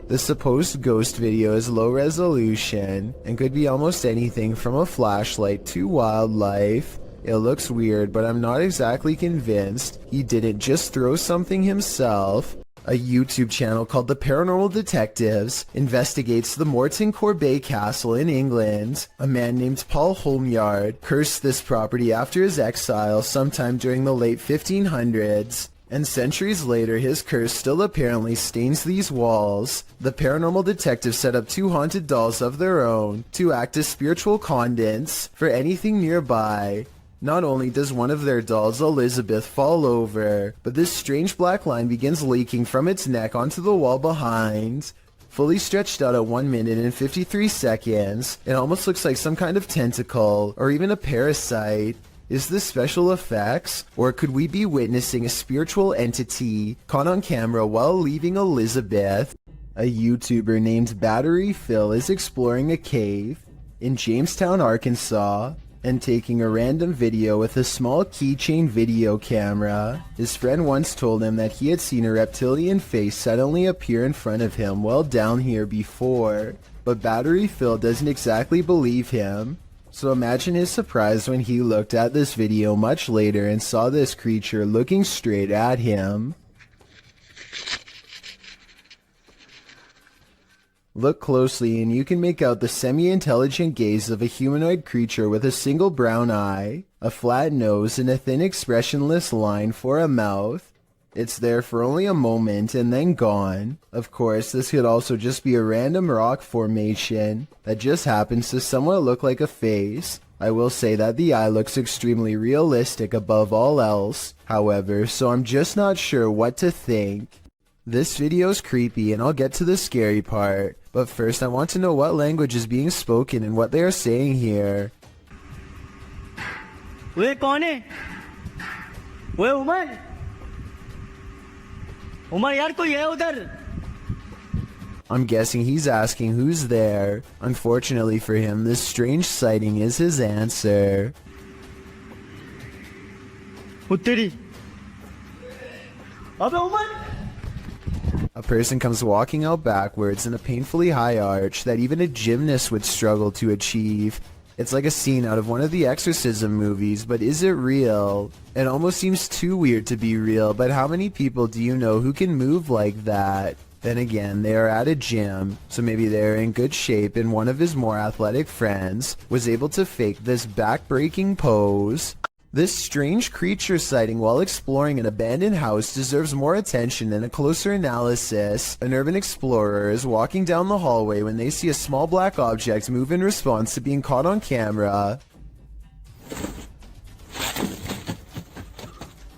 A: The supposed ghost video is low resolution and could be almost anything from a flashlight to wildlife. It looks weird, but I'm not exactly convinced he didn't just throw something himself. A YouTube channel called The Paranormal Detectives investigates the Morton Corbet Castle in England. A man named Paul Holmyard cursed this property after his exile sometime during the late 1500s. And centuries later, his curse still apparently stains these walls. The paranormal detectives set up 2 haunted dolls of their own to act as spiritual conduits for anything nearby. Not only does one of their dolls, Elizabeth, fall over, but this strange black line begins leaking from its neck onto the wall behind. Fully stretched out at 1 minute and 53 seconds, it almost looks like some kind of tentacle, or even a parasite. Is this special effects, or could we be witnessing a spiritual entity caught on camera while leaving Elizabeth? A YouTuber named Battery Phil is exploring a cave in Jamestown, Arkansas. and taking a random video with a small keychain video camera. His friend once told him that he had seen a reptilian face suddenly appear in front of him while down here before, but Battery Phil doesn't exactly believe him. So imagine his surprise when he looked at this video much later and saw this creature looking straight at him. Look closely and you can make out the semi-intelligent gaze of a humanoid creature with a single brown eye, a flat nose, and a thin expressionless line for a mouth. It's there for only a moment and then gone. Of course, this could also just be a random rock formation that just happens to somewhat look like a face. I will say that the eye looks extremely realistic above all else, however, so I'm just not sure what to think. This video's creepy and I'll get to the scary part, but first I want to know what language is being spoken and what they are saying here.
F: वे कौन है? वे उमर? उमर यार कोई है उधर?
A: I'm guessing he's asking who's there. Unfortunately for him, this strange sighting is his answer.
F: उत्तरी. अबे Umar?
A: A person comes walking out backwards in a painfully high arch that even a gymnast would struggle to achieve. It's like a scene out of one of the exorcism movies, but is it real? It almost seems too weird to be real, but how many people do you know who can move like that? Then again, they are at a gym, so maybe they are in good shape and one of his more athletic friends was able to fake this back-breaking pose. This strange creature sighting while exploring an abandoned house deserves more attention and a closer analysis. An urban explorer is walking down the hallway when they see a small black object move in response to being caught on camera.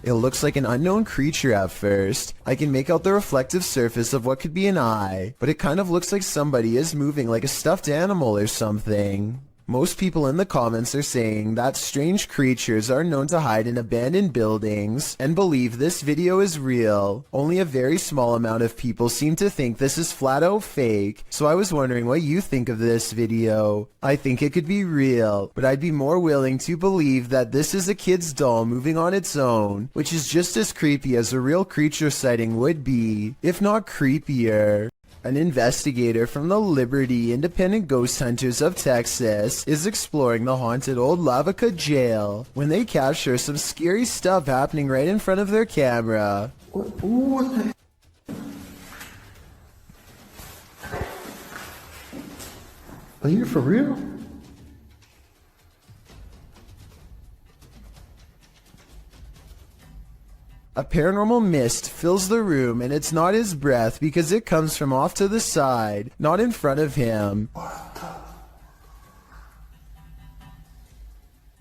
A: It looks like an unknown creature at first. I can make out the reflective surface of what could be an eye, but it kind of looks like somebody is moving like a stuffed animal or something. Most people in the comments are saying that strange creatures are known to hide in abandoned buildings and believe this video is real. Only a very small amount of people seem to think this is flat out fake, so I was wondering what you think of this video. I think it could be real, but I'd be more willing to believe that this is a kid's doll moving on its own, which is just as creepy as a real creature sighting would be, if not creepier. An investigator from the Liberty Independent Ghost Hunters of Texas is exploring the haunted old Lavaca jail when they capture some scary stuff happening right in front of their camera.
Q: Are you for real?
A: A paranormal mist fills the room and it's not his breath because it comes from off to the side, not in front of him.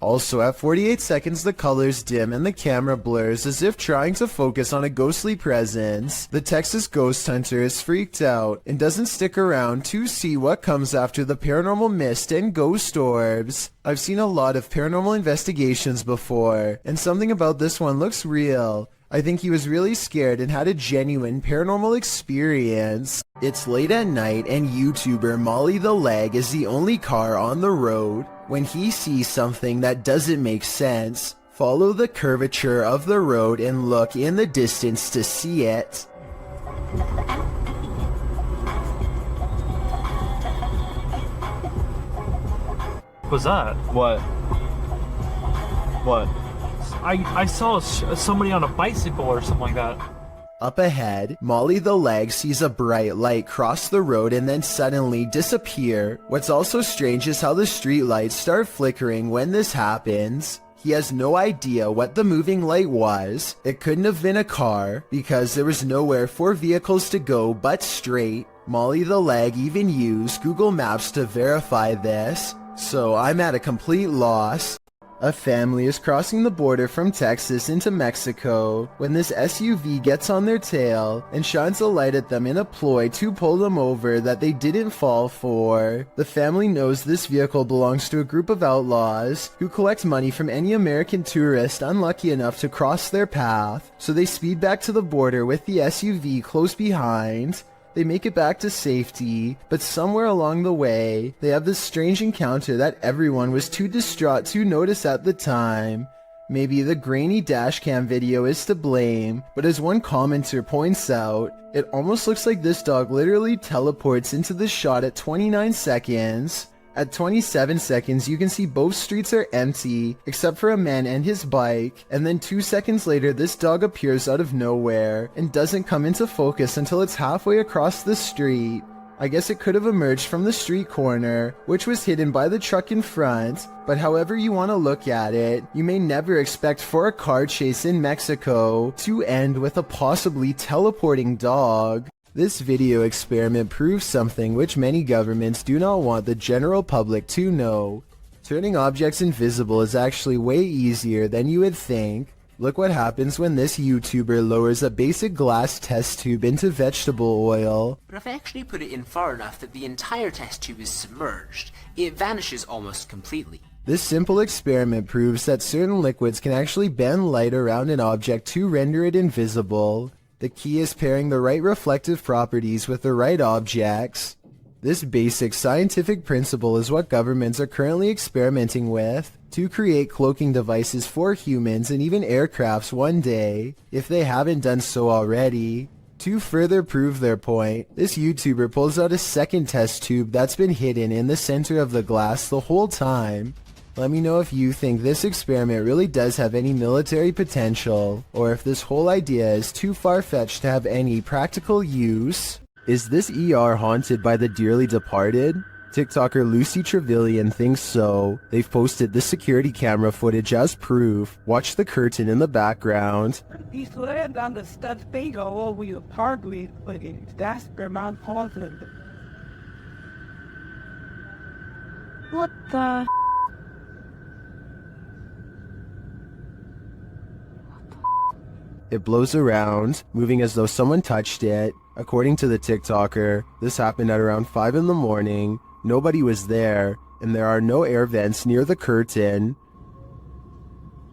A: Also, at 48 seconds the colors dim and the camera blurs as if trying to focus on a ghostly presence. The Texas ghost hunter is freaked out and doesn't stick around to see what comes after the paranormal mist and ghost orbs. I've seen a lot of paranormal investigations before, and something about this one looks real. I think he was really scared and had a genuine paranormal experience. It's late at night and YouTuber Molly the Leg is the only car on the road. When he sees something that doesn't make sense, follow the curvature of the road and look in the distance to see it.
I: What was that?
G: What? What?
I: I saw somebody on a bicycle or something like that.
A: Up ahead, Molly the Leg sees a bright light cross the road and then suddenly disappear. What's also strange is how the street lights start flickering when this happens. He has no idea what the moving light was. It couldn't have been a car because there was nowhere for vehicles to go but straight. Molly the Leg even used Google Maps to verify this, so I'm at a complete loss. A family is crossing the border from Texas into Mexico when this SUV gets on their tail and shines a light at them in a ploy to pull them over that they didn't fall for. The family knows this vehicle belongs to a group of outlaws who collect money from any American tourist unlucky enough to cross their path, so they speed back to the border with the SUV close behind. They make it back to safety, but somewhere along the way, they have this strange encounter that everyone was too distraught to notice at the time. Maybe the grainy dashcam video is to blame, but as one commenter points out, it almost looks like this dog literally teleports into the shot at 29 seconds. At 27 seconds, you can see both streets are empty, except for a man and his bike, and then 2 seconds later, this dog appears out of nowhere, and doesn't come into focus until it's halfway across the street. I guess it could have emerged from the street corner, which was hidden by the truck in front, but however you want to look at it, you may never expect for a car chase in Mexico to end with a possibly teleporting dog. This video experiment proves something which many governments do not want the general public to know. Turning objects invisible is actually way easier than you would think. Look what happens when this YouTuber lowers a basic glass test tube into vegetable oil.
N: But if I actually put it in far enough that the entire test tube is submerged, it vanishes almost completely.
A: This simple experiment proves that certain liquids can actually bend light around an object to render it invisible. The key is pairing the right reflective properties with the right objects. This basic scientific principle is what governments are currently experimenting with to create cloaking devices for humans and even aircrafts one day, if they haven't done so already. To further prove their point, this YouTuber pulls out a second test tube that's been hidden in the center of the glass the whole time. Let me know if you think this experiment really does have any military potential, or if this whole idea is too far-fetched to have any practical use. Is this ER haunted by the dearly departed? TikToker Lucy Trevelyan thinks so. They've posted this security camera footage as proof. Watch the curtain in the background.
I: He's land on the studs bingo over your hardly, but that's Vermont haunted.
D: What the?
A: It blows around, moving as though someone touched it. According to the TikToker, this happened at around 5 in the morning. Nobody was there, and there are no air vents near the curtain.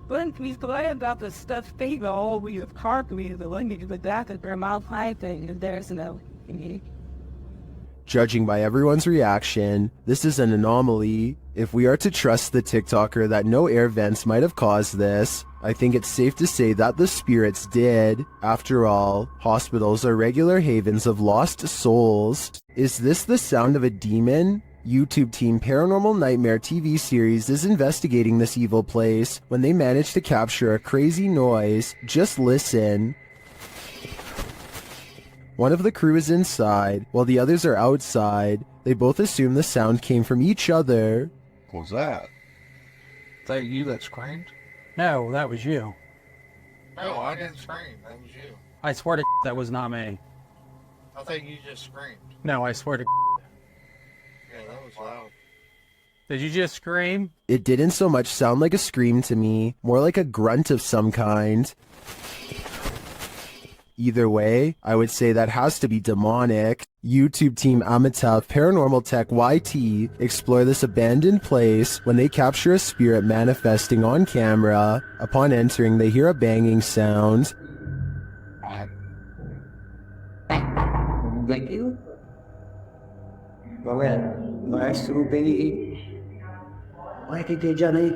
I: But he's land on the studs bingo over your hardly, but that's Vermont haunted, and there's no.
A: Judging by everyone's reaction, this is an anomaly. If we are to trust the TikToker that no air vents might have caused this, I think it's safe to say that the spirits did. After all, hospitals are regular havens of lost souls. Is this the sound of a demon? YouTube team Paranormal Nightmare TV series is investigating this evil place when they manage to capture a crazy noise. Just listen. One of the crew is inside, while the others are outside. They both assume the sound came from each other.
Q: What was that? Is that you that screamed?
P: No, that was you.
Q: No, I didn't scream. That was you.
P: I swear to that was not me.
Q: I think you just screamed.
P: No, I swear to
Q: Yeah, that was loud.
P: Did you just scream?
A: It didn't so much sound like a scream to me, more like a grunt of some kind. Either way, I would say that has to be demonic. YouTube team Amitav Paranormal Tech YT explore this abandoned place when they capture a spirit manifesting on camera. Upon entering, they hear a banging sound.
V: Thank you. Go ahead. Nice to be. Why did they Johnny?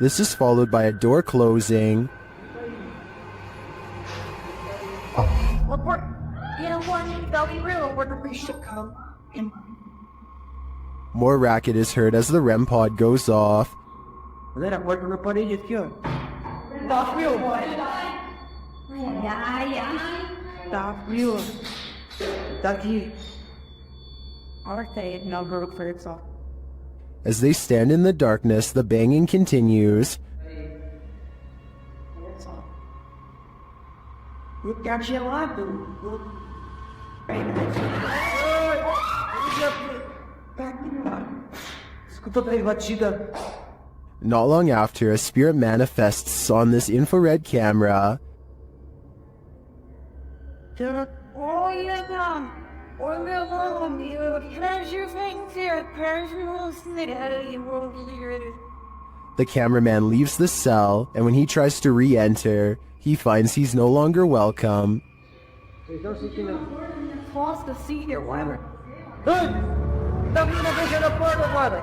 A: This is followed by a door closing.
F: Report. You know what? They'll be real where we should come.
A: More racket is heard as the REM pod goes off.
V: Let what report is here.
F: Stop real.
I: Stop you.
V: That's you.
I: Arcade number for itself.
A: As they stand in the darkness, the banging continues.
V: Look at your life.
A: Not long after, a spirit manifests on this infrared camera.
F: Oh, yeah. Or the pleasure things here, personal city, world leader.
A: The cameraman leaves the cell, and when he tries to re-enter, he finds he's no longer welcome.
F: Vocês estão sentindo força assim, eu lembro. Ei! Tá vindo fechando a porta, mano!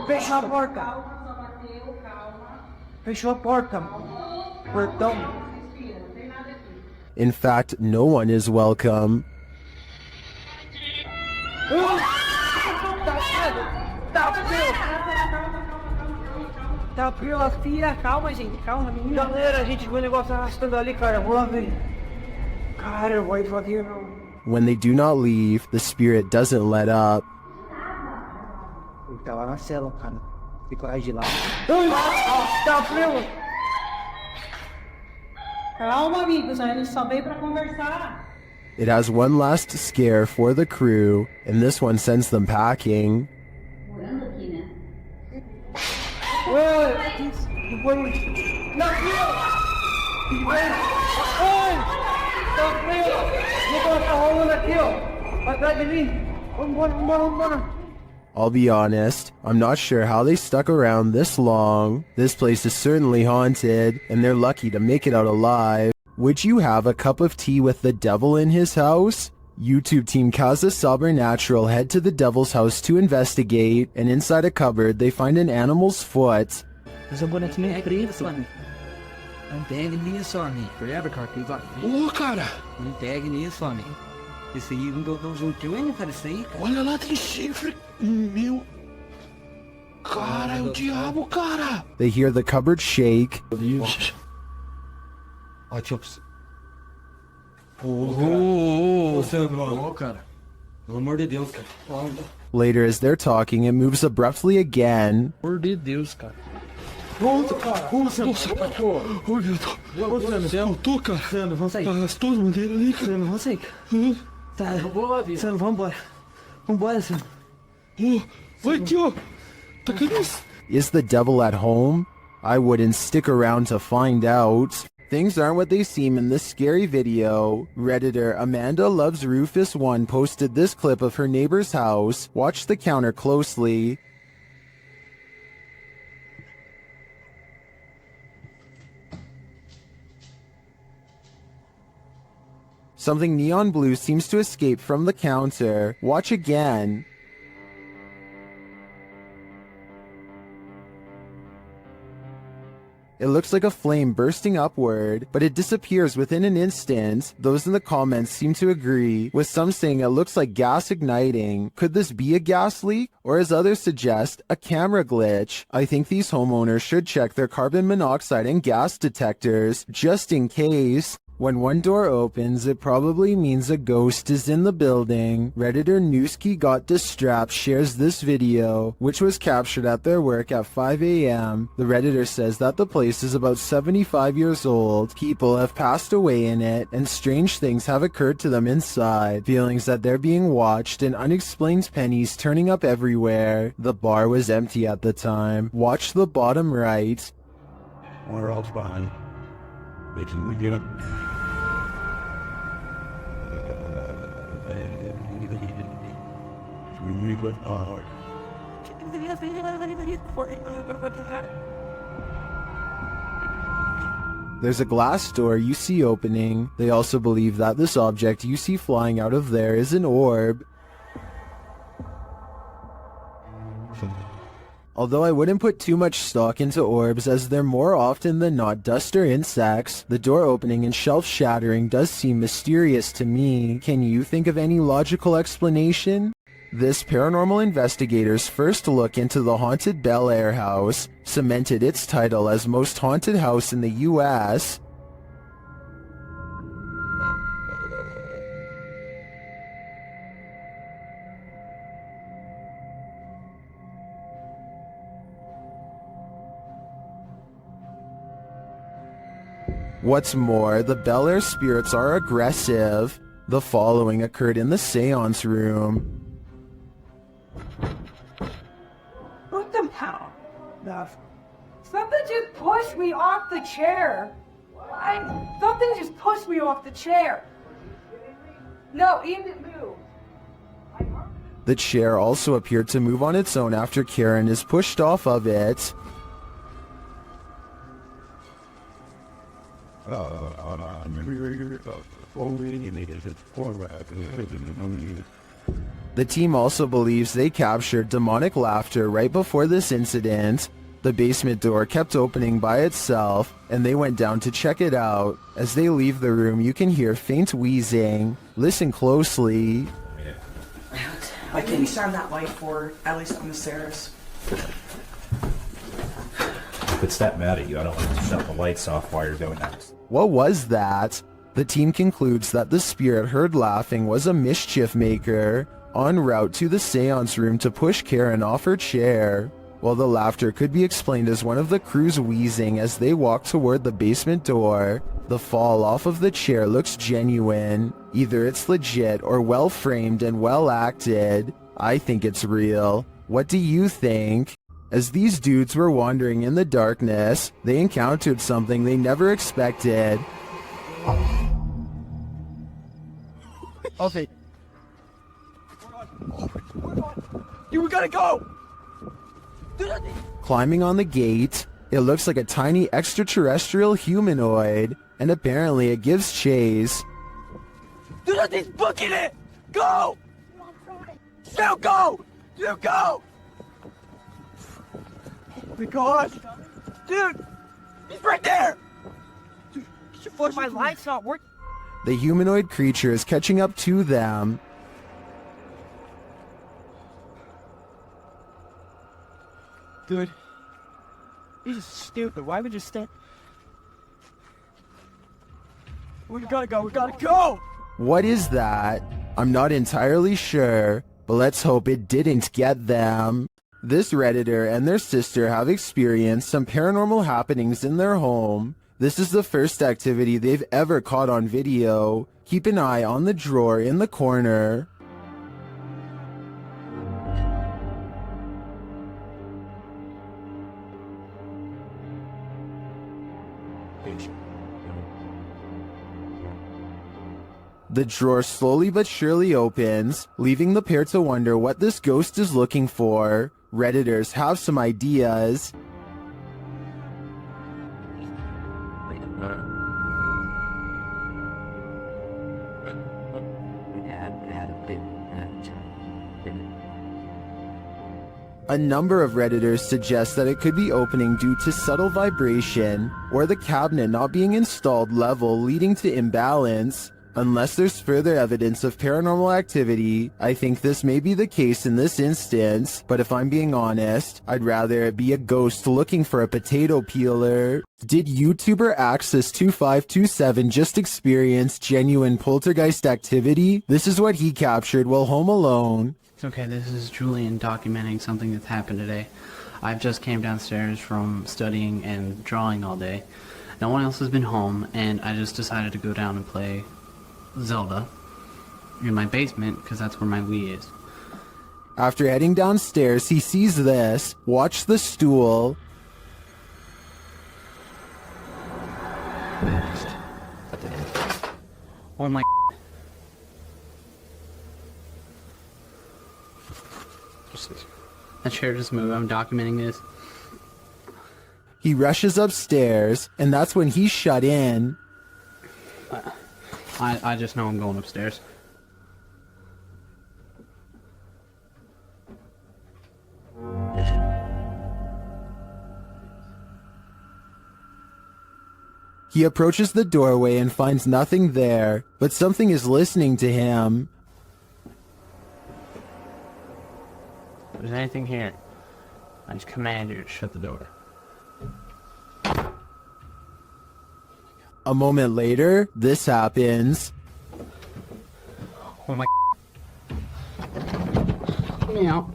F: Fecha a porta! Fechou a porta, portão.
A: In fact, no one is welcome.
F: Tá frio assim, calma, gente, calma, menina. Galera, a gente viu o negócio arrastando ali, cara, vou lá ver. Cara, eu vou devagar, não.
A: When they do not leave, the spirit doesn't let up.
F: Ele tá lá na cela, cara. Fica lá de lá. Tá frio!
I: Calma, amigos, a gente só veio pra conversar.
A: It has one last scare for the crew, and this one sends them packing.
F: Oi! Que foi isso? Não, frio! Oi! Tá frio! Vou colocar rolando aqui, ó. Atrás de mim. Vambora, vambora, vambora.
A: I'll be honest, I'm not sure how they stuck around this long. This place is certainly haunted, and they're lucky to make it out alive. Would you have a cup of tea with the devil in his house? YouTube team Casa Sobernatural head to the devil's house to investigate, and inside a cupboard they find an animal's foot.
L: Mas o bonequinho é preso, homem. Não pegue nisso, homem. Forever, cara. Ô, cara! Não pegue nisso, homem. Esse aí não deu juntinho ainda, cara, isso aí, cara.
Q: Olha lá, tem chifre. Meu... Cara, é o diabo, cara.
A: They hear the cupboard shake.
Q: Ó, Chops.
F: Ô, cara. Pelo amor de Deus, cara.
A: Later, as they're talking, it moves abruptly again.
F: Pelo amor de Deus, cara. Nossa, cara. Nossa, cara.
Q: Ô, meu Deus. Eu tô, cara.
F: Sandro, vamos sair.
Q: As tuas manteigas ali, cara.
F: Sandro, vamos sair. Tá, eu vou lá, Sandro, vambora. Vambora, Sandro.
Q: Vai aqui, ó. Tá caindo.
A: Is the devil at home? I wouldn't stick around to find out. Things aren't what they seem in this scary video. Redditor Amanda Loves Rufus 1 posted this clip of her neighbor's house. Watch the counter closely. Something neon blue seems to escape from the counter. Watch again. It looks like a flame bursting upward, but it disappears within an instant. Those in the comments seem to agree, with some saying it looks like gas igniting. Could this be a gas leak? Or as others suggest, a camera glitch? I think these homeowners should check their carbon monoxide and gas detectors, just in case. When one door opens, it probably means a ghost is in the building. Redditor Newski Got Distrapped shares this video, which was captured at their work at 5 a.m. The Redditor says that the place is about 75 years old. People have passed away in it, and strange things have occurred to them inside. Feelings that they're being watched and unexplained pennies turning up everywhere. The bar was empty at the time. Watch the bottom right.
Q: We're all fine. We get up. We went hard.
A: There's a glass door you see opening. They also believe that this object you see flying out of there is an orb. Although I wouldn't put too much stock into orbs as they're more often than not dust or insects, the door opening and shelf shattering does seem mysterious to me. Can you think of any logical explanation? This paranormal investigator's first look into the haunted Bel Air house cemented its title as most haunted house in the US. What's more, the Bel Air spirits are aggressive. The following occurred in the seance room.
I: What the hell? Something just pushed me off the chair. Something just pushed me off the chair. No, it didn't move.
A: The chair also appeared to move on its own after Karen is pushed off of it. The team also believes they captured demonic laughter right before this incident. The basement door kept opening by itself, and they went down to check it out. As they leave the room, you can hear faint wheezing. Listen closely.
E: I can turn that light forward, at least on the stairs.
U: If it's that mad at you, I don't want to shut the lights off while you're doing that.
A: What was that? The team concludes that the spirit heard laughing was a mischief maker en route to the seance room to push Karen off her chair. While the laughter could be explained as one of the crew's wheezing as they walk toward the basement door, the fall off of the chair looks genuine. Either it's legit or well framed and well acted. I think it's real. What do you think? As these dudes were wandering in the darkness, they encountered something they never expected.
F: Okay. You we gotta go!
A: Climbing on the gate, it looks like a tiny extraterrestrial humanoid, and apparently it gives chase.
F: Dude, he's booking it! Go! Now go! Dude, go! Oh my god! Dude! He's right there! Dude, get your phone. My light's not working.
A: The humanoid creature is catching up to them.
F: Dude. He's just stupid. Why would you stand? We gotta go. We gotta go!
A: What is that? I'm not entirely sure, but let's hope it didn't get them. This Redditor and their sister have experienced some paranormal happenings in their home. This is the first activity they've ever caught on video. Keep an eye on the drawer in the corner. The drawer slowly but surely opens, leaving the pair to wonder what this ghost is looking for. Redditors have some ideas. A number of Redditors suggest that it could be opening due to subtle vibration, or the cabinet not being installed level leading to imbalance. Unless there's further evidence of paranormal activity, I think this may be the case in this instance, but if I'm being honest, I'd rather it be a ghost looking for a potato peeler. Did YouTuber Axis2527 just experience genuine poltergeist activity? This is what he captured while home alone.
W: Okay, this is Julian documenting something that's happened today. I've just came downstairs from studying and drawing all day. No one else has been home, and I just decided to go down and play Zelda in my basement because that's where my Wii is.
A: After heading downstairs, he sees this. Watch the stool.
W: Oh my. That chair just moved. I'm documenting this.
A: He rushes upstairs, and that's when he's shut in.
W: I just know I'm going upstairs.
A: He approaches the doorway and finds nothing there, but something is listening to him.
W: If there's anything here, I just command you to shut the door.
A: A moment later, this happens.
W: Oh my. Get me out.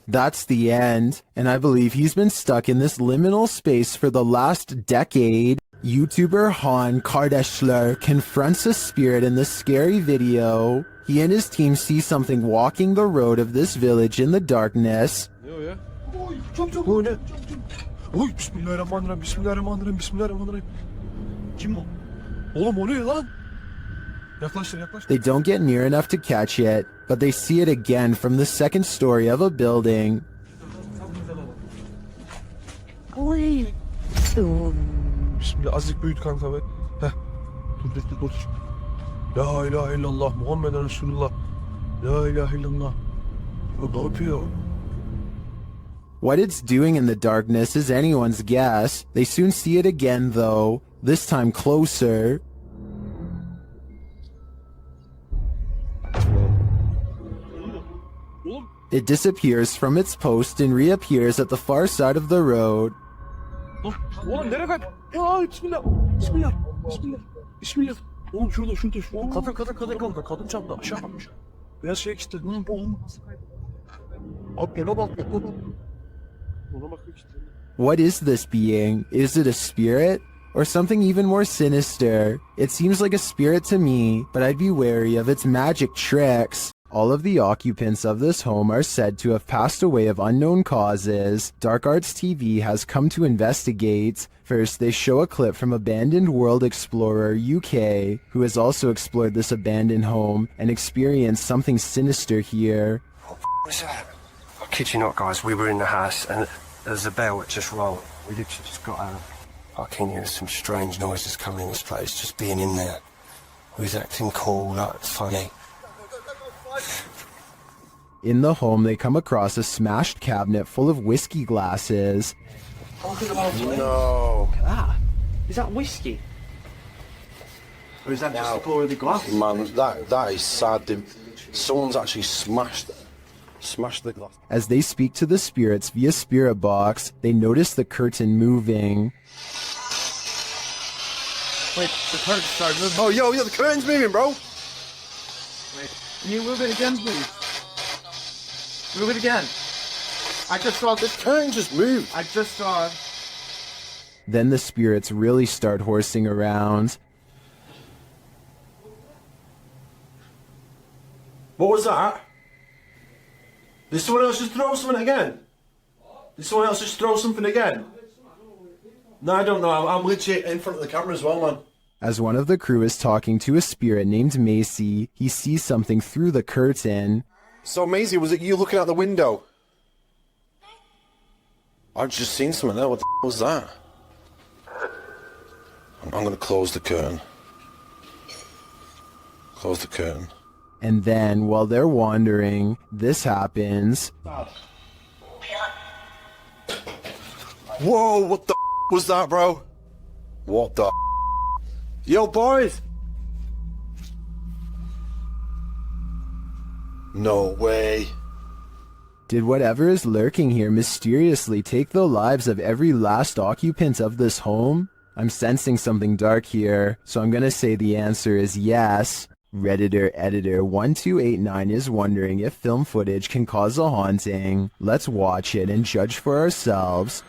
A: That's the end, and I believe he's been stuck in this liminal space for the last decade. YouTuber Han Kardashler confronts a spirit in this scary video. He and his team see something walking the road of this village in the darkness.
B: Yeah. Bu ne? Oy bismillahirrahmanirrahim, bismillahirrahmanirrahim, bismillahirrahmanirrahim. Kim o? Oğlum o ne lan? Yaklaştır, yaklaştır.
A: They don't get near enough to catch it, but they see it again from the second story of a building.
F: Bismillahirrahmanirrahim.
Q: azıcık büyüt kanka be. Heh. Dur. La ilahe illallah Muhammeden Resulullah. La ilahe illallah. Ne yapıyor?
A: What it's doing in the darkness is anyone's guess. They soon see it again though, this time closer. It disappears from its post and reappears at the far side of the road.
Q: Oğlum nereye kayıp? Ya bismillah. Bismillah. Bismillah. Bismillah. Oğlum şurada. Kadın çarptı aşağı bakmış. Beyaz şey gitti. Abi eve bak. Ona bakıyor işte.
A: What is this being? Is it a spirit? Or something even more sinister? It seems like a spirit to me, but I'd be wary of its magic tricks. All of the occupants of this home are said to have passed away of unknown causes. Dark Arts TV has come to investigate. First, they show a clip from abandoned world explorer UK, who has also explored this abandoned home and experienced something sinister here.
J: Was that? I kid you not, guys. We were in the house and there's a bell that just rolled. We literally just got out. I can hear some strange noises coming in this place, just being in there. We was acting cool, like funny.
A: In the home, they come across a smashed cabinet full of whiskey glasses.
J: No.
V: Look at that. Is that whiskey? Or is that just the colour of the glass?
J: Man, that is sad. Someone's actually smashed the glass.
A: As they speak to the spirits via spirit box, they notice the curtain moving.
V: Wait, the curtain started moving.
J: Oh, yo, the curtain's moving, bro.
V: Wait, can you move it again, please? Move it again. I just saw this
J: curtain just moved.
V: I just saw it.
A: Then the spirits really start horsing around.
J: What was that? Did someone else just throw something again? Did someone else just throw something again? No, I don't know. I'm legit in front of the camera as well, man.
A: As one of the crew is talking to a spirit named Macy, he sees something through the curtain.
J: So, Maisie, was it you looking out the window? I've just seen something there. What the was that? I'm going to close the curtain. Close the curtain.
A: And then, while they're wandering, this happens.
J: Whoa, what the was that, bro? What the Yo, boys! No way.
A: Did whatever is lurking here mysteriously take the lives of every last occupant of this home? I'm sensing something dark here, so I'm gonna say the answer is yes. Redditor editor 1289 is wondering if film footage can cause a haunting. Let's watch it and judge for ourselves.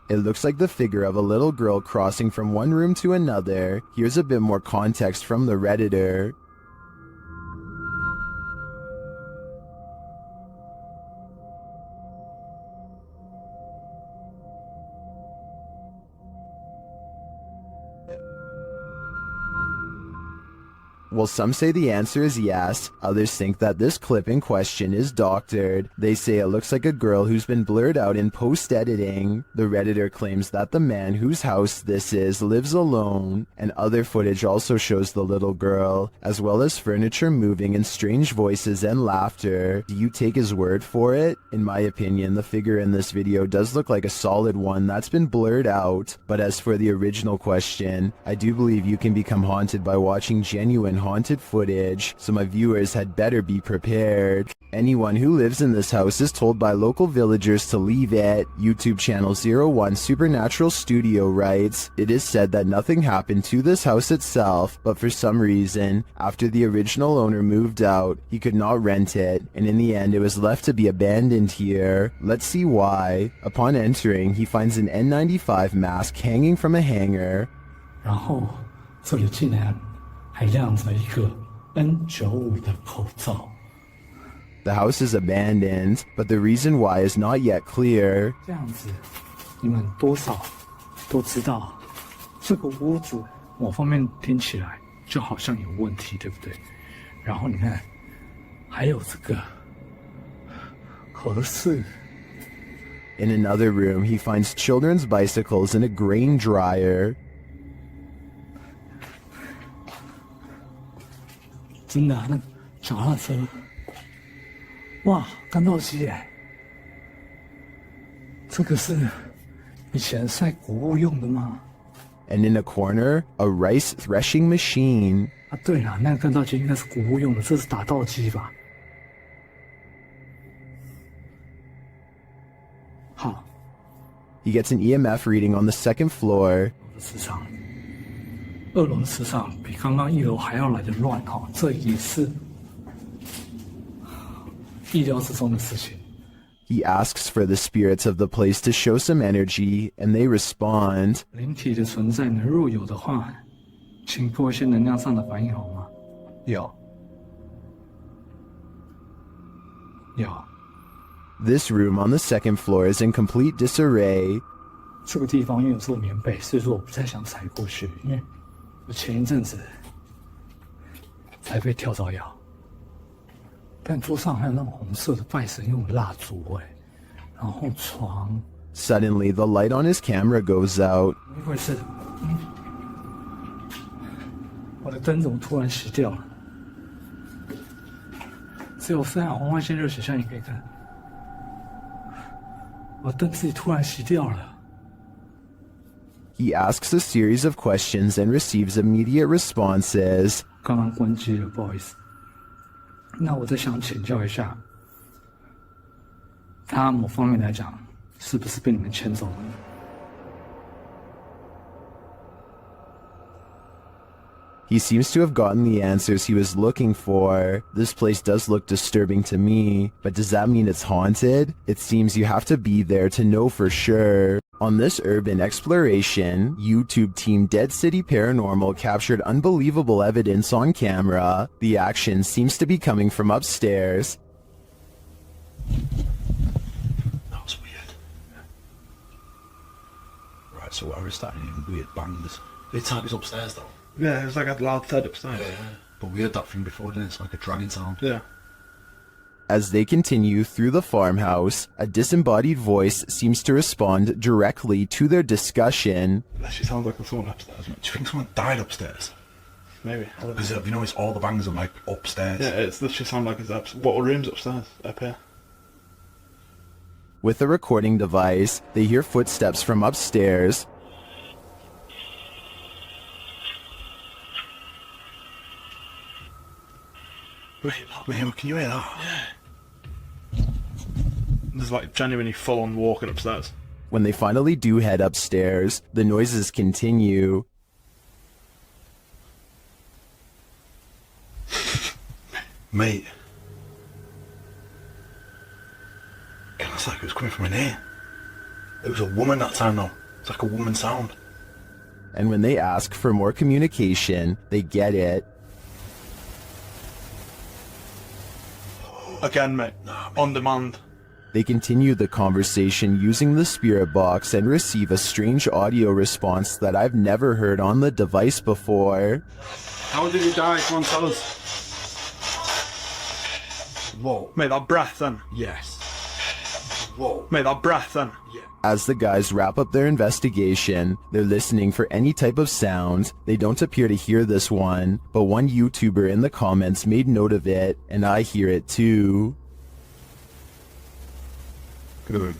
A: It looks like the figure of a little girl crossing from one room to another. Here's a bit more context from the Redditor. Well, some say the answer is yes, others think that this clip in question is doctored. They say it looks like a girl who's been blurred out in post-editing. The Redditor claims that the man whose house this is lives alone, and other footage also shows the little girl, as well as furniture moving and strange voices and laughter. Do you take his word for it? In my opinion, the figure in this video does look like a solid one that's been blurred out, but as for the original question, I do believe you can become haunted by watching genuine haunted footage, so my viewers had better be prepared. Anyone who lives in this house is told by local villagers to leave it. YouTube channel 01 Supernatural Studio writes, it is said that nothing happened to this house itself, but for some reason, after the original owner moved out, he could not rent it, and in the end it was left to be abandoned here. Let's see why. Upon entering, he finds an N95 mask hanging from a hanger.
K: 然后这里竟然还晾着一个 N95 的口罩。
A: The house is abandoned, but the reason why is not yet clear.
K: 这样子，你们多少都知道，这个屋子某方面听起来就好像有问题，对不对？然后你看，还有这个合适
A: In another room, he finds children's bicycles and a grain dryer.
K: 真的、那脚踏车，哇，干豆机耶！这个是以前晒谷物用的吗？
A: And in a corner, a rice threshing machine.
K: 啊，对了，那个干豆机应该是谷物用的，这是打稻机吧？好，
A: He gets an EMF reading on the second floor.
K: 磁场，2楼的磁场比刚刚1楼还要来的乱哈，这也是意料之中的事情。
A: He asks for the spirits of the place to show some energy, and they respond.
K: 灵体的存在呢，若有的话，请给我一些能量上的反应好吗？有。
A: This room on the second floor is in complete disarray.
K: 这个地方因为有做棉被，所以说我不太想踩过去，因为我前一阵子才被跳蚤咬。但桌上还有那种红色的拜神用的蜡烛然后床。
A: Suddenly, the light on his camera goes out.
K: 怎么回事？我的灯怎么突然熄掉了？只有三红外线热血像你可以看，我灯自己突然熄掉了。
A: He asks a series of questions and receives immediate responses.
K: 刚刚关机了，不好意思。那我再想请教一下，他某方面来讲，是不是被你们牵走了呢？
A: He seems to have gotten the answers he was looking for. This place does look disturbing to me, but does that mean it's haunted? It seems you have to be there to know for sure. On this urban exploration, YouTube team Dead City Paranormal captured unbelievable evidence on camera. The action seems to be coming from upstairs.
U: That was weird. Right, so I was starting hearing weird bangs. The type is upstairs though.
B: Yeah, it's like a loud thud upstairs.
U: Yeah, but we heard that thing before, didn't it? It's like a dragging sound.
B: Yeah.
A: As they continue through the farmhouse, a disembodied voice seems to respond directly to their discussion.
U: That shit sounds like someone upstairs. Do you think someone died upstairs?
B: Maybe.
U: Because you know, it's all the bangs are like upstairs.
B: Yeah, this should sound like it's upstairs. What room's upstairs? Up here.
A: With a recording device, they hear footsteps from upstairs.
U: Wait, man, can you hear that?
B: Yeah. There's like genuinely full-on walking upstairs.
A: When they finally do head upstairs, the noises continue.
U: Mate. God, it's like it was coming from in here. It was a woman that time though. It's like a woman sound.
A: And when they ask for more communication, they get it.
B: Again, mate. On demand.
A: They continue the conversation using the spirit box and receive a strange audio response that I've never heard on the device before.
B: How did he die? Come on, tell us.
U: Whoa.
B: Mate, that breath then.
U: Yes. Whoa.
B: Mate, that breath then.
U: Yeah.
A: As the guys wrap up their investigation, they're listening for any type of sound. They don't appear to hear this one, but one YouTuber in the comments made note of it, and I hear it too.
U: Good.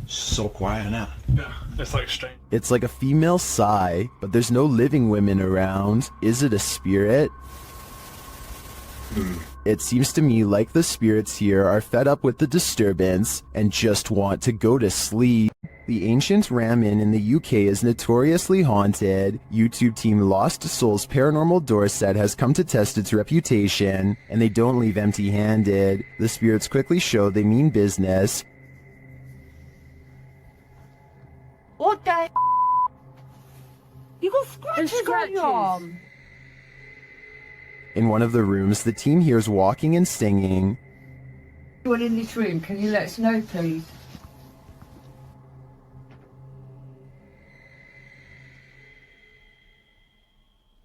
U: So quiet now.
B: Yeah, it's like strange.
A: It's like a female sigh, but there's no living women around. Is it a spirit? It seems to me like the spirits here are fed up with the disturbance and just want to go to sleep. The ancient Ram Inn in the UK is notoriously haunted. YouTube team Lost Souls Paranormal Dorset has come to test its reputation, and they don't leave empty-handed. The spirits quickly show they mean business.
I: What the? You got scratches on your arm.
A: In one of the rooms, the team hears walking and singing.
I: Anyone in this room, can you let us know, please?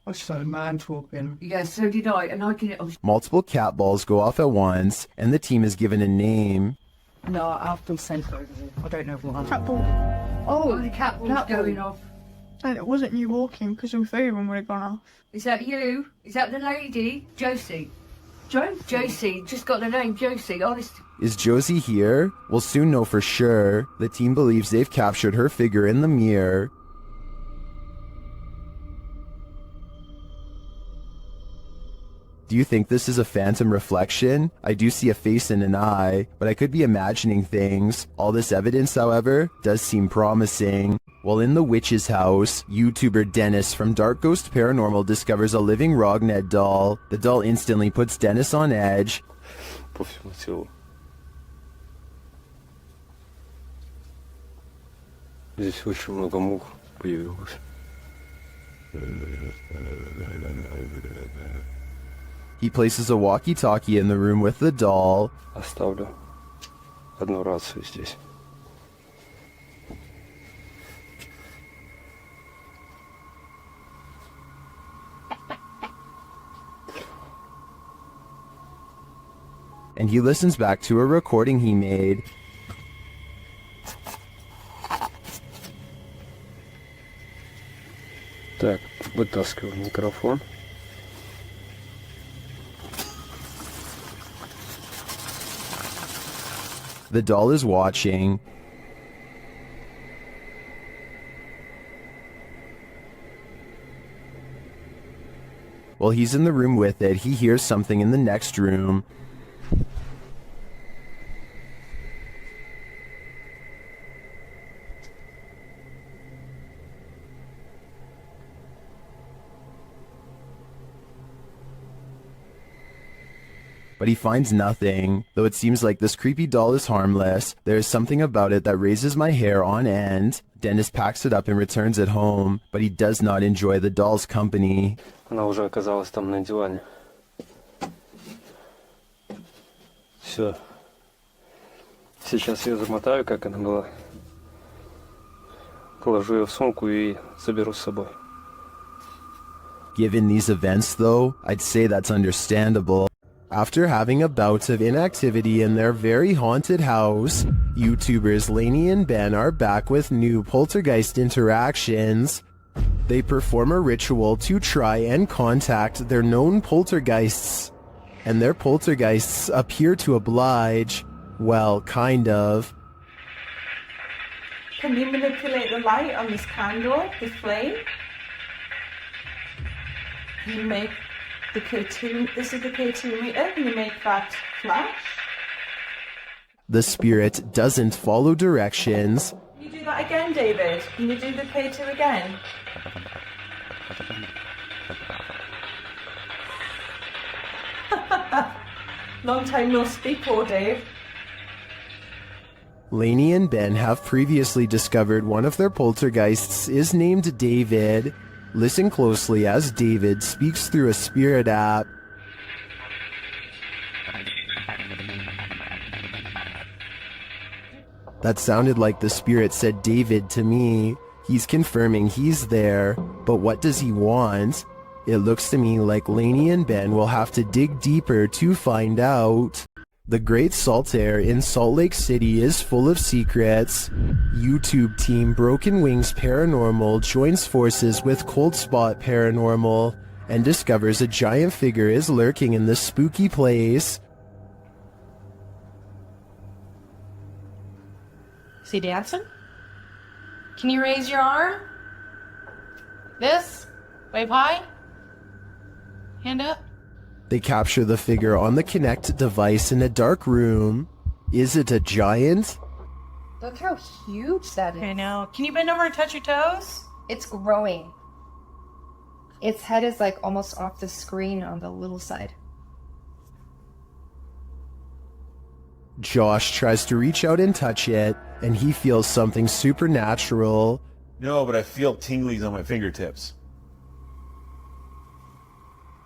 I: I saw a man talking. Yeah, so did I, and I can...
A: Multiple cat balls go off at once, and the team is given a name.
E: No, I've been sent over there. I don't know what
D: Cat ball.
E: Oh, the cat ball's going off.
D: And it wasn't you walking because all three of them would have gone off.
I: Is that you? Is that the lady? Josie. Josie, just got the name Josie, honest.
A: Is Josie here? We'll soon know for sure. The team believes they've captured her figure in the mirror. Do you think this is a phantom reflection? I do see a face and an eye, but I could be imagining things. All this evidence, however, does seem promising. While in the witch's house, YouTuber Dennis from Dark Ghost Paranormal discovers a living Rogned doll. The doll instantly puts Dennis on edge.
J: По всему телу. Здесь очень много мух появилось.
A: He places a walkie-talkie in the room with the doll.
J: Оставлю одну рацию здесь.
A: And he listens back to a recording he made.
J: Так, вытаскиваю микрофон.
A: The doll is watching. While he's in the room with it, he hears something in the next room. But he finds nothing. Though it seems like this creepy doll is harmless, there is something about it that raises my hair on end. Dennis packs it up and returns it home, but he does not enjoy the doll's company.
J: Она уже оказалась там на диване. Все. Сейчас я замотаю, как она была. Положу ее в сумку и заберу с собой.
A: Given these events, though, I'd say that's understandable. After having a bout of inactivity in their very haunted house, YouTubers Lainey and Ben are back with new poltergeist interactions. They perform a ritual to try and contact their known poltergeists, and their poltergeists appear to oblige. Well, kind of.
I: Can you manipulate the light on this candle, this flame? You make the K2, this is the K2 meter, and you make that flash.
A: The spirit doesn't follow directions.
I: Can you do that again, David? Can you do the K2 again? Long time no speak, poor Dave.
A: Lainey and Ben have previously discovered one of their poltergeists is named David. Listen closely as David speaks through a spirit app. That sounded like the spirit said David to me. He's confirming he's there, but what does he want? It looks to me like Lainey and Ben will have to dig deeper to find out. The Great Salt Air in Salt Lake City is full of secrets. YouTube team Broken Wings Paranormal joins forces with Cold Spot Paranormal and discovers a giant figure is lurking in this spooky place.
O: Is he dancing? Can you raise your arm? This? Wave high? Hand up?
A: They capture the figure on the Kinect device in a dark room. Is it a giant?
C: Look how huge that is.
O: I know. Can you bend over and touch your toes?
C: It's growing. Its head is like almost off the screen on the little side.
A: Josh tries to reach out and touch it, and he feels something supernatural.
U: No, but I feel tinglies on my fingertips.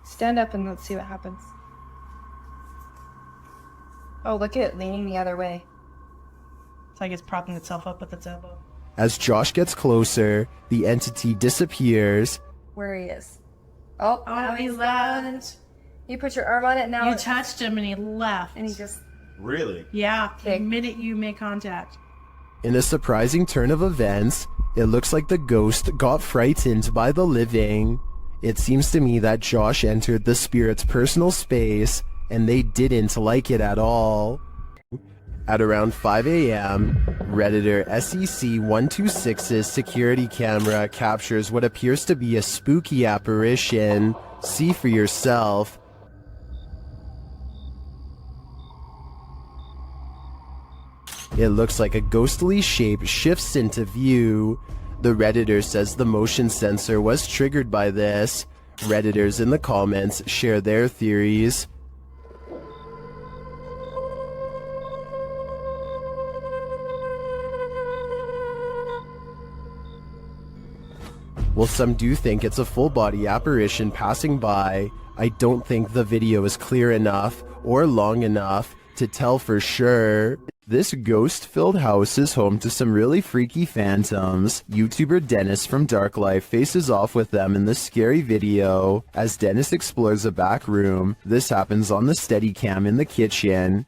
C: Stand up and let's see what happens. Oh, look at it leaning the other way.
O: It's like it's propping itself up with its elbow.
A: As Josh gets closer, the entity disappears.
C: Where he is. Oh,
O: he's left.
C: You put your arm on it now.
O: You touched him and he left.
C: And he just
U: Really?
D: Yeah, the minute you make contact.
A: In a surprising turn of events, it looks like the ghost got frightened by the living. It seems to me that Josh entered the spirit's personal space, and they didn't like it at all. At around 5 a.m., Redditor SEC126's security camera captures what appears to be a spooky apparition. See for yourself. It looks like a ghostly shape shifts into view. The Redditor says the motion sensor was triggered by this. Redditors in the comments share their theories. While some do think it's a full-body apparition passing by, I don't think the video is clear enough or long enough to tell for sure. This ghost-filled house is home to some really freaky phantoms. YouTuber Dennis from Dark Life faces off with them in this scary video. As Dennis explores a back room, this happens on the Steadicam in the kitchen.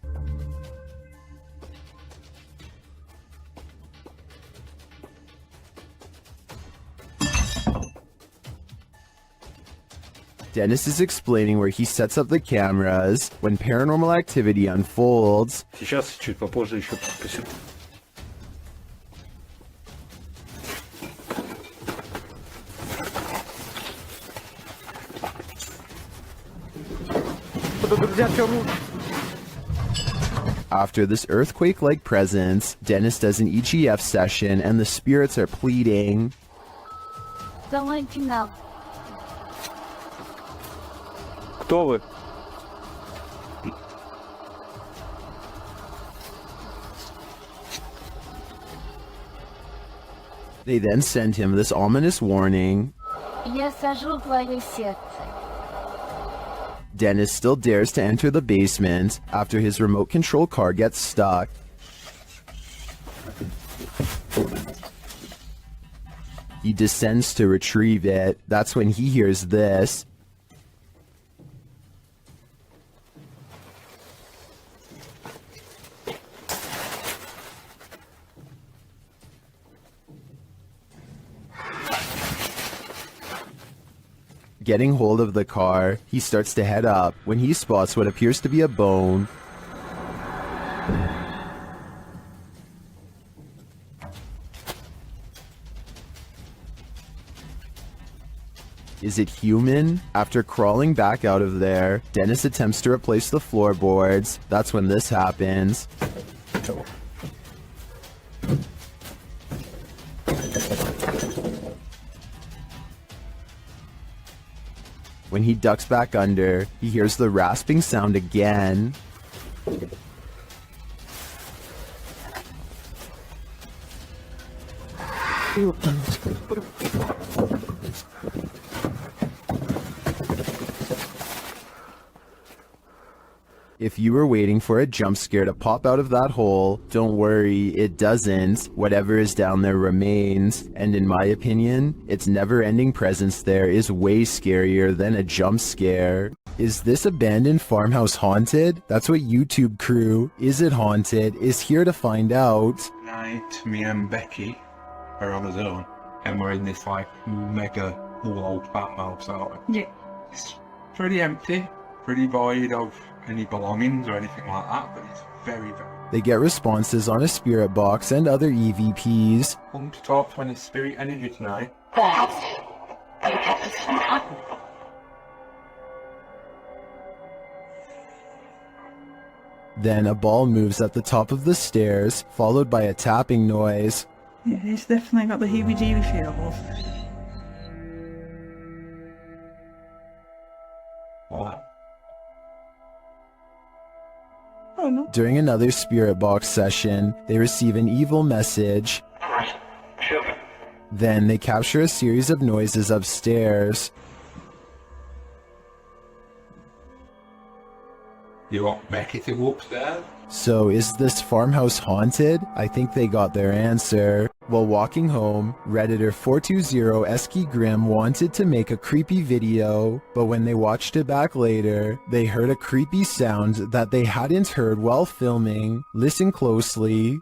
A: Dennis is explaining where he sets up the cameras when paranormal activity unfolds.
M: Сейчас чуть попозже еще подпишу.
A: After this earthquake-like presence, Dennis does an EGF session and the spirits are pleading.
R: Don't let you know.
M: Кто вы?
A: They then send him this ominous warning.
R: Я сажу твое сердце.
A: Dennis still dares to enter the basement after his remote control car gets stuck. He descends to retrieve it. That's when he hears this. Getting hold of the car, he starts to head up when he spots what appears to be a bone. Is it human? After crawling back out of there, Dennis attempts to replace the floorboards. That's when this happens. When he ducks back under, he hears the rasping sound again. If you were waiting for a jump scare to pop out of that hole, don't worry, it doesn't. Whatever is down there remains, and in my opinion, its never-ending presence there is way scarier than a jump scare. Is this abandoned farmhouse haunted? That's what YouTube crew, Is It Haunted, is here to find out.
S: Tonight, me and Becky are on our own, and we're in this like mega old farmhouse, aren't we?
I: Yeah.
S: It's pretty empty, pretty void of any belongings or anything like that, but it's very, very...
A: They get responses on a spirit box and other EVPs.
S: Come to talk to any spirit energy tonight.
A: Then a ball moves at the top of the stairs, followed by a tapping noise.
I: Yeah, it's definitely got the heebie-jeebie feels.
S: What?
I: Oh, no.
A: During another spirit box session, they receive an evil message. Then they capture a series of noises upstairs.
S: You want Becky to go upstairs?
A: So is this farmhouse haunted? I think they got their answer. While walking home, Redditor 420 Eski Grim wanted to make a creepy video, but when they watched it back later, they heard a creepy sound that they hadn't heard while filming. Listen closely.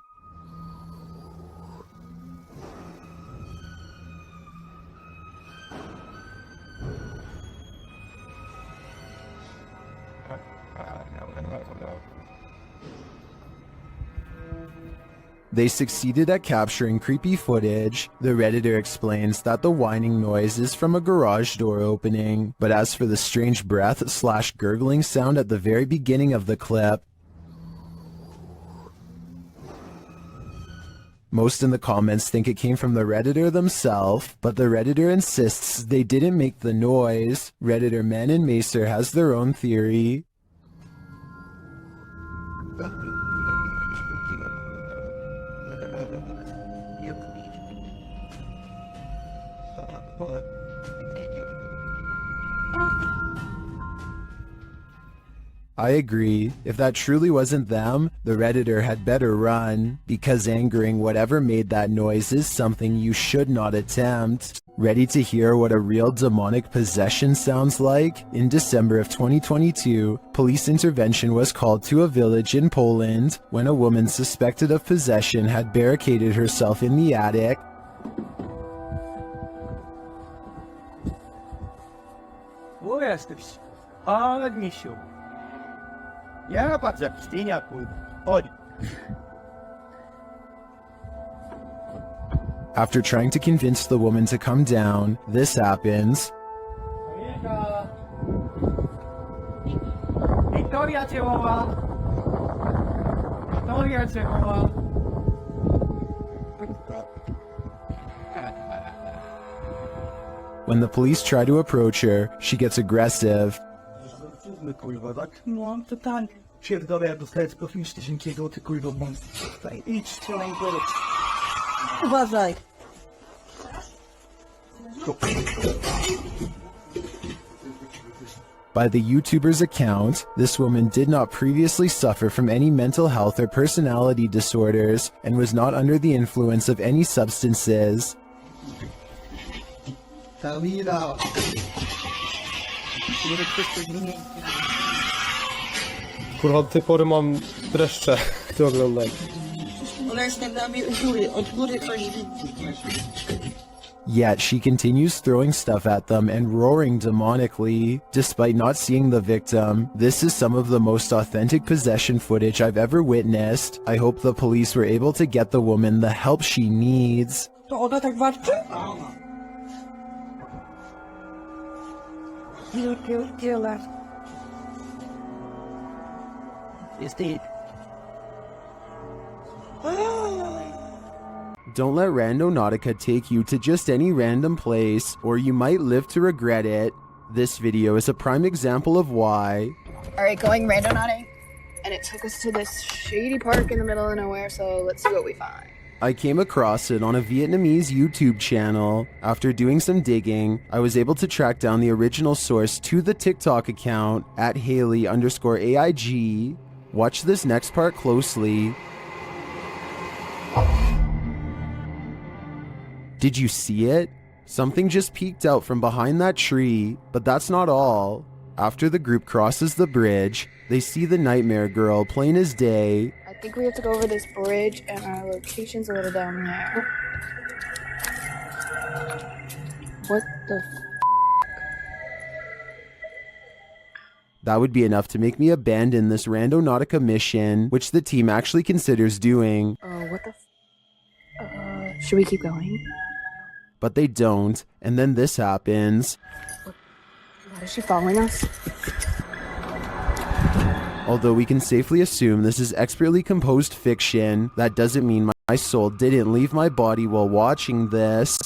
A: They succeeded at capturing creepy footage. The Redditor explains that the whining noise is from a garage door opening, but as for the strange breath/gurgling sound at the very beginning of the clip, most in the comments think it came from the Redditor themselves, but the Redditor insists they didn't make the noise. Redditor Men and Macer has their own theory. I agree. If that truly wasn't them, the Redditor had better run, because angering whatever made that noise is something you should not attempt. Ready to hear what a real demonic possession sounds like? In December of 2022, police intervention was called to a village in Poland when a woman suspected of possession had barricaded herself in the attic.
F: Wo jesteś? A, misiu. Ja patrz jak ścieniaku. Chodź.
A: After trying to convince the woman to come down, this happens.
F: Wiktoria cię woła. Wiktoria cię woła.
A: When the police try to approach her, she gets aggressive.
F: Kurwa, tak? No mam totalnie. Pierdolę, jak dostaję tylko filmu cienkiego, ty kurwa, mam. Idź, strzelaj, bądź. Uważaj.
A: By the YouTuber's account, this woman did not previously suffer from any mental health or personality disorders and was not under the influence of any substances.
F: Talila.
B: Kurwa, do tej pory mam dreszcze, gdy oglądam.
A: Yet she continues throwing stuff at them and roaring demonically. Despite not seeing the victim, this is some of the most authentic possession footage I've ever witnessed. I hope the police were able to get the woman the help she needs.
I: To ona tak walczy? Tyle.
F: Jest ty.
A: Don't let Randonautica take you to just any random place, or you might live to regret it. This video is a prime example of why.
G: Alright, going randonauting, and it took us to this shady park in the middle of nowhere, so let's see what we find.
A: I came across it on a Vietnamese YouTube channel. After doing some digging, I was able to track down the original source to the TikTok account at Haley_AIG. Watch this next part closely. Did you see it? Something just peeked out from behind that tree, but that's not all. After the group crosses the bridge, they see the Nightmare Girl plain as day.
G: I think we have to go over this bridge, and our location's a little down there. What the
A: That would be enough to make me abandon this Randonautica mission, which the team actually considers doing.
G: Oh, what the should we keep going?
A: But they don't, and then this happens.
G: Why is she following us?
A: Although we can safely assume this is expertly composed fiction, that doesn't mean my soul didn't leave my body while watching this.